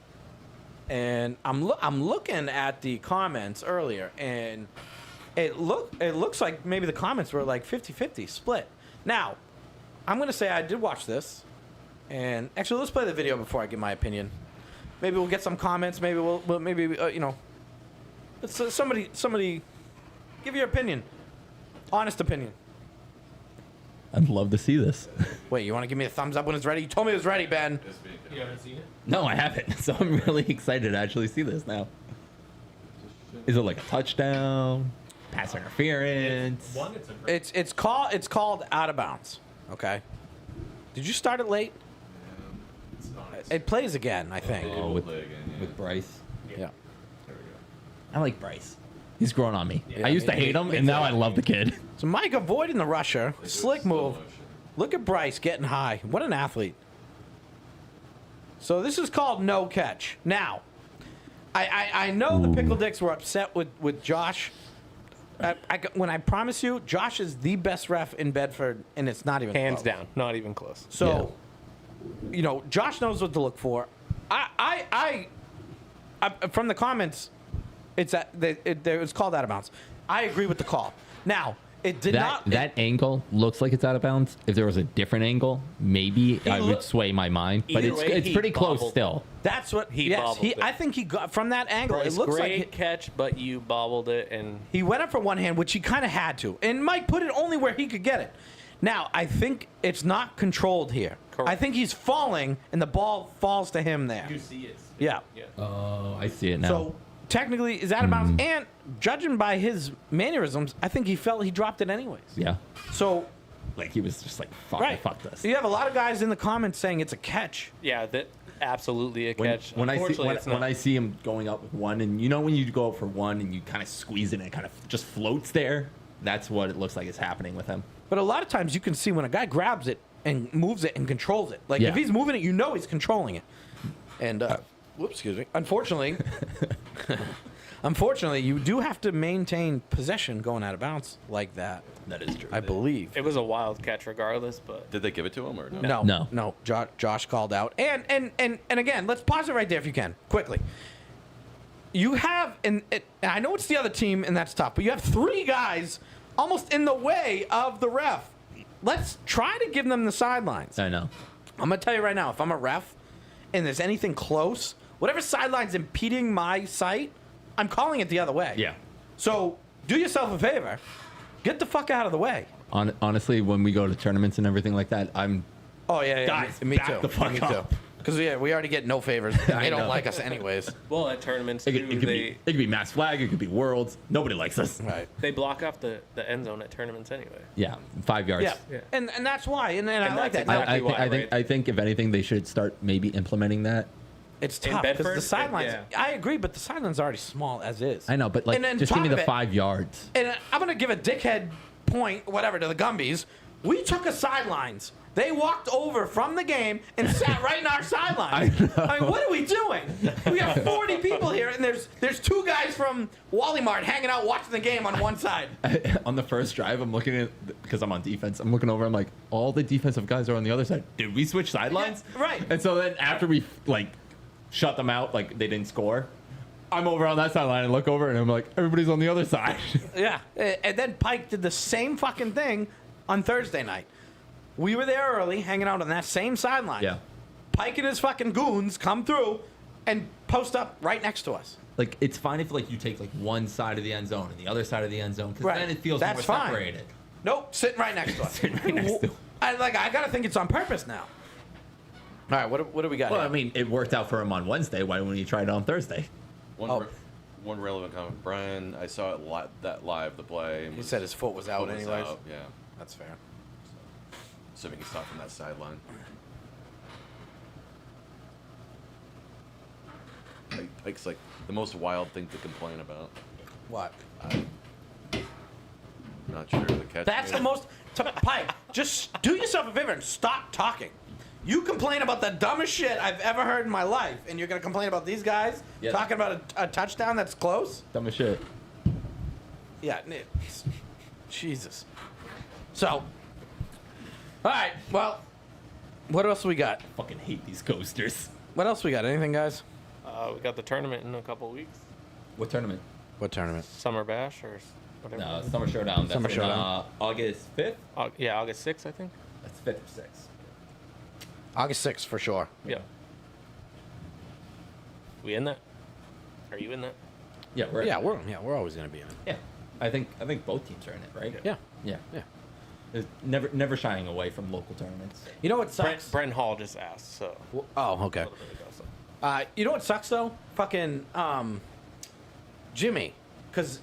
[SPEAKER 6] and I'm looking at the comments earlier, and it looks like maybe the comments were like 50-50 split. Now, I'm gonna say I did watch this, and actually let's play the video before I give my opinion. Maybe we'll get some comments. Maybe we'll you know, let's, somebody give your opinion, honest opinion.
[SPEAKER 5] I'd love to see this.
[SPEAKER 6] Wait, you want to give me a thumbs up when it's ready? You told me it was ready, Ben.
[SPEAKER 7] You haven't seen it?
[SPEAKER 5] No, I haven't. So I'm really excited to actually see this now. Is it like a touchdown? Pass interference?
[SPEAKER 7] It's
[SPEAKER 6] It's called out of bounds. Okay. Did you start it late? It plays again, I think.
[SPEAKER 5] Oh, with Bryce. Yeah. I like Bryce. He's grown on me.
[SPEAKER 6] Yeah,
[SPEAKER 5] I used to hate him, and now I love the kid.
[SPEAKER 6] So Mike avoiding the rusher. Slick move. Look at Bryce getting high. What an athlete. So this is called no catch. Now, I know the Pickle Dicks were upset with Josh. When I promise you, Josh is the best ref in Bedford, and it's not even
[SPEAKER 7] hands
[SPEAKER 6] close.
[SPEAKER 7] down, not even close.
[SPEAKER 6] So, you know, Josh knows what to look for. I from the comments, it's called out of bounds. I agree with the call. Now, it did not.
[SPEAKER 5] That angle looks like it's out of bounds. If there was a different angle, maybe I would sway my mind. But it's pretty close still.
[SPEAKER 6] That's what
[SPEAKER 7] he bobbled it.
[SPEAKER 6] I think he got from that angle.
[SPEAKER 7] Bryce,
[SPEAKER 6] it looks
[SPEAKER 7] great
[SPEAKER 6] like
[SPEAKER 7] catch, but you bobbled it, and
[SPEAKER 6] he went up for one hand, which he kind of had to. And Mike put it only where he could get it. Now, I think it's not controlled here.
[SPEAKER 7] Correct.
[SPEAKER 6] I think he's falling, and the ball falls to him there.
[SPEAKER 7] you see it.
[SPEAKER 6] Yeah.
[SPEAKER 5] Oh, I see it now.
[SPEAKER 6] So technically, is out of bounds. And judging by his mannerisms, I think he felt he dropped it anyways.
[SPEAKER 5] Yeah.
[SPEAKER 6] So,
[SPEAKER 5] like he was just like, fuck,
[SPEAKER 6] right.
[SPEAKER 5] fuck this.
[SPEAKER 6] You have a lot of guys in the comments saying it's a catch.
[SPEAKER 7] Yeah, that absolutely a catch.
[SPEAKER 5] When
[SPEAKER 7] Unfortunately, it's not.
[SPEAKER 5] I see him going up with one, and you know when you go for one and you kind of squeeze it and it kind of just floats there, that's what it looks like is happening with him.
[SPEAKER 6] But a lot of times you can see when a guy grabs it and moves it and controls it. Like if he's moving it, you know he's controlling it. And whoops, excuse me. Unfortunately, you do have to maintain possession going out of bounds like that.
[SPEAKER 5] That is true.
[SPEAKER 6] I believe.
[SPEAKER 7] It was a wild catch regardless, but
[SPEAKER 8] Did they give it to him or no?
[SPEAKER 6] No. Josh called out. And again, let's pause it right there if you can, quickly. You have, and I know it's the other team, and that's tough, but you have three guys almost in the way of the ref. let's try to give them the sidelines.
[SPEAKER 5] I know.
[SPEAKER 6] I'm gonna tell you right now, if I'm a ref and there's anything close, whatever sideline's impeding my sight, I'm calling it the other way.
[SPEAKER 5] Yeah.
[SPEAKER 6] So do yourself a favor, get the fuck out of the way.
[SPEAKER 5] Honestly, when we go to tournaments and everything like that, I'm.
[SPEAKER 6] Oh yeah,
[SPEAKER 5] Guys,
[SPEAKER 6] me
[SPEAKER 5] back
[SPEAKER 6] too.
[SPEAKER 5] the fuck
[SPEAKER 6] me
[SPEAKER 5] up.
[SPEAKER 6] too. Because we already get no favors. They don't
[SPEAKER 5] know.
[SPEAKER 6] like us anyways.
[SPEAKER 7] Well, at tournaments
[SPEAKER 5] It
[SPEAKER 7] too,
[SPEAKER 5] could be Mass Flag. It could be Worlds. Nobody likes us.
[SPEAKER 6] Right.
[SPEAKER 7] they block off the end zone at tournaments anyway.
[SPEAKER 5] Yeah, 5 yards.
[SPEAKER 6] Yeah.
[SPEAKER 7] Yeah.
[SPEAKER 6] And that's why. And I like
[SPEAKER 7] that's
[SPEAKER 6] that.
[SPEAKER 7] exactly why,
[SPEAKER 5] I think if anything, they should start maybe implementing that.
[SPEAKER 6] It's
[SPEAKER 7] In
[SPEAKER 6] tough because
[SPEAKER 7] Bedford,
[SPEAKER 6] the sidelines.
[SPEAKER 7] yeah.
[SPEAKER 6] I agree, but the sideline's already small as is.
[SPEAKER 5] I know, but like,
[SPEAKER 6] And then
[SPEAKER 5] just give me
[SPEAKER 6] top
[SPEAKER 5] the
[SPEAKER 6] of it-
[SPEAKER 5] 5 yards.
[SPEAKER 6] And I'm gonna give a dickhead point, whatever, to the Gumbies. We took a sidelines. They walked over from the game and sat right in our sidelines. I mean, what are we doing? We have 40 people here, and there's 2 guys from Wally Mart hanging out watching the game on one side.
[SPEAKER 5] On the first drive, I'm looking at, because I'm on defense, I'm looking over, I'm like, all the defensive guys are on the other side. Did we switch sidelines?
[SPEAKER 6] Yeah, right.
[SPEAKER 5] And so then after we like shut them out, like they didn't score, I'm over on that sideline and look over and I'm like, everybody's on the other side.
[SPEAKER 6] Yeah. And then Pike did the same fucking thing on Thursday night. We were there early, hanging out on that same sideline.
[SPEAKER 5] Yeah.
[SPEAKER 6] Pike and his fucking goons come through and post up right next to us.
[SPEAKER 5] Like, it's fine if like you take like one side of the end zone and the other side of the end zone, because
[SPEAKER 6] Right.
[SPEAKER 5] then it feels
[SPEAKER 6] That's
[SPEAKER 5] more
[SPEAKER 6] fine.
[SPEAKER 5] separated.
[SPEAKER 6] Nope, sitting right next to us.
[SPEAKER 5] Sitting right next to-
[SPEAKER 6] I gotta think it's on purpose now. All right, what do we got?
[SPEAKER 5] Well,
[SPEAKER 6] here?
[SPEAKER 5] I mean, it worked out for him on Wednesday. Why wouldn't he try it on Thursday?
[SPEAKER 6] Oh.
[SPEAKER 8] One relevant comment, Brian. I saw it live the play.
[SPEAKER 6] He said his foot was out
[SPEAKER 8] foot was
[SPEAKER 6] anyways.
[SPEAKER 8] out, yeah,
[SPEAKER 6] That's fair.
[SPEAKER 8] assuming he stopped from that sideline. Pike's like the most wild thing to complain about.
[SPEAKER 6] What?
[SPEAKER 8] Not sure the catch.
[SPEAKER 6] That's the most. Pike, just do yourself a favor and stop talking. You complain about the dumbest shit I've ever heard in my life, and you're gonna complain about these guys
[SPEAKER 5] Yeah.
[SPEAKER 6] talking about a touchdown that's close?
[SPEAKER 5] Dumb as shit.
[SPEAKER 6] Yeah. Jesus. So. All right. Well. What else we got?
[SPEAKER 5] Fucking hate these coasters.
[SPEAKER 6] What else we got? Anything, guys?
[SPEAKER 7] We got the tournament in a couple weeks.
[SPEAKER 5] What tournament?
[SPEAKER 6] What tournament?
[SPEAKER 7] Summer Bash or whatever.
[SPEAKER 5] No, Summer Showdown. That's
[SPEAKER 6] Summer
[SPEAKER 5] in,
[SPEAKER 6] Showdown.
[SPEAKER 5] August 5th?
[SPEAKER 7] Yeah, August 6th, I think.
[SPEAKER 5] That's 5th or 6th.
[SPEAKER 6] August 6th for sure.
[SPEAKER 7] Yeah. We in that? Are you in that?
[SPEAKER 5] Yeah, we're
[SPEAKER 6] We're always gonna be in it.
[SPEAKER 5] yeah. I think both teams are in it, right?
[SPEAKER 6] Yeah.
[SPEAKER 5] Yeah.
[SPEAKER 6] Yeah.
[SPEAKER 5] There's never shying away from local tournaments.
[SPEAKER 6] You know what sucks?
[SPEAKER 7] Brent Hall just asked, so.
[SPEAKER 6] Oh, okay.
[SPEAKER 7] a little bit ago, so.
[SPEAKER 6] You know what sucks though? Fucking Jimmy, because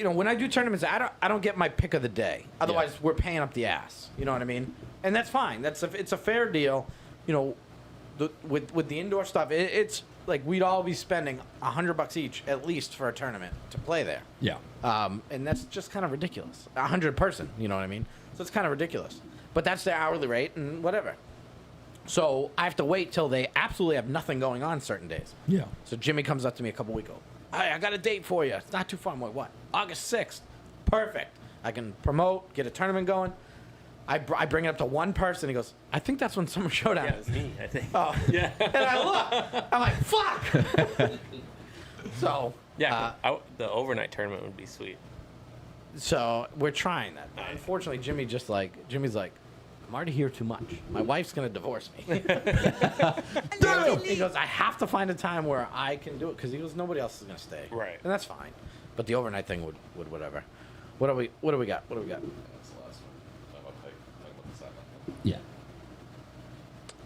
[SPEAKER 6] when I do tournaments, I don't get my pick of the day. Otherwise, we're paying up the ass. You know what I mean? And that's fine. It's a fair deal. With the indoor stuff, it's like we'd all be spending $100 each at least for a tournament to play there.
[SPEAKER 5] Yeah.
[SPEAKER 6] And that's just kind of ridiculous. 100 person, you know what I mean? So it's kind of ridiculous. But that's their hourly rate and whatever. So I have to wait till they absolutely have nothing going on certain days.
[SPEAKER 5] Yeah.
[SPEAKER 6] So Jimmy comes up to me a couple weeks ago. Hey, I got a date for you. It's not too far. I'm like, what? August 6th. Perfect. I can promote, get a tournament going. I bring it up to one person. He goes, I think that's when Summer Showdown
[SPEAKER 7] Yeah,
[SPEAKER 6] is.
[SPEAKER 7] it's me, I think.
[SPEAKER 6] Oh,
[SPEAKER 7] Yeah.
[SPEAKER 6] And I look. I'm like, fuck. So,
[SPEAKER 7] Yeah, the overnight tournament would be sweet.
[SPEAKER 6] so we're trying that. Unfortunately, Jimmy's like, I'm already here too much. My wife's going to divorce me. He goes, I have to find a time where I can do it because he goes, nobody else is going to stay.
[SPEAKER 7] Right.
[SPEAKER 6] And that's fine. But the overnight thing would whatever. What do we got? What do we got?
[SPEAKER 8] That's the last one. Talking about Pike, talking about the sideline.
[SPEAKER 5] Yeah.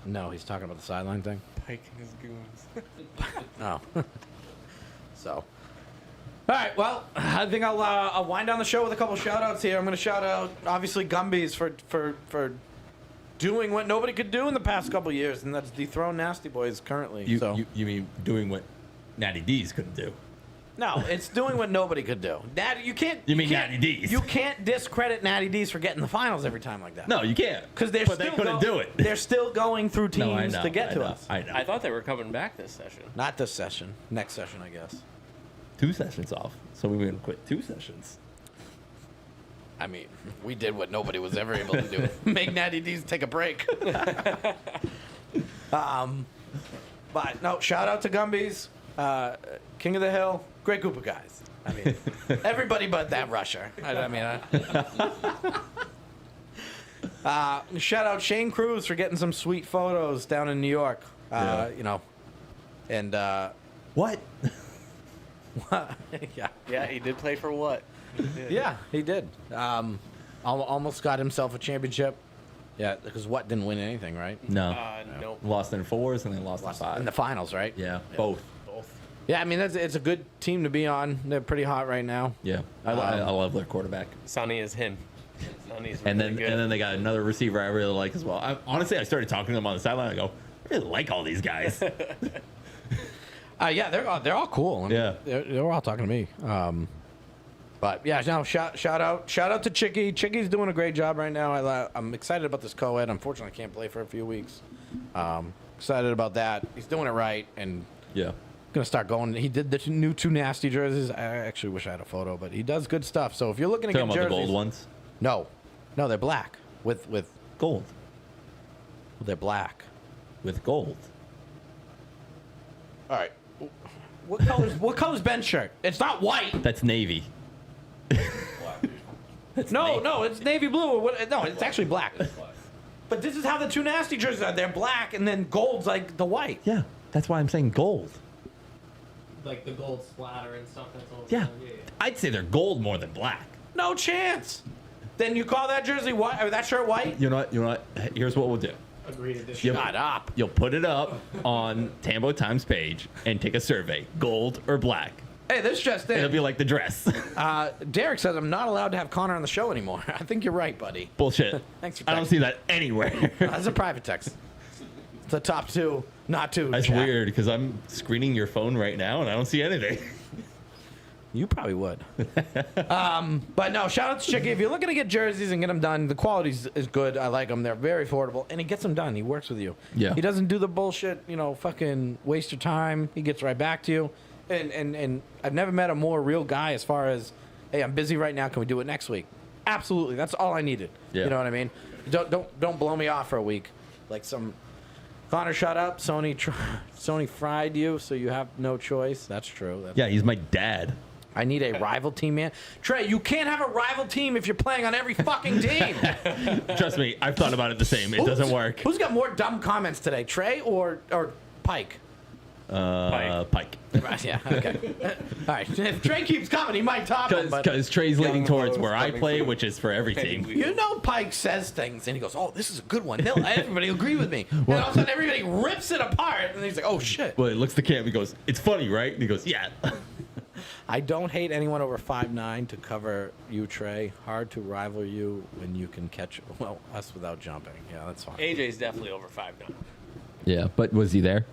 [SPEAKER 6] No, he's talking about the sideline thing.
[SPEAKER 7] Pike and his goons.
[SPEAKER 6] Oh. So. All right. Well, I think I'll wind down the show with a couple shout outs here. I'm going to shout out, obviously, Gumbies for doing what nobody could do in the past couple years, and that's dethrone Nasty Boys currently.
[SPEAKER 5] You mean doing what Natty D's couldn't do?
[SPEAKER 6] No, it's doing what nobody could do. You can't.
[SPEAKER 5] You mean
[SPEAKER 6] can't-
[SPEAKER 5] Natty D's?
[SPEAKER 6] You can't discredit Natty D's for getting the finals every time like that.
[SPEAKER 5] No, you can't.
[SPEAKER 6] Because
[SPEAKER 5] But they couldn't do it.
[SPEAKER 6] They're still going through teams
[SPEAKER 5] No, I know,
[SPEAKER 6] to get
[SPEAKER 5] I
[SPEAKER 6] to
[SPEAKER 5] know,
[SPEAKER 6] us.
[SPEAKER 5] I know.
[SPEAKER 7] I thought they were coming back this session.
[SPEAKER 6] Not this session. Next session, I guess.
[SPEAKER 5] 2 sessions off. So we would quit 2 sessions.
[SPEAKER 6] I mean, we did what nobody was ever able to do. Make Natty D's take a break. But no, shout out to Gumbies, King of the Hill, great group of guys. I mean, everybody but that rusher. Shout out Shane Cruz for getting some sweet photos down in New York. You know, and
[SPEAKER 5] What?
[SPEAKER 6] yeah,
[SPEAKER 7] Yeah, he did play for what?
[SPEAKER 6] yeah, he did. Almost got himself a championship. Yeah, because what didn't win anything, right?
[SPEAKER 5] No.
[SPEAKER 7] Nope.
[SPEAKER 5] Lost in 4s and then lost in 5.
[SPEAKER 6] In the finals, right?
[SPEAKER 5] Yeah, both.
[SPEAKER 6] Yeah, I mean it's a good team to be on. They're pretty hot right now.
[SPEAKER 5] Yeah, I love their quarterback.
[SPEAKER 7] Sonny is him. Sonny's really
[SPEAKER 5] And then
[SPEAKER 7] good.
[SPEAKER 5] and then they got another receiver I really like as well. Honestly, I started talking to them on the sideline. I go, I really like all these guys.
[SPEAKER 6] Yeah, they're all cool. I mean,
[SPEAKER 5] Yeah.
[SPEAKER 6] they're all talking to me. But yeah, no, shout out to Chicky. Chicky's doing a great job right now. I'm excited about this co-ed. Unfortunately, I can't play for a few weeks. Excited about that. He's doing it right, and
[SPEAKER 5] Yeah.
[SPEAKER 6] gonna start going. He did the new 2 nasty jerseys. I actually wish I had a photo, but he does good stuff. So if you're looking to
[SPEAKER 5] Talking
[SPEAKER 6] get
[SPEAKER 5] about
[SPEAKER 6] jerseys,
[SPEAKER 5] the gold ones.
[SPEAKER 6] no, they're black with
[SPEAKER 5] Gold.
[SPEAKER 6] they're black.
[SPEAKER 5] With gold.
[SPEAKER 6] All right. What color's Ben's shirt? It's not white.
[SPEAKER 5] That's navy.
[SPEAKER 6] No, it's navy blue. Or what? No, it's actually black. But this is how the 2 nasty jerseys are. They're black, and then gold's like the white.
[SPEAKER 5] Yeah, that's why I'm saying gold.
[SPEAKER 2] Like the gold splatter and stuff. That's all.
[SPEAKER 5] Yeah. I'd say they're gold more than black.
[SPEAKER 6] No chance. Then you call that jersey white, or that shirt white?
[SPEAKER 5] You know what? Here's what we'll do.
[SPEAKER 2] Agreed edition.
[SPEAKER 6] Shut up.
[SPEAKER 5] You'll put it up on Tambo Times page and take a survey. Gold or black.
[SPEAKER 6] Hey, this just
[SPEAKER 5] It'll
[SPEAKER 6] in.
[SPEAKER 5] be like the dress.
[SPEAKER 6] Derek says I'm not allowed to have Connor on the show anymore. I think you're right, buddy.
[SPEAKER 5] Bullshit.
[SPEAKER 6] Thanks for
[SPEAKER 5] I don't
[SPEAKER 6] texting.
[SPEAKER 5] see that anywhere.
[SPEAKER 6] That's a private text. It's the top 2, not 2.
[SPEAKER 5] That's
[SPEAKER 6] Jack.
[SPEAKER 5] weird because I'm screening your phone right now and I don't see anything.
[SPEAKER 6] You probably would. But no, shout out to Chicky. If you're looking to get jerseys and get them done, the quality is good. I like them. They're very affordable. And he gets them done. He works with you.
[SPEAKER 5] Yeah.
[SPEAKER 6] He doesn't do the bullshit, fucking waste your time. He gets right back to you. And I've never met a more real guy as far as, hey, I'm busy right now. Can we do it next week? Absolutely. That's all I needed.
[SPEAKER 5] Yeah.
[SPEAKER 6] You know what I mean? Don't blow me off for a week. Like some Connor, shut up. Sony fried you, so you have no choice. That's true.
[SPEAKER 5] Yeah, he's my dad.
[SPEAKER 6] I need a rival team, man. Trey, you can't have a rival team if you're playing on every fucking team.
[SPEAKER 5] Trust me, I've thought about it the same. It doesn't work.
[SPEAKER 6] Who's got more dumb comments today, Trey or Pike?
[SPEAKER 5] Pike.
[SPEAKER 6] Yeah, okay. All right. If Trey keeps coming, he might top him.
[SPEAKER 5] Because Trey's leaning towards
[SPEAKER 7] Young
[SPEAKER 5] where I
[SPEAKER 7] coming
[SPEAKER 5] play,
[SPEAKER 7] through.
[SPEAKER 5] which is for every team.
[SPEAKER 6] You know Pike says things, and he goes, oh, this is a good one. Everybody will agree with me. And all of a sudden, everybody rips it apart, and he's like, oh, shit.
[SPEAKER 5] Well, he looks at the cam. He goes, "It's funny, right?" And he goes, "Yeah."
[SPEAKER 6] I don't hate anyone over 5'9" to cover you, Trey. Hard to rival you when you can catch, us without jumping. Yeah, that's fine.
[SPEAKER 7] AJ's definitely over 5'9".
[SPEAKER 5] Yeah, but was he there?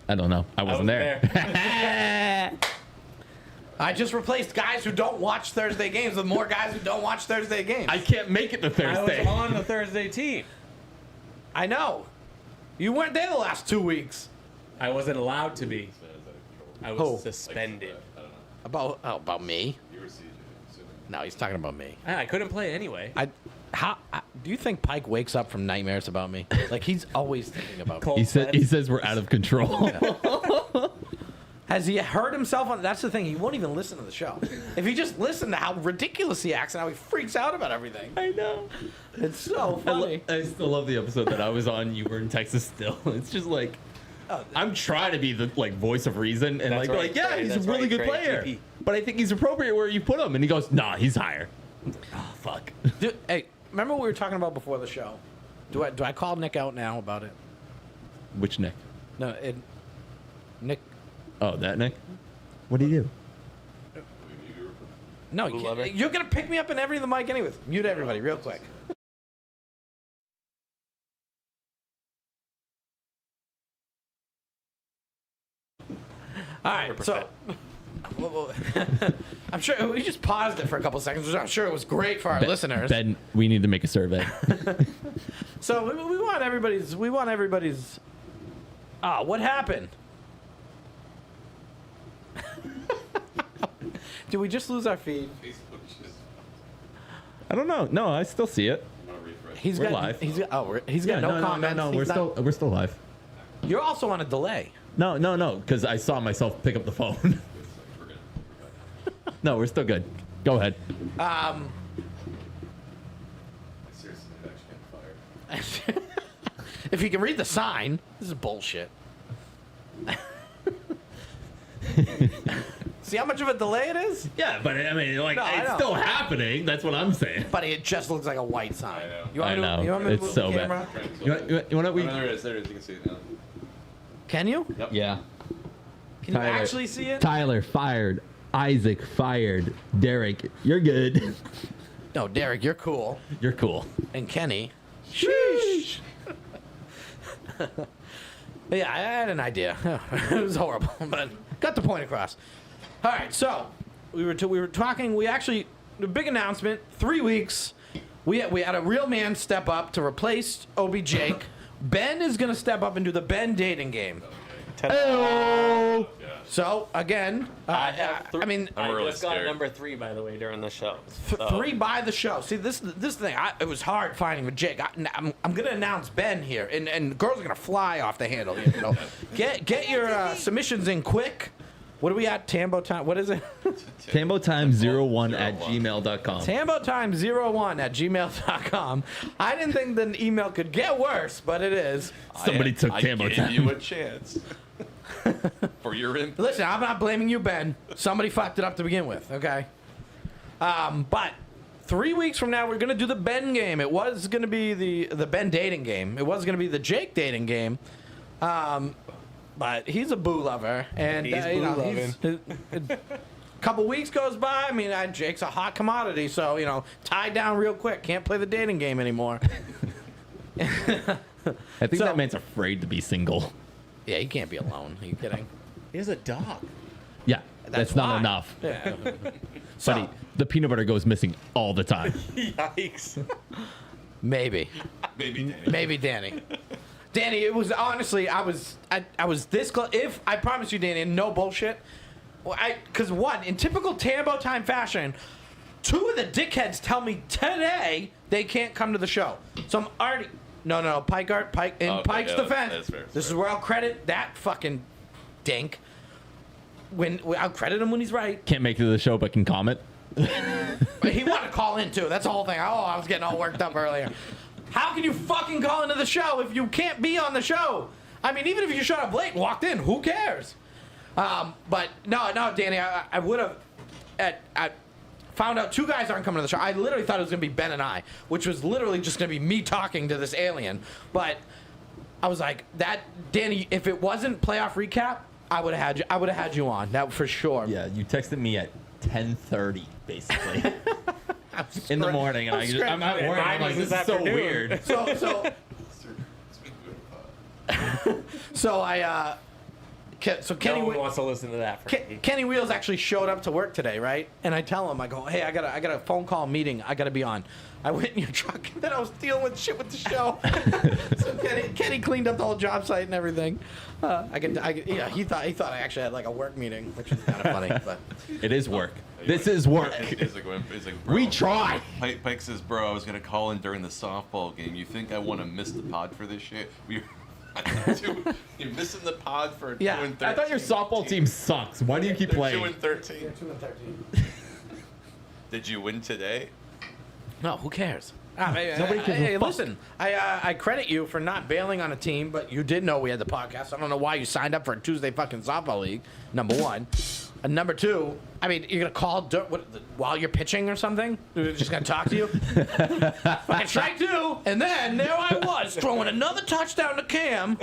[SPEAKER 5] I don't know. I wasn't there.
[SPEAKER 6] I just replaced guys who don't watch Thursday games with more guys who don't watch Thursday games.
[SPEAKER 5] I can't make it to Thursday.
[SPEAKER 7] I was on the Thursday team.
[SPEAKER 6] I know. You weren't there the last 2 weeks.
[SPEAKER 7] I wasn't allowed to be. I was
[SPEAKER 6] Who?
[SPEAKER 7] suspended.
[SPEAKER 6] About me?
[SPEAKER 4] You were CJ, I'm assuming.
[SPEAKER 6] No, he's talking about me.
[SPEAKER 7] I couldn't play anyway.
[SPEAKER 6] Do you think Pike wakes up from nightmares about me? Like he's always thinking about me.
[SPEAKER 5] He says we're out of control.
[SPEAKER 6] Has he heard himself on? That's the thing. He won't even listen to the show. If he just listened to how ridiculous he acts and how he freaks out about everything.
[SPEAKER 5] I know.
[SPEAKER 6] It's so funny.
[SPEAKER 5] I still love the episode that I was on. You were in Texas still. It's just like I'm trying to be the voice of reason and
[SPEAKER 7] That's right,
[SPEAKER 5] yeah,
[SPEAKER 7] Trey,
[SPEAKER 5] he's
[SPEAKER 7] that's
[SPEAKER 5] a really
[SPEAKER 7] right,
[SPEAKER 5] good
[SPEAKER 7] Trey,
[SPEAKER 5] player.
[SPEAKER 7] TP.
[SPEAKER 5] But I think he's appropriate where you put him. And he goes, "Nah, he's higher." Oh fuck.
[SPEAKER 6] Dude, hey, remember what we were talking about before the show? Do I call Nick out now about it?
[SPEAKER 5] Which Nick?
[SPEAKER 6] No, Nick.
[SPEAKER 5] Oh, that Nick. What do you do?
[SPEAKER 6] No,
[SPEAKER 7] Blue Lover?
[SPEAKER 6] you're gonna pick me up in every the mic anyways. Mute everybody real quick. All right, so I'm sure we just paused it for a couple seconds, which I'm sure it was great for our listeners.
[SPEAKER 5] Ben, we need to make a survey.
[SPEAKER 6] So we want everybody's. What happened? Did we just lose our feed?
[SPEAKER 4] Facebook just
[SPEAKER 5] I don't know. No, I still see it.
[SPEAKER 4] want to refresh.
[SPEAKER 6] He's
[SPEAKER 5] We're
[SPEAKER 6] got.
[SPEAKER 5] live.
[SPEAKER 6] He's got. He's got no comments.
[SPEAKER 5] No,
[SPEAKER 6] He's
[SPEAKER 5] we're still live.
[SPEAKER 6] You're also on a delay.
[SPEAKER 5] No, because I saw myself pick up the phone.
[SPEAKER 4] We're good.
[SPEAKER 5] No, we're still good. Go ahead.
[SPEAKER 4] Seriously.
[SPEAKER 6] If you can read the sign, this is bullshit. See how much of a delay it is?
[SPEAKER 5] Yeah, but I mean, like,
[SPEAKER 6] No, I
[SPEAKER 5] it's
[SPEAKER 6] know.
[SPEAKER 5] still happening. That's what I'm saying.
[SPEAKER 6] Buddy, it just looks like a white sign.
[SPEAKER 8] I know.
[SPEAKER 6] You want
[SPEAKER 5] I
[SPEAKER 6] me to-
[SPEAKER 5] know.
[SPEAKER 6] you want me to
[SPEAKER 5] It's
[SPEAKER 6] move
[SPEAKER 5] so
[SPEAKER 6] the
[SPEAKER 5] bad.
[SPEAKER 6] camera?
[SPEAKER 5] You want we?
[SPEAKER 8] There it is. There it is. You can see it now.
[SPEAKER 6] Can you?
[SPEAKER 5] Yeah.
[SPEAKER 6] Can you
[SPEAKER 5] Tyler.
[SPEAKER 6] actually see it?
[SPEAKER 5] Tyler fired. Isaac fired. Derek, you're good.
[SPEAKER 6] No, Derek, you're cool.
[SPEAKER 5] You're cool.
[SPEAKER 6] And Kenny. Sheesh. Yeah, I had an idea. It was horrible, but got the point across. All right, so we were talking. We actually the big announcement. 3 weeks. We had a real man step up to replace Obi Jake. Ben is gonna step up and do the Ben dating game. Hey-o. So again, I mean,
[SPEAKER 7] I
[SPEAKER 8] really
[SPEAKER 7] just got
[SPEAKER 8] scared.
[SPEAKER 7] number 3, by the way, during the show. So.
[SPEAKER 6] 3 by the show. See, this thing, it was hard finding with Jake. I'm gonna announce Ben here, and girls are gonna fly off the handle here. So get your submissions in quick. What are we at? Tambo time. What is it?
[SPEAKER 5] TamboTime01@gmail.com.
[SPEAKER 6] TamboTime01@gmail.com. I didn't think the email could get worse, but it is.
[SPEAKER 5] Somebody took Tambo
[SPEAKER 8] I gave
[SPEAKER 5] Time.
[SPEAKER 8] you a chance for your input.
[SPEAKER 6] Listen, I'm not blaming you, Ben. Somebody fucked it up to begin with, okay? But 3 weeks from now, we're going to do the Ben game. It was going to be the Ben dating game. It was going to be the Jake dating game. But he's a boo lover. And
[SPEAKER 7] He's
[SPEAKER 6] a couple weeks goes by. I mean, Jake's a hot commodity. So, tied down real quick. Can't play the dating game anymore.
[SPEAKER 5] I think
[SPEAKER 6] So-
[SPEAKER 5] that man's afraid to be single.
[SPEAKER 6] Yeah, he can't be alone. Are you kidding?
[SPEAKER 7] He has a dog.
[SPEAKER 5] Yeah, that's not
[SPEAKER 6] why.
[SPEAKER 5] enough.
[SPEAKER 6] Yeah.
[SPEAKER 5] Buddy, the peanut butter goes missing all the time.
[SPEAKER 7] Yikes.
[SPEAKER 6] Maybe.
[SPEAKER 8] Maybe Danny.
[SPEAKER 6] Maybe Danny. Danny, it was honestly, I was this close. If I promise you, Danny, no bullshit. Because one, in typical Tambo time fashion, 2 of the dickheads tell me today they can't come to the show. So I'm already. No, Pike. In
[SPEAKER 8] Okay,
[SPEAKER 6] Pike's
[SPEAKER 8] yeah,
[SPEAKER 6] defense,
[SPEAKER 8] that's fair,
[SPEAKER 6] this is where I'll credit that fucking dink. I'll credit him when he's right.
[SPEAKER 5] Can't make it to the show, but can comment.
[SPEAKER 6] But he wanted to call in too. That's the whole thing. Oh, I was getting all worked up earlier. How can you fucking call into the show if you can't be on the show? I mean, even if you showed up late and walked in, who cares? But no, Danny, I would have. I found out 2 guys aren't coming to the show. I literally thought it was gonna be Ben and I, which was literally just gonna be me talking to this alien. But I was like, that Danny, if it wasn't playoff recap, I would have had you. I would have had you on that for sure.
[SPEAKER 5] Yeah, you texted me at 10:30, basically. In the morning, and I'm at work. I'm like, this is so weird.
[SPEAKER 6] So Kenny.
[SPEAKER 7] No one wants to listen to that.
[SPEAKER 6] Kenny Wheels actually showed up to work today, right? And I tell him, I go, hey, I got a phone call meeting. I got to be on. I went in your truck, and then I was dealing with shit with the show. So Kenny cleaned up the whole job site and everything. He thought I actually had like a work meeting, which is kind of funny. But
[SPEAKER 5] It is work. This is work.
[SPEAKER 8] He's like, bro,
[SPEAKER 5] We try.
[SPEAKER 8] Pike says, bro, I was going to call in during the softball game. You think I want to miss the pod for this shit? You're missing the pod for 2 and 13.
[SPEAKER 5] I thought your softball team sucks. Why do you keep
[SPEAKER 8] They're
[SPEAKER 5] playing?
[SPEAKER 8] 2 and 13.
[SPEAKER 6] 2 and 13.
[SPEAKER 8] Did you win today?
[SPEAKER 6] No, who cares?
[SPEAKER 5] Nobody gives a
[SPEAKER 6] Hey,
[SPEAKER 5] fuck.
[SPEAKER 6] listen, I credit you for not bailing on a team, but you did know we had the podcast. I don't know why you signed up for a Tuesday fucking softball league, number 1. And number 2, I mean, you're going to call while you're pitching or something? They're just going to talk to you? Fucking strike 2, and then there I was, throwing another touchdown to Cam.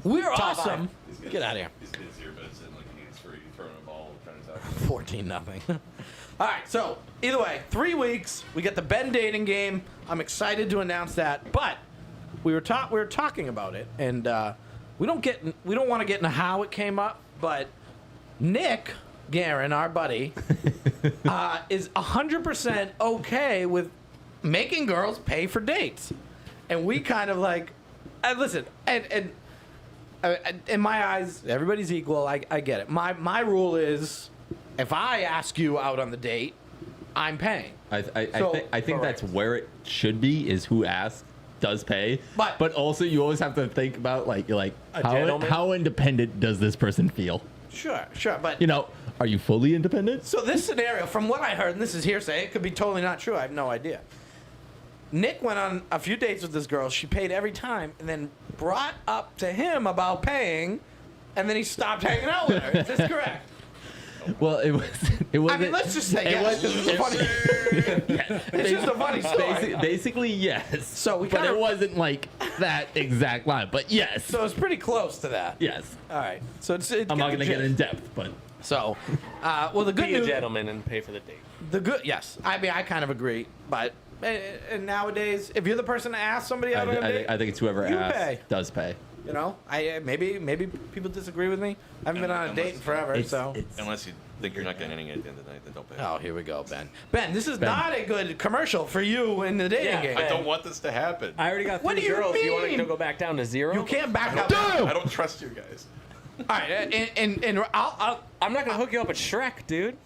[SPEAKER 6] We're awesome. Get out of here.
[SPEAKER 8] He's getting his earbuds in, like hands-free, throwing a ball, trying to talk.
[SPEAKER 6] 14-0. All right, so either way, 3 weeks. We get the Ben dating game. I'm excited to announce that, but we were talking about it, and we don't want to get into how it came up, but Nick Guerin, our buddy, is 100% okay with making girls pay for dates, and we kind of like, listen, and in my eyes, everybody's equal. I get it. My rule is, if I ask you out on the date, I'm paying.
[SPEAKER 5] I think that's where it should be, is who asks does pay. But also you always have to think about like how independent does this person feel?
[SPEAKER 6] Sure, but
[SPEAKER 5] are you fully independent?
[SPEAKER 6] So this scenario, from what I heard, and this is hearsay, it could be totally not true. I have no idea. Nick went on a few dates with this girl. She paid every time, and then brought up to him about paying, and then he stopped hanging out with her. Is this correct?
[SPEAKER 5] Well, it wasn't.
[SPEAKER 6] I mean, let's just say yes. It's funny. It's just a funny story.
[SPEAKER 5] Basically, yes.
[SPEAKER 6] So we
[SPEAKER 5] but
[SPEAKER 6] kinda-
[SPEAKER 5] it wasn't like that exact line. But yes.
[SPEAKER 6] So it's pretty close to that.
[SPEAKER 5] Yes.
[SPEAKER 6] All right. So it's
[SPEAKER 5] I'm not going to get in depth, but
[SPEAKER 6] So, well, the good
[SPEAKER 7] Be a
[SPEAKER 6] news.
[SPEAKER 7] gentleman and pay for the date.
[SPEAKER 6] The good, yes. I mean, I kind of agree, but and nowadays, if you're the person to ask somebody out on a date,
[SPEAKER 5] I think it's whoever
[SPEAKER 6] you
[SPEAKER 5] asks
[SPEAKER 6] pay.
[SPEAKER 5] does pay.
[SPEAKER 6] You know, maybe people disagree with me. I haven't been on a date in forever, so.
[SPEAKER 8] Unless you think you're not getting anything at the end of the night, then don't pay.
[SPEAKER 6] Oh, here we go, Ben. Ben, this is not a good commercial for you in the dating game.
[SPEAKER 8] I don't want this to happen.
[SPEAKER 7] I already got 3
[SPEAKER 6] What do you
[SPEAKER 7] girls. You want
[SPEAKER 6] mean?
[SPEAKER 7] to go back down to 0?
[SPEAKER 6] You can't back up.
[SPEAKER 8] I don't trust you guys.
[SPEAKER 6] All right, and
[SPEAKER 7] I'm not gonna hook you up with Shrek, dude.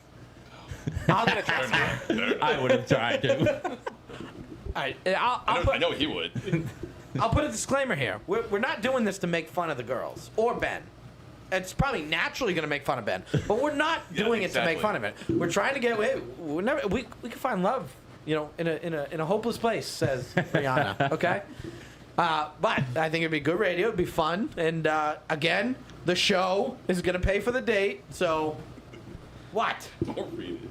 [SPEAKER 6] I'll
[SPEAKER 5] I would have tried to.
[SPEAKER 6] All right, I'll
[SPEAKER 8] I know he would.
[SPEAKER 6] I'll put a disclaimer here. We're not doing this to make fun of the girls or Ben. It's probably naturally going to make fun of Ben, but we're not doing it to make fun of it. We're trying to get away. We can find love, you know, in a hopeless place, says Rihanna. Okay, but I think it'd be good radio. It'd be fun, and again, the show is going to pay for the date. So, what?
[SPEAKER 8] Don't read it.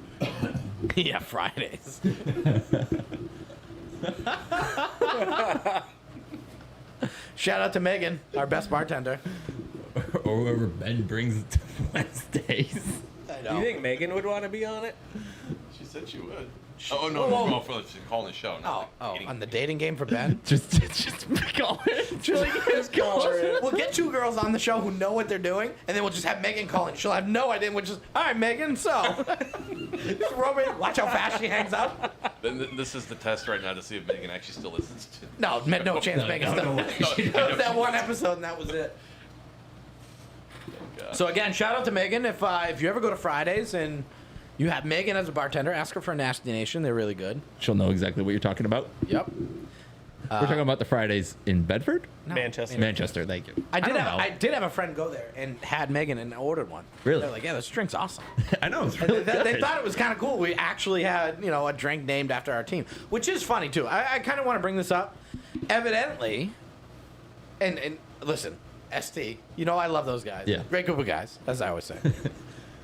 [SPEAKER 6] Yeah, Fridays. Shout out to Megan, our best bartender.
[SPEAKER 5] Or whoever Ben brings to Wednesdays.
[SPEAKER 6] I
[SPEAKER 7] Do you think Megan would want to be on it?
[SPEAKER 8] She said she would. Oh no, for calling the show.
[SPEAKER 6] Oh,
[SPEAKER 8] not eating.
[SPEAKER 6] on the dating game for Ben?
[SPEAKER 5] Just call it.
[SPEAKER 6] Just call her. We'll get 2 girls on the show who know what they're doing, and then we'll just have Megan call in. She'll have no idea. We'll just, all right, Megan, so. Just watch how fast she hangs up.
[SPEAKER 8] Then this is the test right now to see if Megan actually still listens to.
[SPEAKER 6] No, no chance Megan still. That was that one episode, and that was it.
[SPEAKER 8] God.
[SPEAKER 6] So again, shout out to Megan. If you ever go to Fridays and you have Megan as a bartender, ask her for a Nasty Nation. They're really good.
[SPEAKER 5] She'll know exactly what you're talking about.
[SPEAKER 6] Yep.
[SPEAKER 5] We're talking about the Fridays in Bedford?
[SPEAKER 6] No.
[SPEAKER 7] Manchester.
[SPEAKER 5] Manchester, thank you.
[SPEAKER 6] I
[SPEAKER 5] don't know.
[SPEAKER 6] I did have a friend go there and had Megan and ordered one.
[SPEAKER 5] Really?
[SPEAKER 6] They're like, yeah, this drink's awesome.
[SPEAKER 5] I know, it's
[SPEAKER 6] And
[SPEAKER 5] really
[SPEAKER 6] they
[SPEAKER 5] good.
[SPEAKER 6] thought it was kind of cool. We actually had, a drink named after our team, which is funny too. I kind of want to bring this up. Evidently, and listen, ST, I love those guys.
[SPEAKER 5] Yeah.
[SPEAKER 6] Great group of guys, as I always say.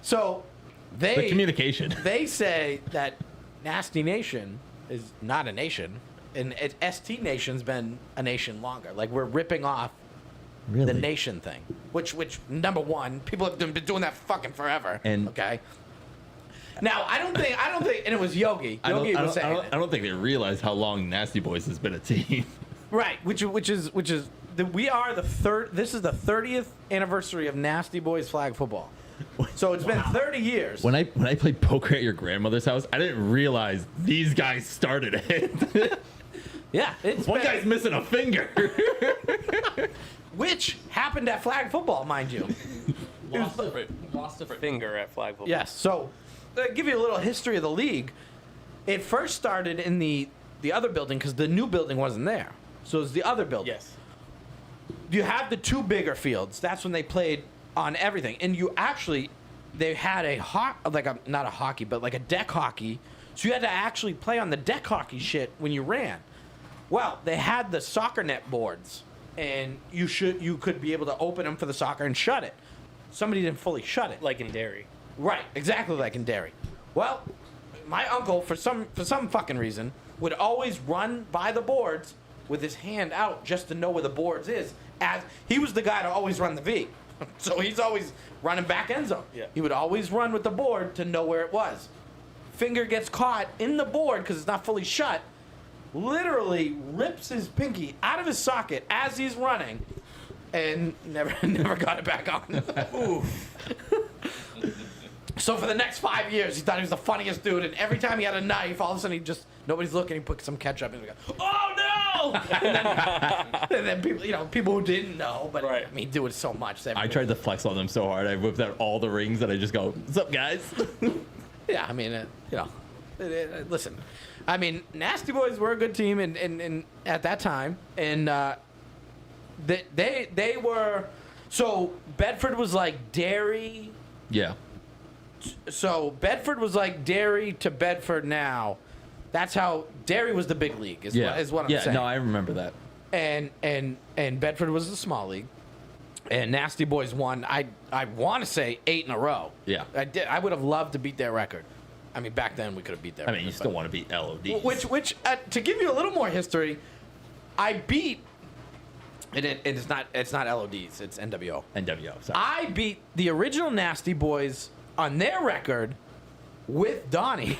[SPEAKER 6] So
[SPEAKER 5] The communication.
[SPEAKER 6] they say that Nasty Nation is not a nation, and ST Nation's been a nation longer. Like we're ripping off
[SPEAKER 5] Really?
[SPEAKER 6] the nation thing, which number one, people have been doing that fucking forever.
[SPEAKER 5] And-
[SPEAKER 6] okay. Now I don't think, and it was Yogi.
[SPEAKER 5] I
[SPEAKER 6] Yogi was saying
[SPEAKER 5] I don't think they realize how long Nasty Boys has been a team.
[SPEAKER 6] right, which is we are the third. This is the 30th anniversary of Nasty Boys flag football. So it's been 30 years.
[SPEAKER 5] When I played poker at your grandmother's house, I didn't realize these guys started it.
[SPEAKER 6] Yeah,
[SPEAKER 5] One guy's missing a finger.
[SPEAKER 6] which happened at flag football, mind you.
[SPEAKER 7] Lost a finger at flag football.
[SPEAKER 6] Yes. So, give you a little history of the league. It first started in the other building because the new building wasn't there. So it's the other building.
[SPEAKER 7] Yes.
[SPEAKER 6] You have the 2 bigger fields. That's when they played on everything. And they had not a hockey, but like a deck hockey. So you had to actually play on the deck hockey shit when you ran. Well, they had the soccer net boards, and you could be able to open them for the soccer and shut it. Somebody didn't fully shut it.
[SPEAKER 7] Like in Derry.
[SPEAKER 6] Right, exactly like in Derry. Well, my uncle, for some fucking reason, would always run by the boards with his hand out just to know where the boards is. As he was the guy to always run the V, so he's always running back end zone.
[SPEAKER 7] Yeah.
[SPEAKER 6] He would always run with the board to know where it was. Finger gets caught in the board because it's not fully shut. Literally rips his pinky out of his socket as he's running, and never got it back on. Oof. So for the next 5 years, he thought he was the funniest dude, and every time he had a knife, all of a sudden nobody's looking, he put some ketchup in, and he goes, "Oh no!" and then people who didn't know, but
[SPEAKER 7] Right.
[SPEAKER 6] I mean, do it so much. That
[SPEAKER 5] I tried to flex on them so hard. I whipped out all the rings and I just go, "What's up, guys?"
[SPEAKER 6] Yeah, I mean, listen, I mean, Nasty Boys were a good team, and at that time, and they were. So Bedford was like Derry.
[SPEAKER 5] Yeah.
[SPEAKER 6] So Bedford was like Derry to Bedford now. That's how Derry was the big league. Is what I'm saying.
[SPEAKER 5] Yeah, no, I remember that.
[SPEAKER 6] And Bedford was the small league, and Nasty Boys won. I want to say 8 in a row.
[SPEAKER 5] Yeah,
[SPEAKER 6] I did. I would have loved to beat their record. I mean, back then we could have beat their.
[SPEAKER 5] I mean, you still want to beat LOD.
[SPEAKER 6] Which to give you a little more history, I beat. It's not LODs. It's NWO.
[SPEAKER 5] NWO. Sorry.
[SPEAKER 6] I beat the original Nasty Boys on their record with Donnie.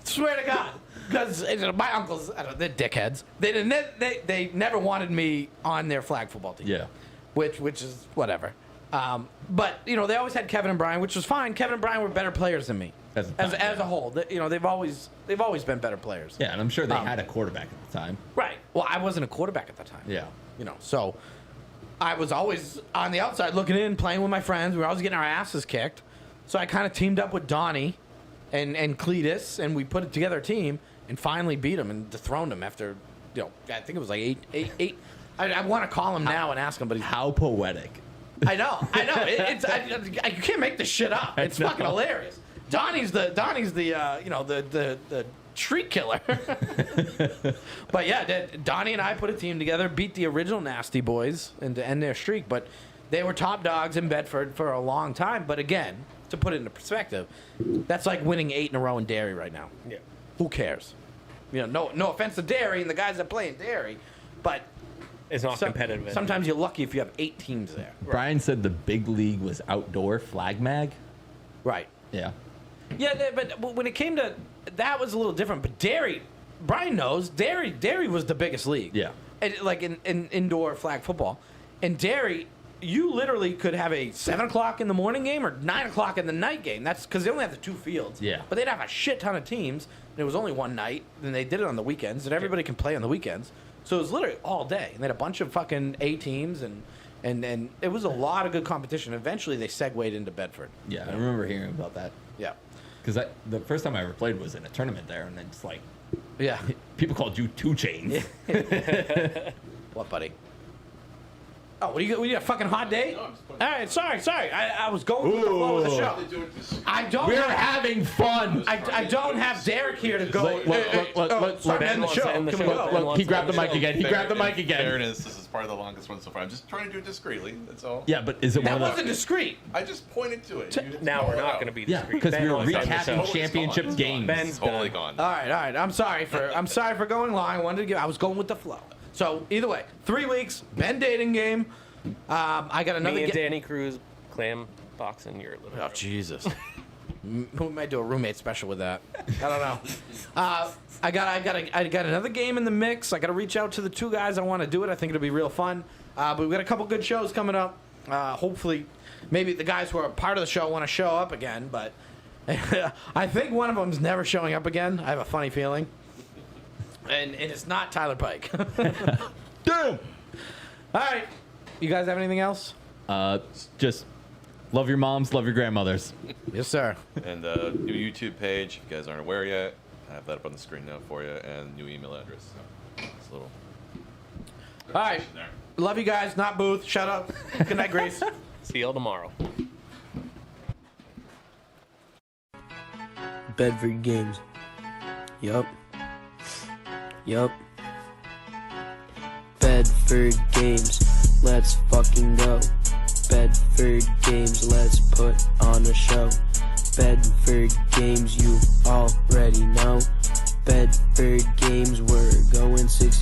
[SPEAKER 6] Swear to God. Because my uncles, they're dickheads. They never wanted me on their flag football team.
[SPEAKER 5] Yeah.
[SPEAKER 6] Which is whatever. But, they always had Kevin and Brian, which was fine. Kevin and Brian were better players than me. As a whole. They've always been better players.
[SPEAKER 5] Yeah, and I'm sure they had a quarterback at the time.
[SPEAKER 6] Right. Well, I wasn't a quarterback at the time.
[SPEAKER 5] Yeah.
[SPEAKER 6] So I was always on the outside looking in, playing with my friends. We were always getting our asses kicked. So I kind of teamed up with Donnie and Cletus, and we put together a team and finally beat him and dethroned him after, I think it was like eight. I want to call him now and ask him, but
[SPEAKER 5] how poetic.
[SPEAKER 6] I know. I can't make this shit up. It's fucking hilarious. Donnie's the street killer. But yeah, Donnie and I put a team together, beat the original Nasty Boys and to end their streak. But they were top dogs in Bedford for a long time. But again, to put it into perspective, that's like winning 8 in a row in Derry right now.
[SPEAKER 7] Yeah.
[SPEAKER 6] Who cares? No offense to Derry and the guys that play in Derry, but
[SPEAKER 7] it's not competitive.
[SPEAKER 6] Sometimes you're lucky if you have 8 teams there.
[SPEAKER 5] Brian said the big league was outdoor flag mag.
[SPEAKER 6] Right.
[SPEAKER 5] Yeah.
[SPEAKER 6] Yeah, but when it came to that was a little different. But Derry, Brian knows Derry was the biggest league.
[SPEAKER 5] Yeah.
[SPEAKER 6] Like in indoor flag football, in Derry, you literally could have a 7 o'clock in the morning game or 9 o'clock in the night game. That's because they only have the 2 fields.
[SPEAKER 5] Yeah.
[SPEAKER 6] But they'd have a shit ton of teams. And it was only one night, and they did it on the weekends, and everybody can play on the weekends. So it was literally all day. And they had a bunch of fucking A teams, and it was a lot of good competition. Eventually, they segued into Bedford.
[SPEAKER 5] Yeah, I remember hearing about that.
[SPEAKER 6] Yeah.
[SPEAKER 5] Because the first time I ever played was in a tournament there, and then it's like,
[SPEAKER 6] yeah,
[SPEAKER 5] people called you 2 Chains.
[SPEAKER 6] What, buddy? Oh, what do you got a fucking hot day? All right, sorry. I was going with the flow of the show.
[SPEAKER 5] We're having fun.
[SPEAKER 6] I don't have Derek here to go.
[SPEAKER 5] Look,
[SPEAKER 6] end the show.
[SPEAKER 5] Look, he grabbed the mic again.
[SPEAKER 8] Fairness, this is part of the longest one so far. I'm just trying to do it discreetly. That's all.
[SPEAKER 5] Yeah, but is it one of the...
[SPEAKER 6] That wasn't discreet.
[SPEAKER 8] I just pointed to it.
[SPEAKER 7] Now we're not going to be discreet.
[SPEAKER 5] Yeah, because we were recapping championship games.
[SPEAKER 7] Ben's
[SPEAKER 8] totally gone.
[SPEAKER 6] All right. I'm sorry for going long. I was going with the flow. So either way, 3 weeks, Ben dating game. I got another.
[SPEAKER 7] Me and Danny Cruz, clam boxing. You're a little.
[SPEAKER 6] Oh Jesus. We might do a roommate special with that. I don't know. I got another game in the mix. I got to reach out to the 2 guys I want to do it. I think it'll be real fun. But we've got a couple good shows coming up. Hopefully, maybe the guys who are part of the show want to show up again. But I think one of them's never showing up again. I have a funny feeling. And it's not Tyler Pike.
[SPEAKER 5] Damn.
[SPEAKER 6] All right. You guys have anything else?
[SPEAKER 5] Just love your moms, love your grandmothers.
[SPEAKER 6] Yes, sir.
[SPEAKER 8] And new YouTube page, if you guys aren't aware yet. I have that up on the screen now for you, and new email address. So it's a little.
[SPEAKER 6] All right. Love you guys. Not Booth. Shut up. Good night, Grace.
[SPEAKER 7] See y'all tomorrow.
[SPEAKER 11] Bedford Games. Yup. Bedford Games, let's fucking go. Bedford Games, let's put on a show. Bedford Games, you already know. Bedford Games, we're going 6